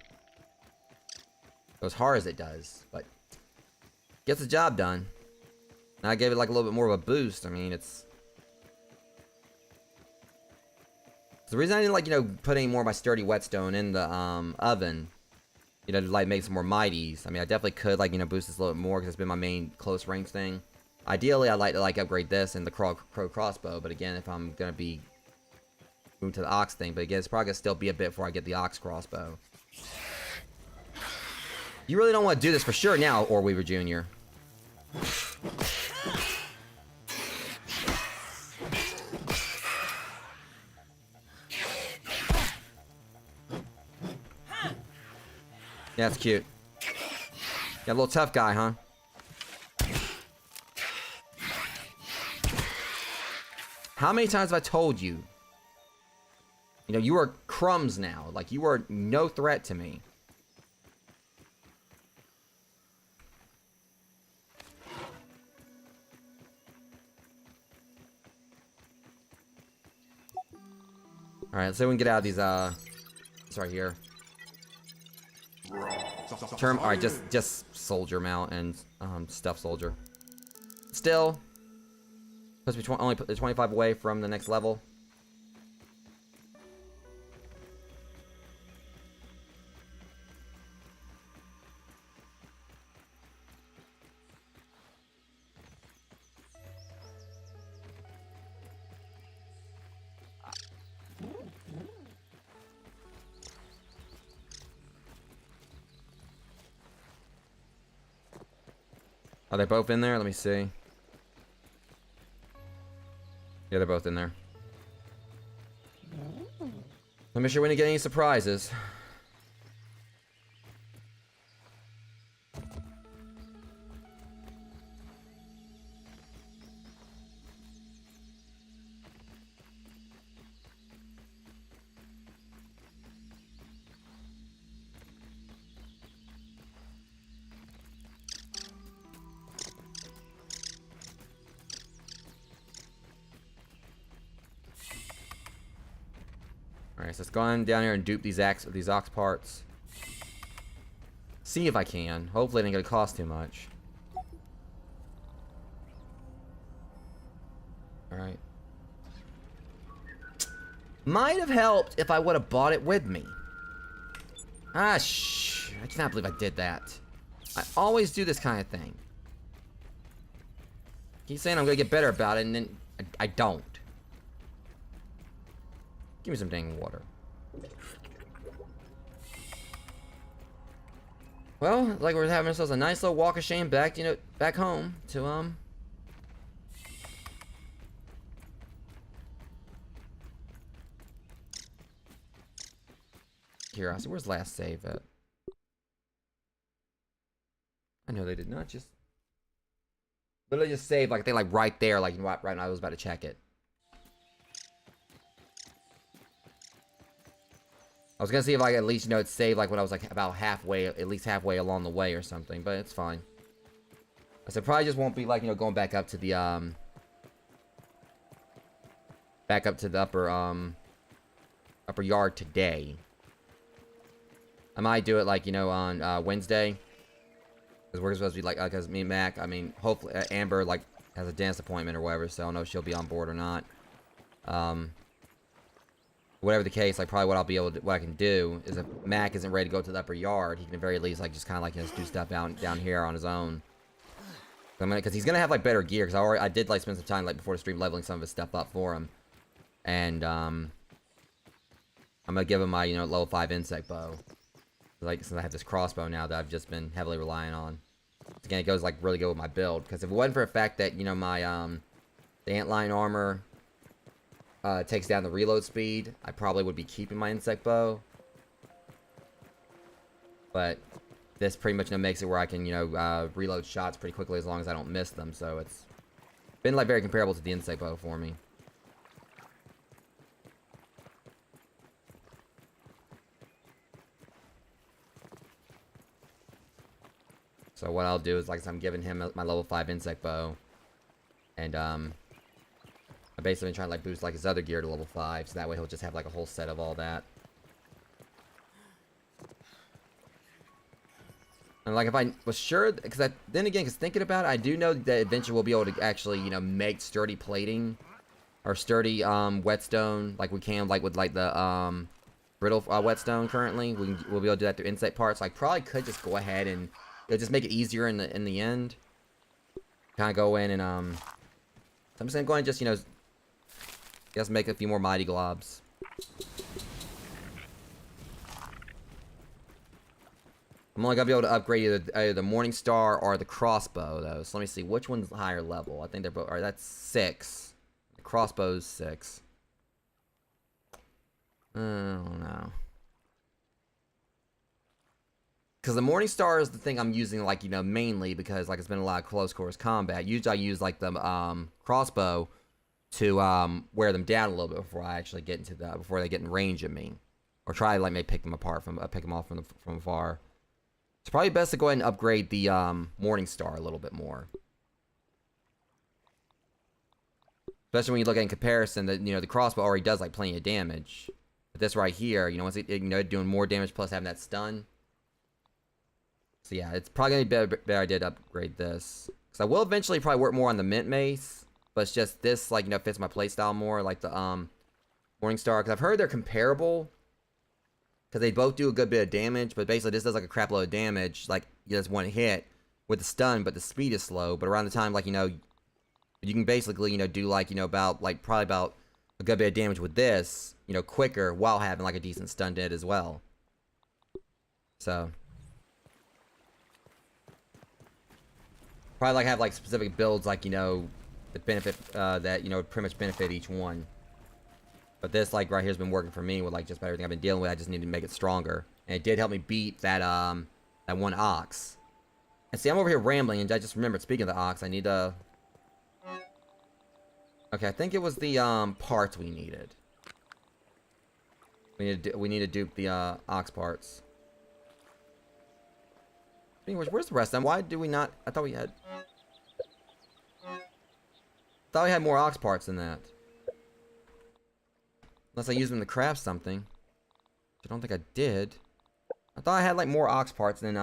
Speaker 1: as it does, but gets the job done. And I gave it like a little bit more of a boost. I mean, it's the reason I didn't like, put any more of my sturdy whetstone in the oven, to like make some more mighties. I mean, I definitely could like, boost this a little bit more because it's been my main close range thing. Ideally, I'd like to like upgrade this and the crow crossbow, but again, if I'm gonna be moving to the ox thing, but again, it's probably gonna still be a bit before I get the ox crossbow. You really don't want to do this for sure now, Orweaver Jr. Yeah, that's cute. Got a little tough guy, huh? How many times have I told you? You are crumbs now. Like, you are no threat to me. Alright, let's see if we can get out of these, it's right here. Alright, just soldier mount and, stuff soldier. Still, puts me only 25 away from the next level. Are they both in there? Let me see. Yeah, they're both in there. Let me sure we didn't get any surprises. Alright, so let's go on down here and dupe these ox parts. See if I can. Hopefully it ain't gonna cost too much. Alright. Might have helped if I would have bought it with me. I cannot believe I did that. I always do this kind of thing. Keep saying I'm gonna get better about it, and then I don't. Give me some dang water. Well, like we're having ourselves a nice little walk of shame back, back home to, Curiosity, where's last save at? I know they did not just literally just save like they like right there, like right when I was about to check it. I was gonna see if I could at least, it's saved like when I was like about halfway, at least halfway along the way or something, but it's fine. I said probably just won't be like, going back up to the upper yard today. I might do it like, on Wednesday. Because we're supposed to be like, because me and Mac, I mean, hopefully Amber like has a dance appointment or whatever, so I don't know if she'll be on board or not. Whatever the case, like probably what I can do is if Mac isn't ready to go to the upper yard, he can at the very least like just kind of like just do stuff down here on his own. Because he's gonna have like better gear. Because I did like spend some time like before the stream leveling some of his stuff up for him, and I'm gonna give him my level 5 insect bow. Like since I have this crossbow now that I've just been heavily relying on. Again, it goes like really good with my build. Because if it wasn't for the fact that my the antlion armor takes down the reload speed, I probably would be keeping my insect bow. But this pretty much makes it where I can reload shots pretty quickly as long as I don't miss them. So it's been like very comparable to the insect bow for me. So what I'll do is, like, I'm giving him my level 5 insect bow. And, I basically been trying to, like, boost, like, his other gear to level 5. So that way he'll just have, like, a whole set of all that. And, like, if I was sure, because then again, because thinking about it, I do know that eventually we'll be able to actually, you know, make sturdy plating. Or sturdy, whetstone, like we can, like, with, like, the, brittle, whetstone currently. We'll be able to do that through insect parts. Like, probably could just go ahead and, you know, just make it easier in the end. Kind of go in and, so I'm just gonna go ahead and just, you know, just make a few more mighty globs. I'm only gonna be able to upgrade either the Morning Star or the crossbow, though. So let me see, which one's higher level? I think they're both, alright, that's 6. The crossbow's 6. I don't know. Because the Morning Star is the thing I'm using, like, you know, mainly because, like, it's been a lot of close quarters combat. Usually I use, like, the crossbow to wear them down a little bit before I actually get into before they get in range of me, or try to, like, maybe pick them apart pick them off from afar. It's probably best to go ahead and upgrade the Morning Star a little bit more, especially when you look at in comparison that, you know, the crossbow already does, like, plenty of damage. But this right here, you know, once it, you know, doing more damage plus having that stun. So yeah, it's probably gonna be better idea to upgrade this. Because I will eventually probably work more on the mint mace, but it's just this, like, you know, fits my playstyle more, like the Morning Star. Because I've heard they're comparable, because they both do a good bit of damage, but basically this does, like, a crap load of damage, like, just one hit with the stun, but the speed is slow. But around the time, like, you know, you can basically, you know, do, like, you know, about, like, probably about a good bit of damage with this, you know, quicker, while having, like, a decent stun hit as well. So probably, like, have, like, specific builds, like, you know, that benefit, that, you know, pretty much benefit each one. But this, like, right here has been working for me with, like, just about everything I've been dealing with. I just need to make it stronger. And it did help me beat that, that one ox. And see, I'm over here rambling, and I just remembered, speaking of the ox, I need to... Okay, I think it was the, parts we needed. We need to dupe the, ox parts. Anyways, where's the rest of them? Why do we not... I thought we had... thought we had more ox parts than that. Unless I used them to craft something. I don't think I did. I thought I had, like, more ox parts than,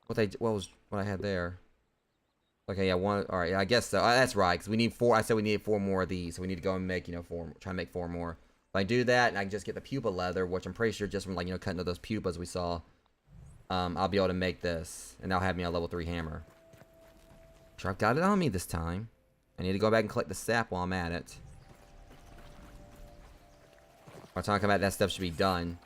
Speaker 1: what I had there. Okay, yeah, one... Alright, yeah, I guess so. That's right, because we need 4... I said we needed 4 more of these, so we need to go and make, you know, 4... Try and make 4 more. If I do that, and I can just get the pupa leather, which I'm pretty sure just from, like, you know, cutting those pupas we saw... I'll be able to make this, and that'll have me a level 3 hammer. Sure, I've got it on me this time. I need to go back and collect the sap while I'm at it. By the time I come back, that stuff should be done.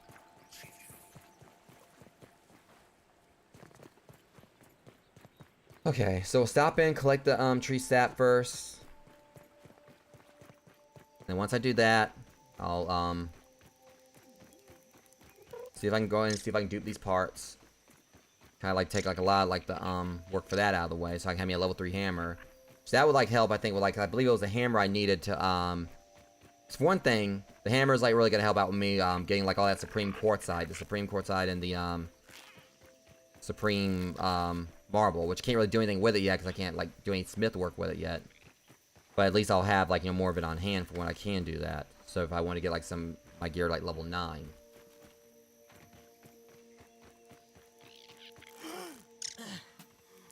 Speaker 1: Okay, so we'll stop in, collect the tree sap first. And once I do that, I'll see if I can go in and see if I can dupe these parts. Kind of, like, take, like, a lot of, like, the work for that out of the way, so I can have me a level 3 hammer. So that would, like, help, I think, with, like, I believe it was the hammer I needed to it's one thing, the hammer is, like, really gonna help out with me getting, like, all that supreme quartzite, and the supreme marble, which can't really do anything with it yet because I can't, like, do any smith work with it yet. But at least I'll have, like, you know, more of it on hand for when I can do that. So if I want to get, like, my gear, like, level 9.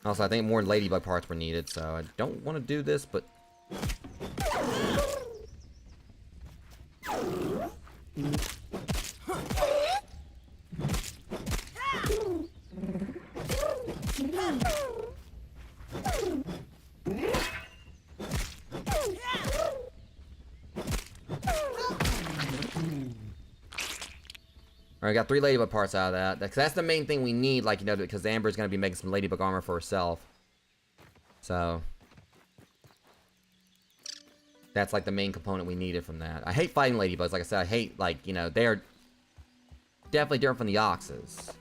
Speaker 1: Also, I think more ladybug parts were needed, so I don't want to do this, but... Alright, got 3 ladybug parts out of that. That's the main thing we need, like, you know, because Amber's going to be making some ladybug armor for herself. So... that's, like, the main component we needed from that. I hate fighting ladybugs. Like I said, I hate, like, you know, they're definitely different from the oxes.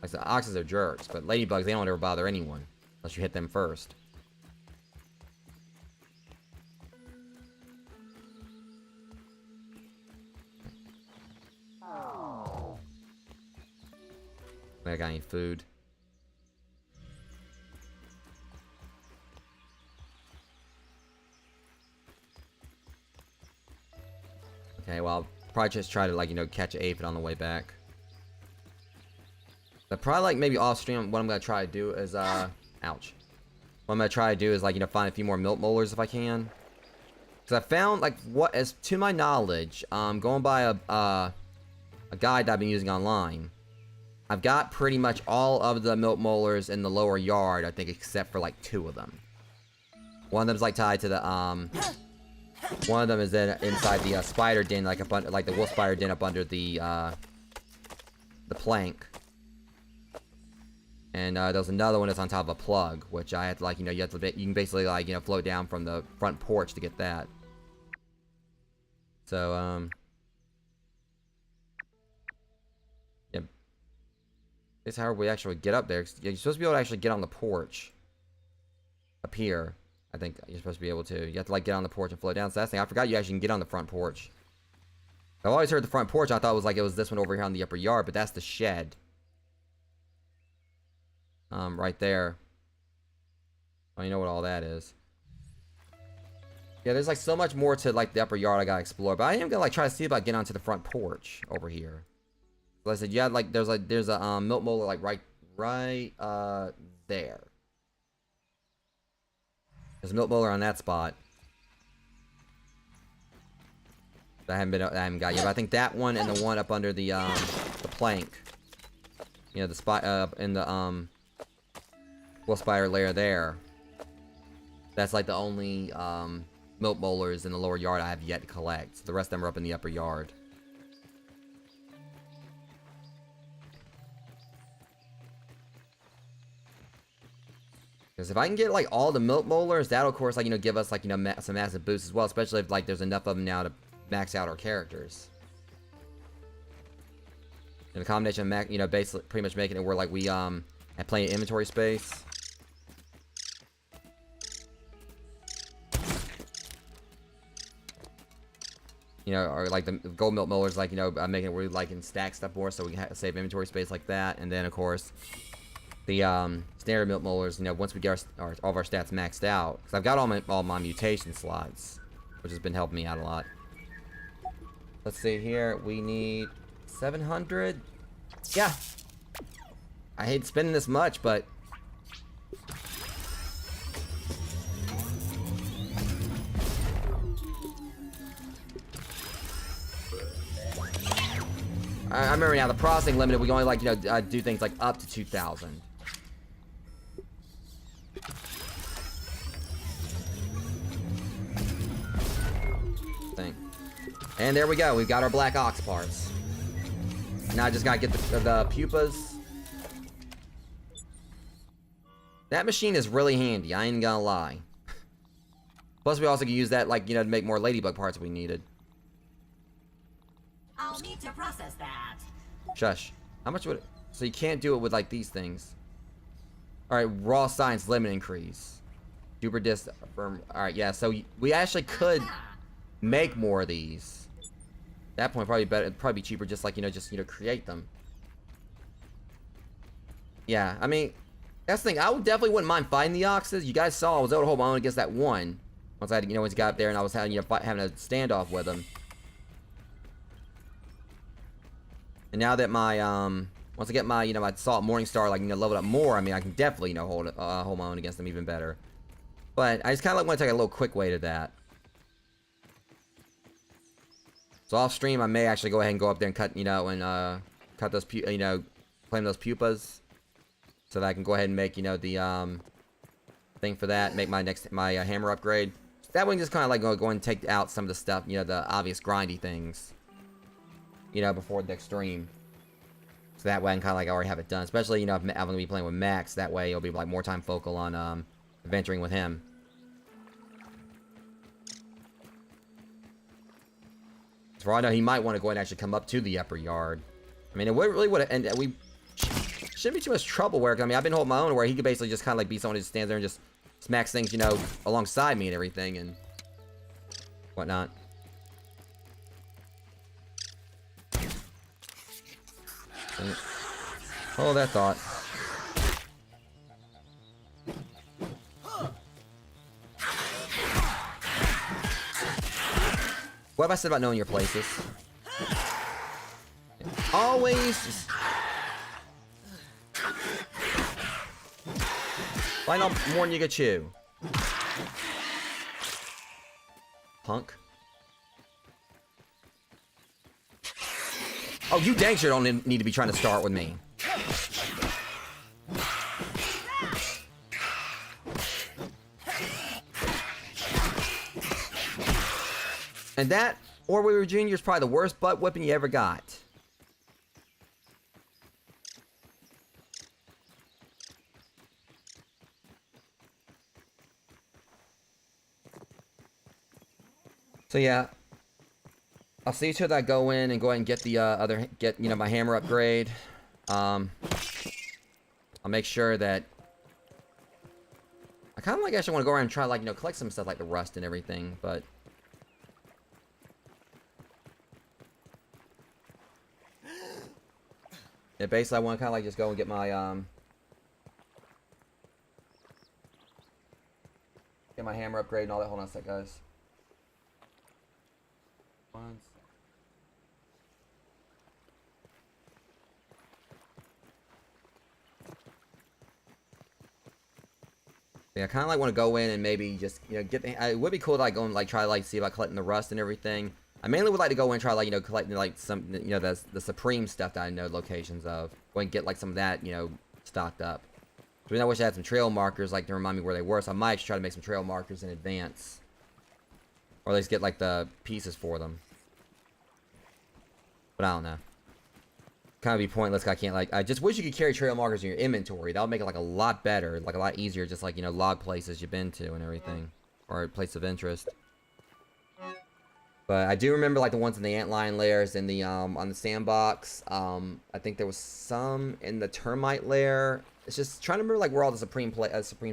Speaker 1: Like, the oxes are jerks, but ladybugs, they don't ever bother anyone. Unless you hit them first. I got any food. probably just try to, like, you know, catch an aphid on the way back. But probably, like, maybe off stream, what I'm gonna try to do is, ouch. What I'm gonna try to do is, like, you know, find a few more milk molars if I can. Because I found, like, what, as to my knowledge, going by a guide that I've been using online, I've got pretty much all of the milk molars in the lower yard, I think, except for, like, 2 of them. One of them's, like, tied to the, one of them is then inside the, spider den, like, up under, like, the wolf spider den up under the plank. And, there's another one that's on top of a plug, which I have to, like, you know, you can basically, like, you know, float down from the front porch to get that. So, yeah. This is how we actually get up there. You're supposed to be able to actually get on the porch. Up here. I think you're supposed to be able to. You have to, like, get on the porch and float down. So that's the thing. I forgot you actually can get on the front porch. I've always heard the front porch. I thought it was this one over here on the upper yard, but that's the shed. Right there. Oh, you know what all that is. Yeah, there's, like, so much more to, like, the upper yard I gotta explore. But I am gonna, like, try to see if I can get onto the front porch over here. Like I said, yeah, like, there's a, milk molar, like, right there. There's a milk molar on that spot. That I haven't got yet. But I think that one and the one up under the plank. You know, the spot, in the, wolf spider layer there. That's, like, the only, milk molars in the lower yard I have yet to collect. The rest of them are up in the upper yard. Because if I can get, like, all the milk molars, that'll, of course, like, you know, give us, like, you know, some massive boosts as well. Especially if, like, there's enough of them now to max out our characters. And the combination of, you know, basically pretty much making it where, like, we, have plenty of inventory space. You know, or, like, the gold milk molars, like, you know, making it where we, like, can stack stuff more so we can save inventory space like that. And then, of course, the standard milk molars, you know, once we get all of our stats maxed out. Because I've got all my mutation slots, which has been helping me out a lot. Let's see here. We need 700. Yeah. I hate spending this much, but... I remember now, the processing limited, we can only, like, you know, do things, like, up to 2,000. And there we go, we've got our black ox parts. Now I just gotta get the pupas. That machine is really handy, I ain't gonna lie. Plus we also can use that, like, you know, to make more ladybug parts if we needed.
Speaker 5: I'll need to process that.
Speaker 1: Shush. How much would it... So you can't do it with, like, these things. Alright, raw science limit increase. Super disc firm... Alright, yeah, so we actually could make more of these. At that point, probably be cheaper just, like, you know, create them. Yeah, I mean, that's the thing. I definitely wouldn't mind fighting the oxes. You guys saw I was able to hold my own against that one. Once I, you know, once he got up there and I was having, you know, having a standoff with him. And now that my, once I get my, you know, my Salt Morningstar, like, you know, leveled up more, I mean, I can definitely, you know, hold my own against them even better. But I just kind of, like, want to take a little quick way to that. So off stream, I may actually go ahead and go up there and cut, you know, and, cut those, you know, claim those pupas. So that I can go ahead and make, you know, the, thing for that, make my hammer upgrade. That way, just kind of, like, go and take out some of the stuff, you know, the obvious grindy things. You know, before the next stream. So that way I can kind of, like, already have it done. Especially, you know, if I'm going to be playing with Max. That way it'll be, like, more time focal on, adventuring with him. For all I know, he might want to go ahead and actually come up to the upper yard. I mean, it really would have... And we shouldn't be too much trouble where... I mean, I've been holding my own where he could basically just kind of, like, be someone who just stands there and just smacks things, you know, alongside me and everything and whatnot. Hold that thought. What have I said about knowing your places? Always just... Find out more than you can chew. Punk. Oh, you dang sure don't need to be trying to start with me. And that, or we were junior, is probably the worst butt whipping you ever got. So yeah, I'll see to that I go in and go ahead and get the my hammer upgrade. I'll make sure that I kind of like actually want to go around and try like collect some stuff like the rust and everything, but yeah, basically I want to kind of like just go and get my hammer upgrade and all that. Hold on a sec, guys. Yeah, I kind of like want to go in and maybe just get the. It would be cool to like go and like try to like see about collecting the rust and everything. I mainly would like to go in and try like collecting like some the supreme stuff that I know locations of. Go and get like some of that stocked up. So I wish I had some trail markers like to remind me where they were. So I might just try to make some trail markers in advance, or at least get like the pieces for them. But I don't know. Kind of be pointless. I can't like. I just wish you could carry trail markers in your inventory. That would make it like a lot better, like a lot easier. Just like log places you've been to and everything, or place of interest. But I do remember like the ones in the antlion layers in the on the sandbox. I think there was some in the termite lair. It's just trying to remember like where all the supreme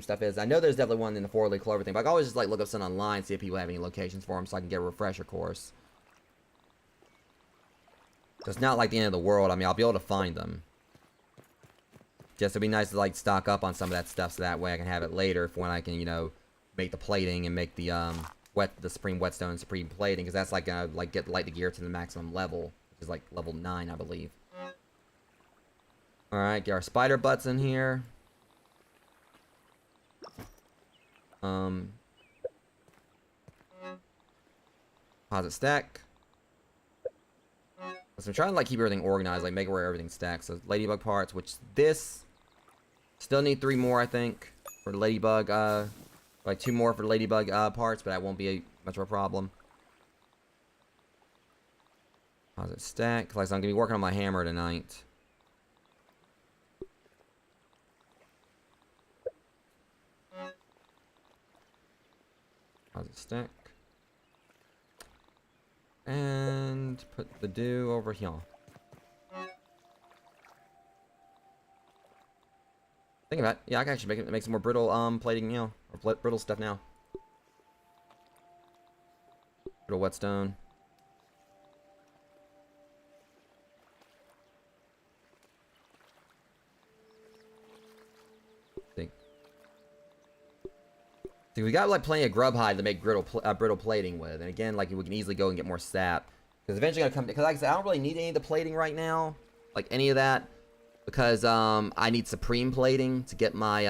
Speaker 1: stuff is. I know there's definitely one in the four-leaf clover thing, but I can always just like look up some online, see if people have any locations for them, so I can get a refresher course. It's not like the end of the world. I mean, I'll be able to find them. Just it'd be nice to like stock up on some of that stuff, so that way I can have it later for when I can, make the plating and make the supreme whetstone and supreme plating, because that's like get light the gear to the maximum level, which is like level 9, I believe. All right, get our spider butts in here. Deposit stack. So I'm trying to like keep everything organized, like make it where everything stacks. So ladybug parts, which this still need 3 more, I think, for the ladybug. Like 2 more for the ladybug parts, but that won't be much of a problem. Deposit stack. Like, so I'm gonna be working on my hammer tonight. Deposit stack. And put the dew over here. Think about it. Yeah, I can actually make some more brittle plating, or brittle stuff now. Brittle whetstone. See, we got like plenty of grub hide to make brittle plating with, and again, like we can easily go and get more sap. Because eventually gonna come. Because like I said, I don't really need any of the plating right now, like any of that, because I need supreme plating to get my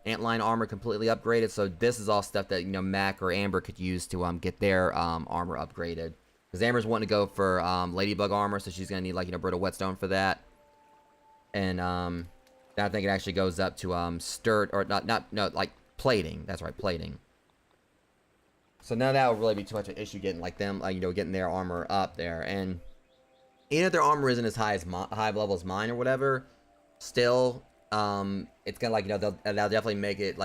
Speaker 1: antlion armor completely upgraded. So this is all stuff that Mac or Amber could use to get their armor upgraded. Because Amber's wanting to go for ladybug armor, so she's gonna need like brittle whetstone for that. And I think it actually goes up to sturdy, or no, like plating. That's right, plating. So now that would really be too much of an issue getting like them, getting their armor up there. And even if their armor isn't as high level as mine or whatever, still, it's gonna that'll definitely make it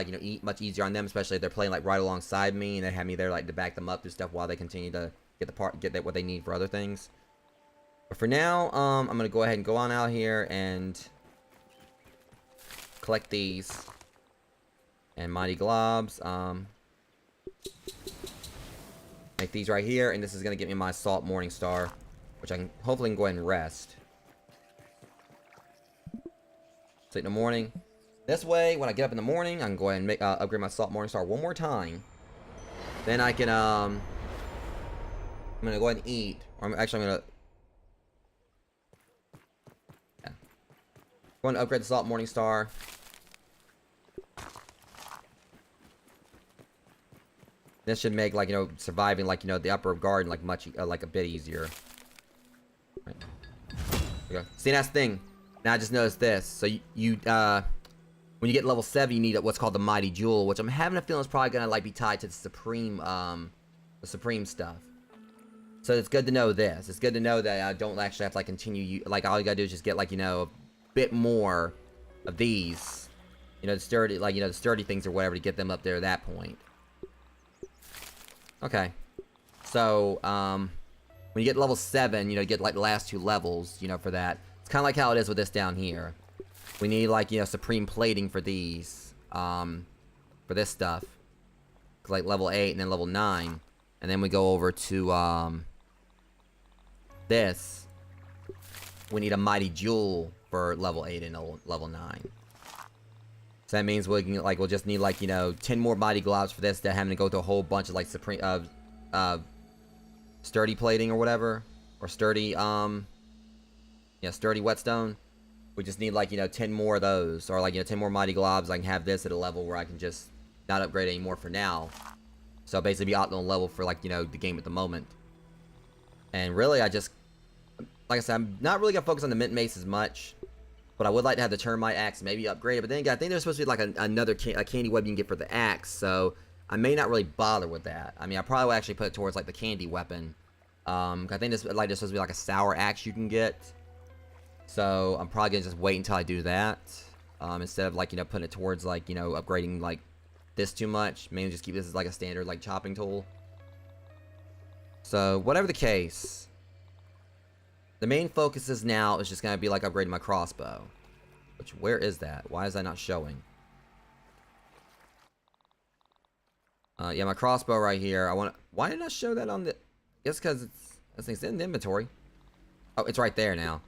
Speaker 1: much easier on them, especially if they're playing like right alongside me and they have me there like to back them up through stuff while they continue to get what they need for other things. But for now, I'm gonna go ahead and go on out here and collect these and mighty globs. Make these right here, and this is gonna get me my salt morning star, which I can hopefully go ahead and rest. Sleep in the morning. This way, when I get up in the morning, I can go ahead and upgrade my salt morning star one more time. Then I can I'm gonna go ahead and eat, or I'm gonna Going to upgrade the Salt Morning Star. This should make, like, you know, surviving, like, you know, the upper garden, like, much, like, a bit easier. Right. Okay. See, that's the thing. Now I just noticed this. So when you get level 7, you need what's called the Mighty Jewel, which I'm having a feeling is probably gonna, like, be tied to the Supreme stuff. So it's good to know this. It's good to know that I don't actually have to, like, continue, like, all you gotta do is just get, like, you know, a bit more of these. You know, the sturdy, like, you know, the sturdy things or whatever to get them up there at that point. Okay. So, when you get level 7, you know, you get, like, the last 2 levels, you know, for that. It's kind of like how it is with this down here. We need, like, you know, supreme plating for these, for this stuff. Like, level 8 and then level 9. And then we go over to, this. We need a Mighty Jewel for level 8 and level 9. So that means we can, like, we'll just need, like, you know, 10 more Mighty Globs for this, than having to go through a whole bunch of, like, supreme, sturdy plating or whatever. Or sturdy, yeah, sturdy whetstone. We just need, like, you know, 10 more of those. Or, like, you know, 10 more Mighty Globs. I can have this at a level where I can just not upgrade anymore for now. So basically be optimal level for, like, you know, the game at the moment. And really, I just, like I said, I'm not really gonna focus on the Mint Mace as much. But I would like to have the Termite Axe maybe upgraded. But then again, I think there's supposed to be, like, another candy web you can get for the axe. So I may not really bother with that. I mean, I probably will actually put it towards, like, the candy weapon. I think this, like, there's supposed to be, like, a sour axe you can get. So I'm probably gonna just wait until I do that. Instead of, like, you know, putting it towards, like, you know, upgrading, like, this too much. Mainly just keep this as, like, a standard, like, chopping tool. So whatever the case, the main focus is now is just gonna be, like, upgrading my crossbow. Which, where is that? Why is that not showing? Yeah, my crossbow right here. Why did I show that on the? It's because it's in the inventory. Oh, it's right there now.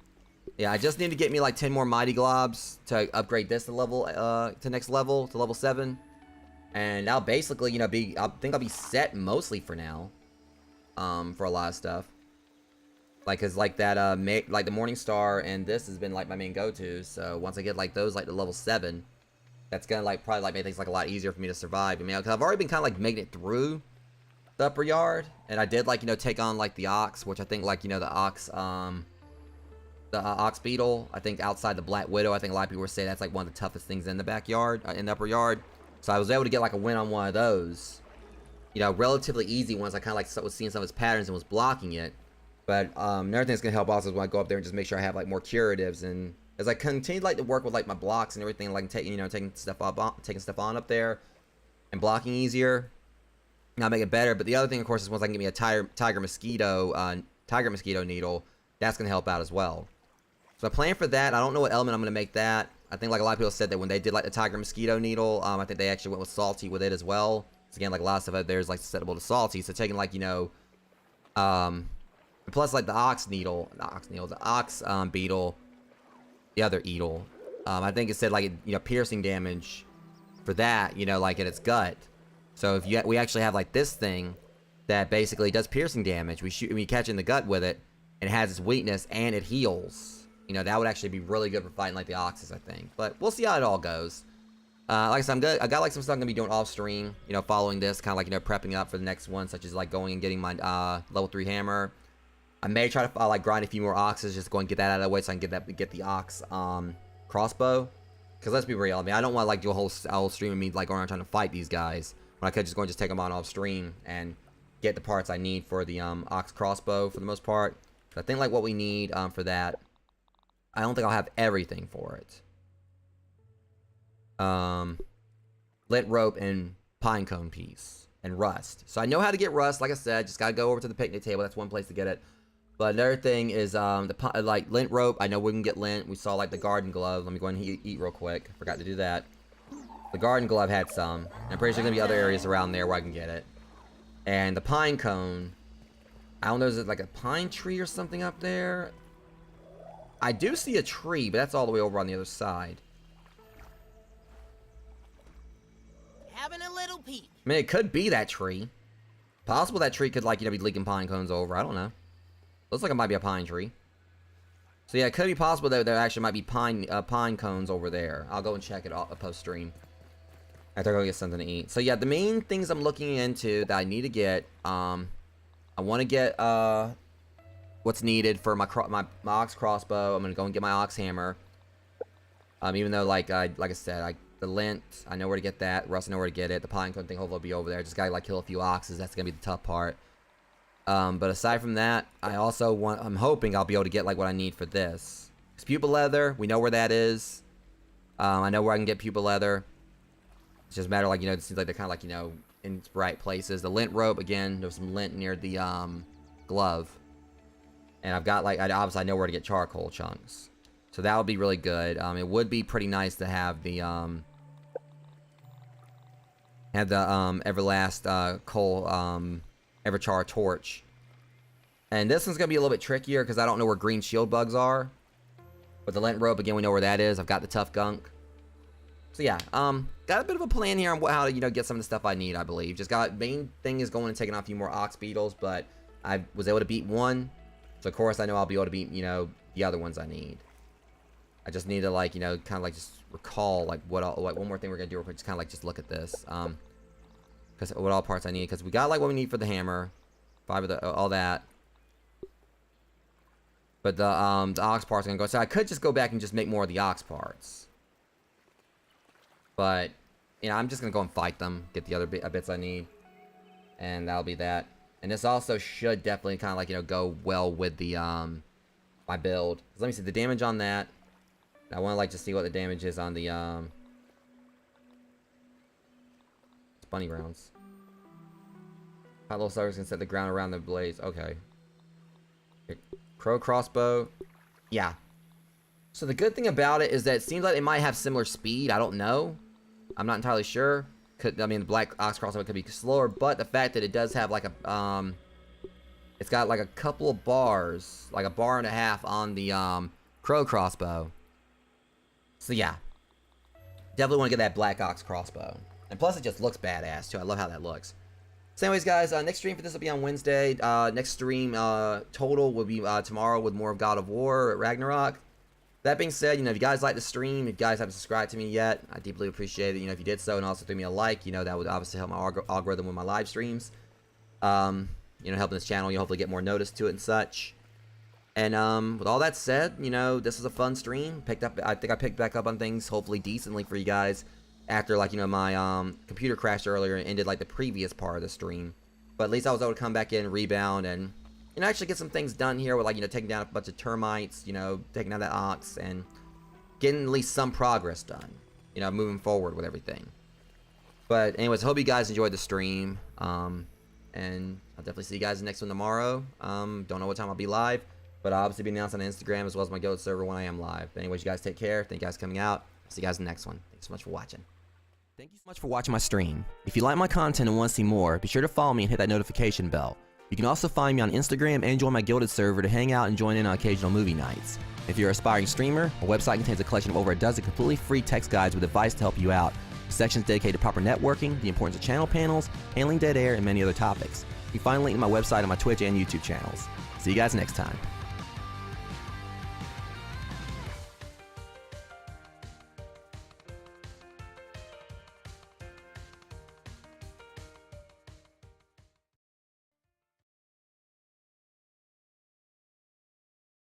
Speaker 1: Yeah, I just need to get me, like, 10 more Mighty Globs to upgrade this to level, to next level, to level 7. And that'll basically, you know, I think I'll be set mostly for now. For a lot of stuff. Like, cause, like, that, like, the Morning Star and this has been, like, my main go-to. So once I get, like, those, like, to level 7, that's gonna, like, probably, like, make things, like, a lot easier for me to survive. I mean, cause I've already been kind of, like, making it through the upper yard. And I did, like, you know, take on, like, the Ox, which I think, like, you know, the Ox Beetle, I think outside the Black Widow, I think a lot of people would say that's, like, one of the toughest things in the backyard, in the upper yard. So I was able to get, like, a win on one of those. You know, relatively easy ones. I kind of, like, was seeing some of his patterns and was blocking it. But another thing that's going to help also is when I go up there and just make sure I have, like, more curatives. And as I continue, like, to work with, like, my blocks and everything, like, taking stuff on up there and blocking easier, I'll make it better. But the other thing, of course, is once I can get me a tiger mosquito needle, that's going to help out as well. So I plan for that. I don't know what element I'm going to make that. I think, like, a lot of people said that when they did, like, the tiger mosquito needle, I think they actually went with salty with it as well. So again, like, a lot of stuff out there is, like, susceptible to salty. So taking, like, you know, plus, like, the ox beetle, the other beetle, I think it said, like, you know, piercing damage for that, you know, like, in its gut. So if we actually have, like, this thing that basically does piercing damage. We catch in the gut with it, and it has its weakness, and it heals. You know, that would actually be really good for fighting, like, the oxes, I think. But we'll see how it all goes. Like I said, I got, like, some stuff I'm gonna be doing off stream, you know, following this, kind of like, you know, prepping up for the next one, such as, like, going and getting my level 3 hammer. I may try to like grind a few more oxes, just go and get that out of the way so I can get the ox crossbow. Because let's be real, I mean, I don't want to, like, do a whole stream of me, like, going around trying to fight these guys when I could just go and just take them on off stream and get the parts I need for the ox crossbow for the most part. So I think, like, what we need for that, I don't think I'll have everything for it. Lit rope and pine cone piece and rust. So I know how to get rust. Like I said, just gotta go over to the picnic table. That's one place to get it. But another thing is like lint rope. I know we can get lint. We saw, like, the garden glove. Let me go ahead and eat real quick. Forgot to do that. The garden glove had some. I'm pretty sure there's gonna be other areas around there where I can get it. And the pine cone, I don't know, is it like a pine tree or something up there? I do see a tree, but that's all the way over on the other side.
Speaker 2: Having a little peep.
Speaker 1: I mean, it could be that tree. Possible that tree could, like, you know, be leaking pine cones over. I don't know. Looks like it might be a pine tree. So yeah, it could be possible that there actually might be pine cones over there. I'll go and check it out post stream. After I go get something to eat. So yeah, the main things I'm looking into that I need to get, I want to get what's needed for my ox crossbow. I'm gonna go and get my ox hammer. Even though like I said, the lint, I know where to get that. Russ, I know where to get it. The pine cone thing hopefully will be over there. Just gotta like kill a few oxes. That's gonna be the tough part. But aside from that, I'm hoping I'll be able to get like what I need for this. It's pupa leather. We know where that is. I know where I can get pupa leather. It's just a matter like, it seems like they're kind of like, in right places. The lint rope, again, there's some lint near the glove. And I've got like, obviously I know where to get charcoal chunks. So that would be really good. It would be pretty nice to have the Everlast coal Everchar torch. And this one's gonna be a little bit trickier because I don't know where green shield bugs are. But the lint rope, again, we know where that is. I've got the tough gunk. So yeah, got a bit of a plan here on how to, get some of the stuff I need, I believe. Just main thing is going and taking out a few more ox beetles, but I was able to beat one. So of course I know I'll be able to beat, the other ones I need. I just need to like, kind of like just recall like one more thing we're gonna do real quick, just kind of like just look at this. Because what all parts I need, because we got like what we need for the hammer, 5 of all that. But the ox parts are gonna go. So I could just go back and just make more of the ox parts. But I'm just gonna go and fight them, get the other bits I need, and that'll be that. And this also should definitely kind of like go well with the my build. So let me see the damage on that. I want to like to see what the damage is on the bunny rounds. Hot little stars can set the ground around the blaze. Okay. Crow crossbow. Yeah. So the good thing about it is that it seems like it might have similar speed. I don't know. I'm not entirely sure. The black ox crossbow could be slower, but the fact that it does have like a it's got like a couple of bars, like a bar and a half on the crow crossbow. So yeah, definitely want to get that black ox crossbow, and plus it just looks badass too. I love how that looks. So anyways, guys, next stream for this will be on Wednesday. Next stream total will be tomorrow with more of God of War at Ragnarok. That being said, if you guys like the stream, if you guys haven't subscribed to me yet, I deeply appreciate it. If you did so and also threw me a like, that would obviously help my algorithm with my live streams. Helping this channel, you'll hopefully get more notice to it and such. And with all that said, this was a fun stream. I think I picked back up on things hopefully decently for you guys after like my computer crashed earlier and ended like the previous part of the stream. But at least I was able to come back in, rebound, and actually get some things done here with like, taking down a bunch of termites, taking down that ox, and getting at least some progress done, moving forward with everything. But anyways, I hope you guys enjoyed the stream, and I'll definitely see you guys in the next one tomorrow. Don't know what time I'll be live, but I'll obviously be announced on Instagram as well as my Guild server when I am live. But anyways, you guys take care. Thank you guys for coming out. See you guys in the next one. Thanks so much for watching. Thank you so much for watching my stream. If you like my content and want to see more, be sure to follow me and hit that notification bell. You can also find me on Instagram and join my Guilded server to hang out and join in on occasional movie nights. If you're an aspiring streamer, my website contains a collection of over a dozen completely free text guides with advice to help you out. Sections dedicated to proper networking, the importance of channel panels, handling dead air, and many other topics. You can find a link to my website on my Twitch and YouTube channels. See you guys next time.